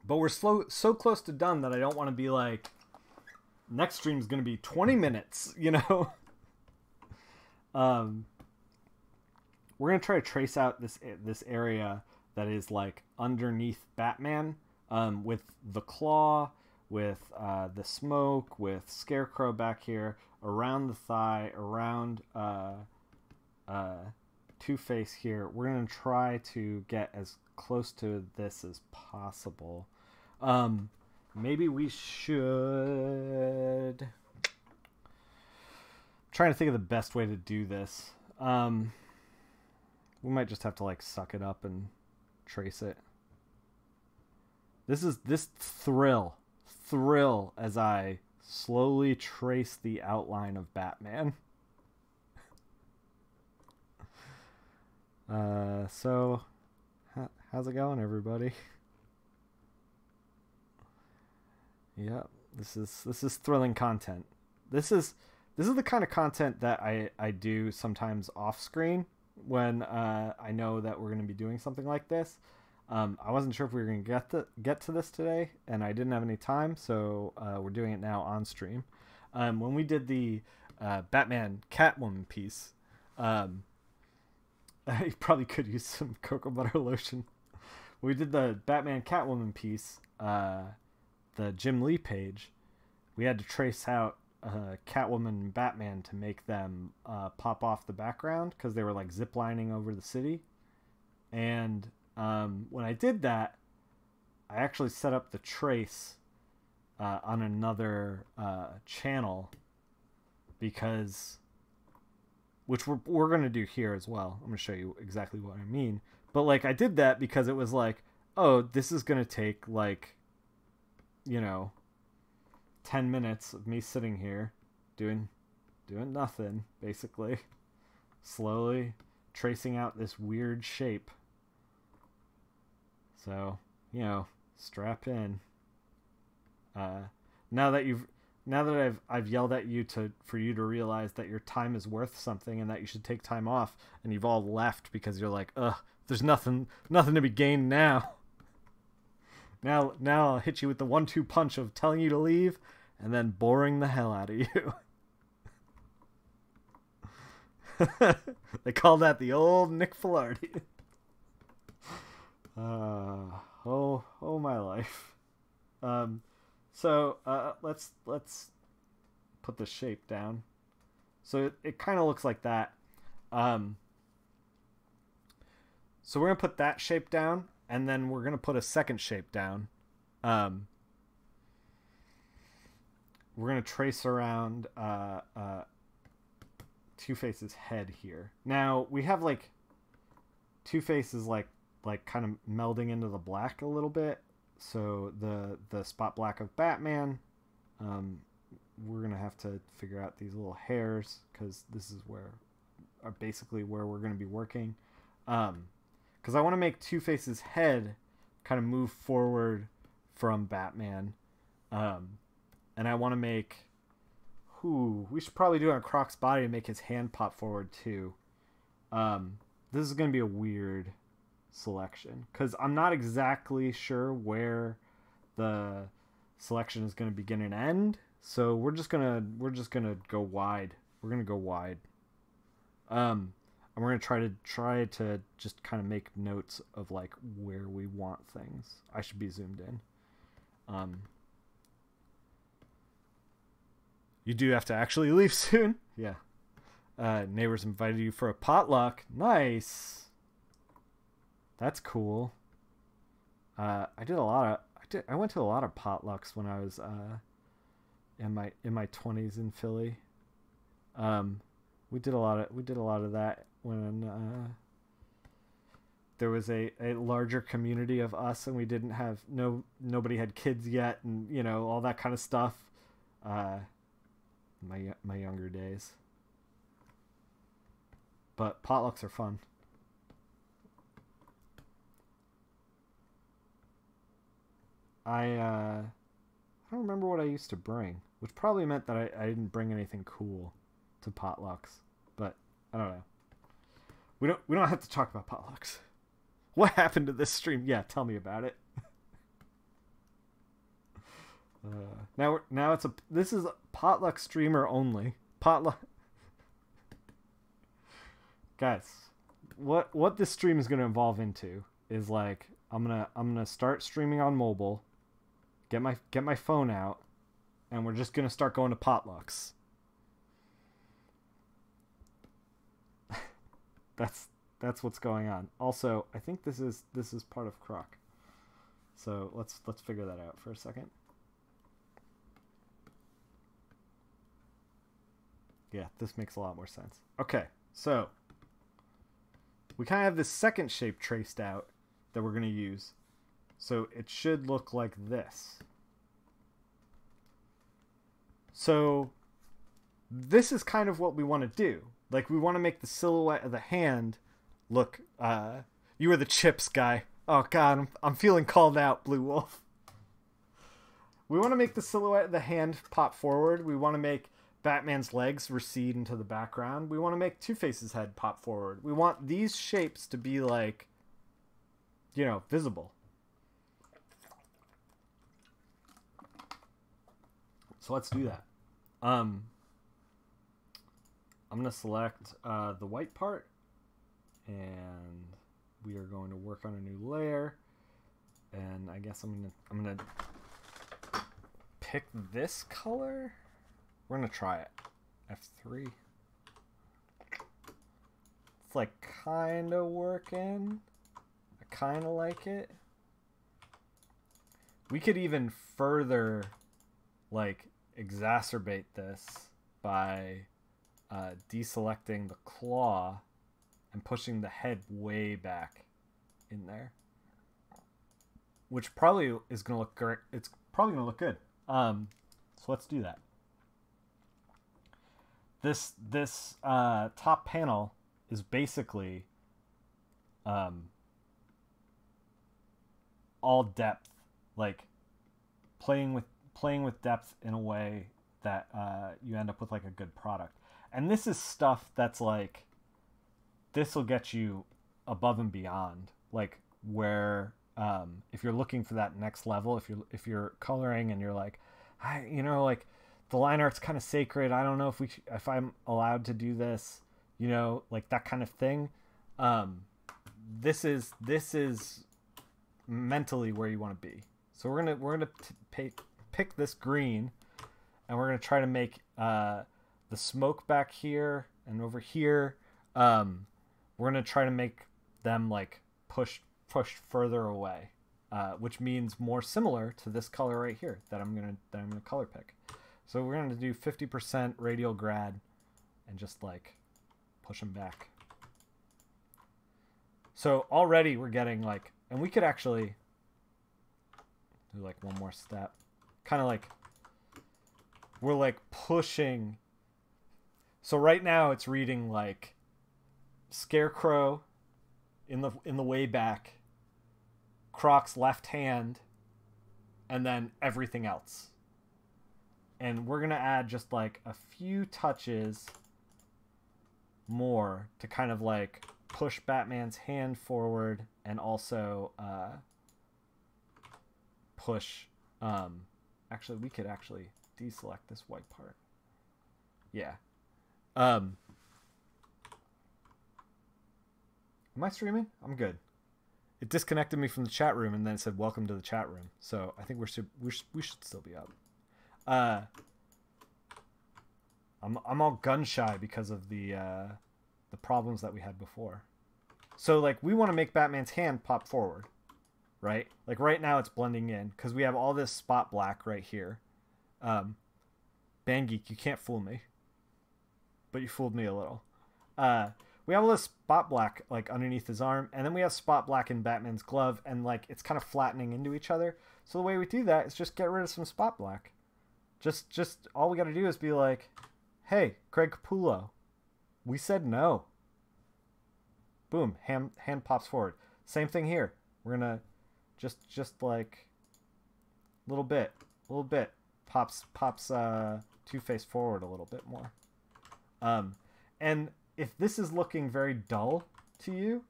But we're so close to done that I don't want to be like, next stream's going to be 20 minutes, you know? We're going to try to trace out this area that is like underneath Batman, with the Claw, with the smoke, with Scarecrow back here, around the thigh, around Two-Face here. We're going to try to get as close to this as possible. Maybe we should... trying to think of the best way to do this. We might just have to like suck it up and trace it. This thrill as I slowly trace the outline of Batman. So how's it going, everybody? Yep, this is thrilling content. This is the kind of content that I do sometimes off screen when I know that we're going to be doing something like this. I wasn't sure if we were going to get to this today, and I didn't have any time, so we're doing it now on stream. When we did the Batman Catwoman piece, I probably could use some cocoa butter lotion. We did the Batman Catwoman piece, the Jim Lee page. We had to trace out Catwoman and Batman to make them pop off the background because they were like ziplining over the city. And when I did that, I actually set up the trace on another channel, because which we're going to do here as well. I'm going to show you exactly what I mean. But like I did that because it was like, oh, this is going to take like, you know, 10 minutes of me sitting here doing nothing, basically, slowly tracing out this weird shape. So, you know, strap in. Now that I've yelled at you for you to realize that your time is worth something and that you should take time off, and you've all left because you're like, ugh, there's nothing to be gained now. Now I'll hit you with the 1-2 punch of telling you to leave and then boring the hell out of you. They call that the old Nick Filardi. Oh my life. So let's put the shape down. So it kind of looks like that. So we're gonna put that shape down, and then we're gonna put a second shape down. We're gonna trace around Two-Face's head here. Now we have like Two-Face like kind of melding into the black a little bit. So the spot black of Batman, we're gonna have to figure out these little hairs, because this is basically where we're gonna be working. Because I want to make Two-Face's head kind of move forward from Batman, and I want to make. We should probably do it on Croc's body to make his hand pop forward too. This is gonna be a weird selection because I'm not exactly sure where the selection is going to begin and end, so we're just gonna go wide. We're gonna go wide, and we're gonna try to just kind of make notes of like where we want things. I should be zoomed in. You do have to actually leave soon. Yeah. Neighbors invited you for a potluck. Nice. That's cool. I went to a lot of potlucks when I was in my 20s in Philly. We did a lot of that when there was a larger community of us, and we didn't have nobody had kids yet, and all that kind of stuff. My younger days. But potlucks are fun. I don't remember what I used to bring, which probably meant that I didn't bring anything cool to potlucks. But I don't know. We don't have to talk about potlucks. What happened to this stream? Yeah, tell me about it. Now this is a potluck streamer only. Potluck. Guys, what this stream is going to evolve into is like I'm gonna start streaming on mobile, get my phone out, and we're just gonna start going to potlucks. That's what's going on. Also, I think this is part of Croc. So let's figure that out for a second. Yeah, this makes a lot more sense. Okay, so we kind of have this second shape traced out that we're going to use. So it should look like this. So this is kind of what we want to do. Like, we want to make the silhouette of the hand look... you were the chips guy. Oh, God, I'm feeling called out, Blue Wolf. We want to make the silhouette of the hand pop forward. We want to make Batman's legs recede into the background. We want to make Two-Face's head pop forward. We want these shapes to be like, visible. So let's do that. I'm going to select the white part, and we are going to work on a new layer. And I guess I'm going to pick this color. We're going to try it. F3. It's like kind of working. I kind of like it. We could even further like exacerbate this by deselecting the claw and pushing the head way back in there. Which probably is going to look great. It's probably going to look good. So let's do that. This top panel is basically all depth, like playing with depth in a way that you end up with like a good product. And this is stuff that's like, this will get you above and beyond, like where if you're looking for that next level, if you're coloring and you're like, like the line art's kind of sacred. I don't know if I'm allowed to do this, like that kind of thing. This is mentally where you want to be. So we're gonna pick this green, and we're gonna try to make the smoke back here and over here. We're gonna try to make them like pushed further away, which means more similar to this color right here that I'm gonna color pick. So we're going to do 50% radial grad and just like push them back. So already we're getting like, and we could actually do like one more step. Kind of like, we're like pushing. So right now it's reading like Scarecrow in the way back, Croc's left hand, and then everything else. And we're going to add just like a few touches more to kind of like push Batman's hand forward and also push... actually, we could actually deselect this white part. Yeah. Am I streaming? I'm good. It disconnected me from the chat room and then it said welcome to the chat room. So I think we should still be up. I'm all gun shy because of the problems that we had before. So like we want to make Batman's hand pop forward, right? Like right now it's blending in because we have all this spot black right here. Bang-Geek, you can't fool me, but you fooled me a little. We have all this spot black like underneath his arm, and then we have spot black in Batman's glove, and like it's kind of flattening into each other. So the way we do that is just get rid of some spot black. Just all we got to do is be like, hey, Craig Capullo, we said no. Boom, hand pops forward. Same thing here. We're gonna just like little bit pops Two-Face forward a little bit more. And if this is looking very dull to you,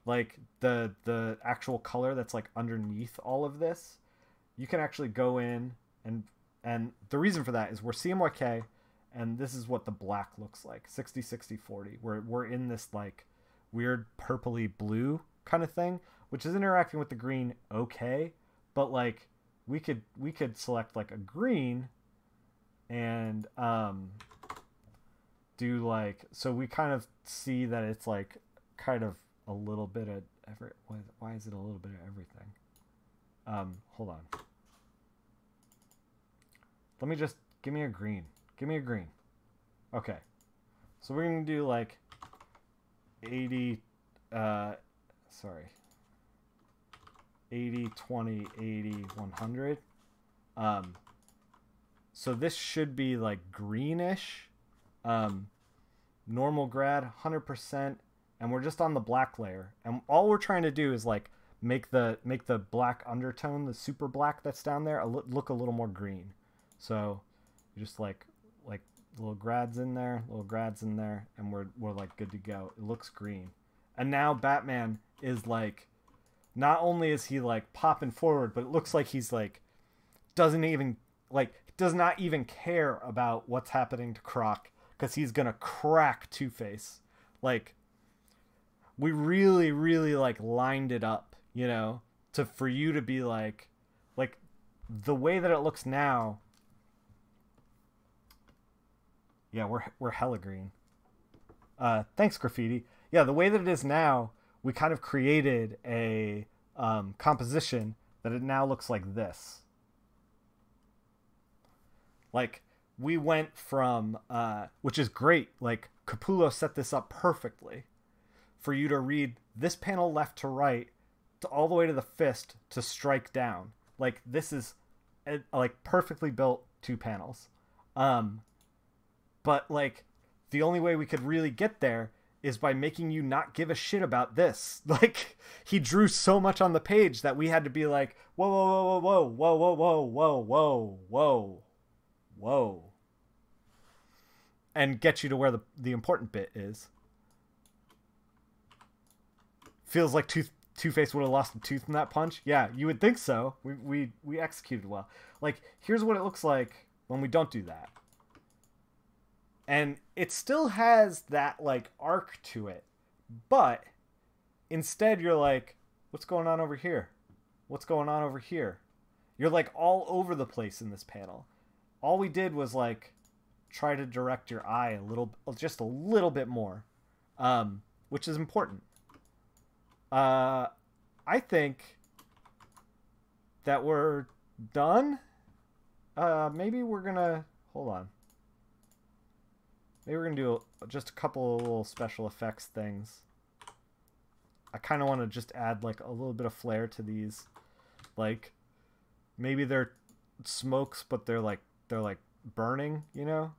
like the actual color that's like underneath all of this, you can actually go in and the reason for that is we're CMYK, and this is what the black looks like, 60 60 40. We're in this like weird purpley blue kind of thing, which is interacting with the green okay, but like we could select like a green and do like, so we kind of see that it's like kind of a little bit of why is it a little bit of everything? Hold on. Let me just give me a green. Okay. So we're going to do like 80 80 20 80 100. So this should be like greenish. Normal grad 100%, and we're just on the black layer, and all we're trying to do is like make the black undertone, the super black that's down there, look a little more green. So you just like little grads in there, and we're like good to go. It looks green. And now Batman is like, not only is he like popping forward, but it looks like he's like does not even care about what's happening to Croc, because he's gonna crack Two-Face. Like, we really like lined it up, you know, for you to be like the way that it looks now. Yeah, we're hella green. Thanks, Graffiti. Yeah, the way that it is now, we kind of created a composition that it now looks like this. Like, we went from, which is great, like, Capullo set this up perfectly for you to read this panel left to right, to all the way to the fist to strike down. Like, this is, like, perfectly built 2 panels. But, like, the only way we could really get there is by making you not give a shit about this. Like, he drew so much on the page that we had to be like, whoa, whoa, whoa, whoa, whoa, whoa, whoa, whoa, whoa, whoa, and get you to where the important bit is. Feels like Two-Face would have lost a tooth in that punch. Yeah, you would think so. We executed well. Like, here's what it looks like when we don't do that. And it still has that, like, arc to it. But instead you're like, what's going on over here? What's going on over here? You're, like, all over the place in this panel. All we did was, like, try to direct your eye just a little bit more. Which is important. I think that we're done. Maybe we're gonna... Hold on. Maybe we're going to do just a couple of little special effects things. I kind of want to just add like a little bit of flair to these. Like, maybe they're smokes, but they're like burning, you know?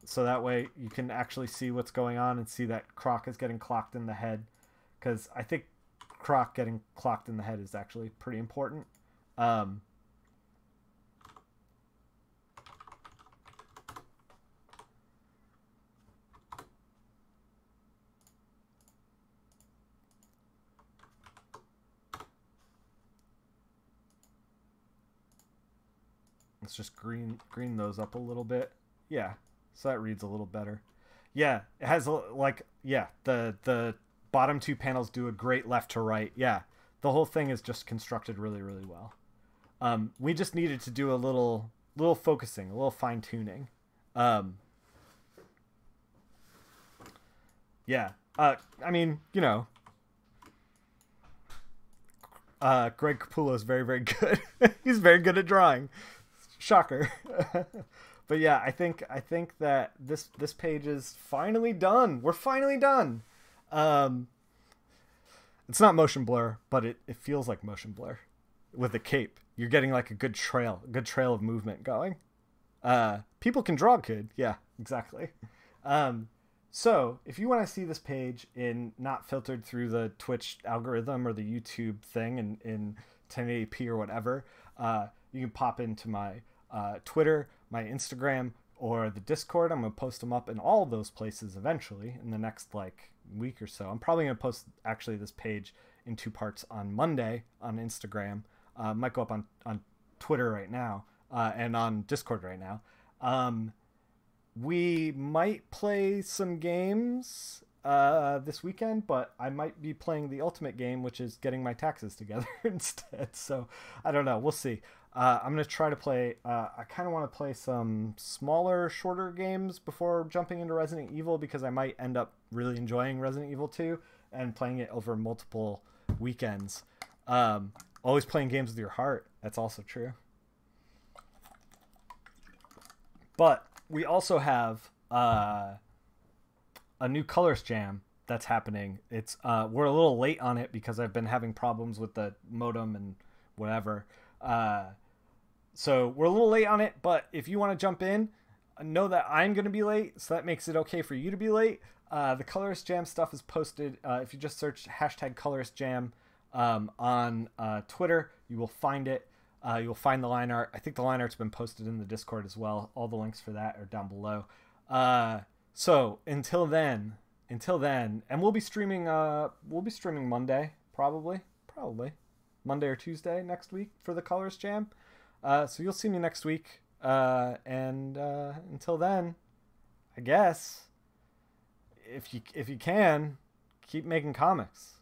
So that way you can actually see what's going on and see that Croc is getting clocked in the head. Because I think Croc getting clocked in the head is actually pretty important. Let's just green those up a little bit. Yeah, so that reads a little better. Yeah, it has like, yeah, the bottom 2 panels do a great left to right. Yeah, the whole thing is just constructed really, really well. We just needed to do a little focusing, a little fine tuning. Um, yeah. I mean, Greg Capullo is very, very good. He's very good at drawing. Shocker. But yeah, I think that this page is finally done. We're finally done. Um, it's not motion blur, but it feels like motion blur with the cape. You're getting like a good trail of movement going. People can draw good. Yeah, exactly. Um, so if you want to see this page in not filtered through the Twitch algorithm or the YouTube thing in 1080p or whatever, you can pop into my Twitter, my Instagram, or the Discord. I'm gonna post them up in all of those places eventually in the next like week or so. I'm probably gonna post actually this page in two parts on Monday on Instagram. Might go up on Twitter right now and on Discord right now. We might play some games this weekend, but I might be playing the ultimate game, which is getting my taxes together instead. So I don't know. We'll see. I'm going to try to play. I kind of want to play some smaller, shorter games before jumping into Resident Evil because I might end up really enjoying Resident Evil 2 and playing it over multiple weekends. Always playing games with your heart. That's also true. But we also have a new Colors Jam that's happening. It's we're a little late on it because I've been having problems with the modem and whatever. So we're a little late on it, but if you want to jump in, know that I'm going to be late, so that makes it okay for you to be late. The Colors Jam stuff is posted. If you just search hashtag Colors Jam on Twitter, you will find it. You'll find the line art. I think the line art's been posted in the Discord as well. All the links for that are down below. So until then, and we'll be streaming Monday, probably Monday or Tuesday next week for the Colors Jam. So you'll see me next week. And until then, I guess if you can, keep making comics.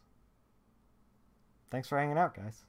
Thanks for hanging out, guys.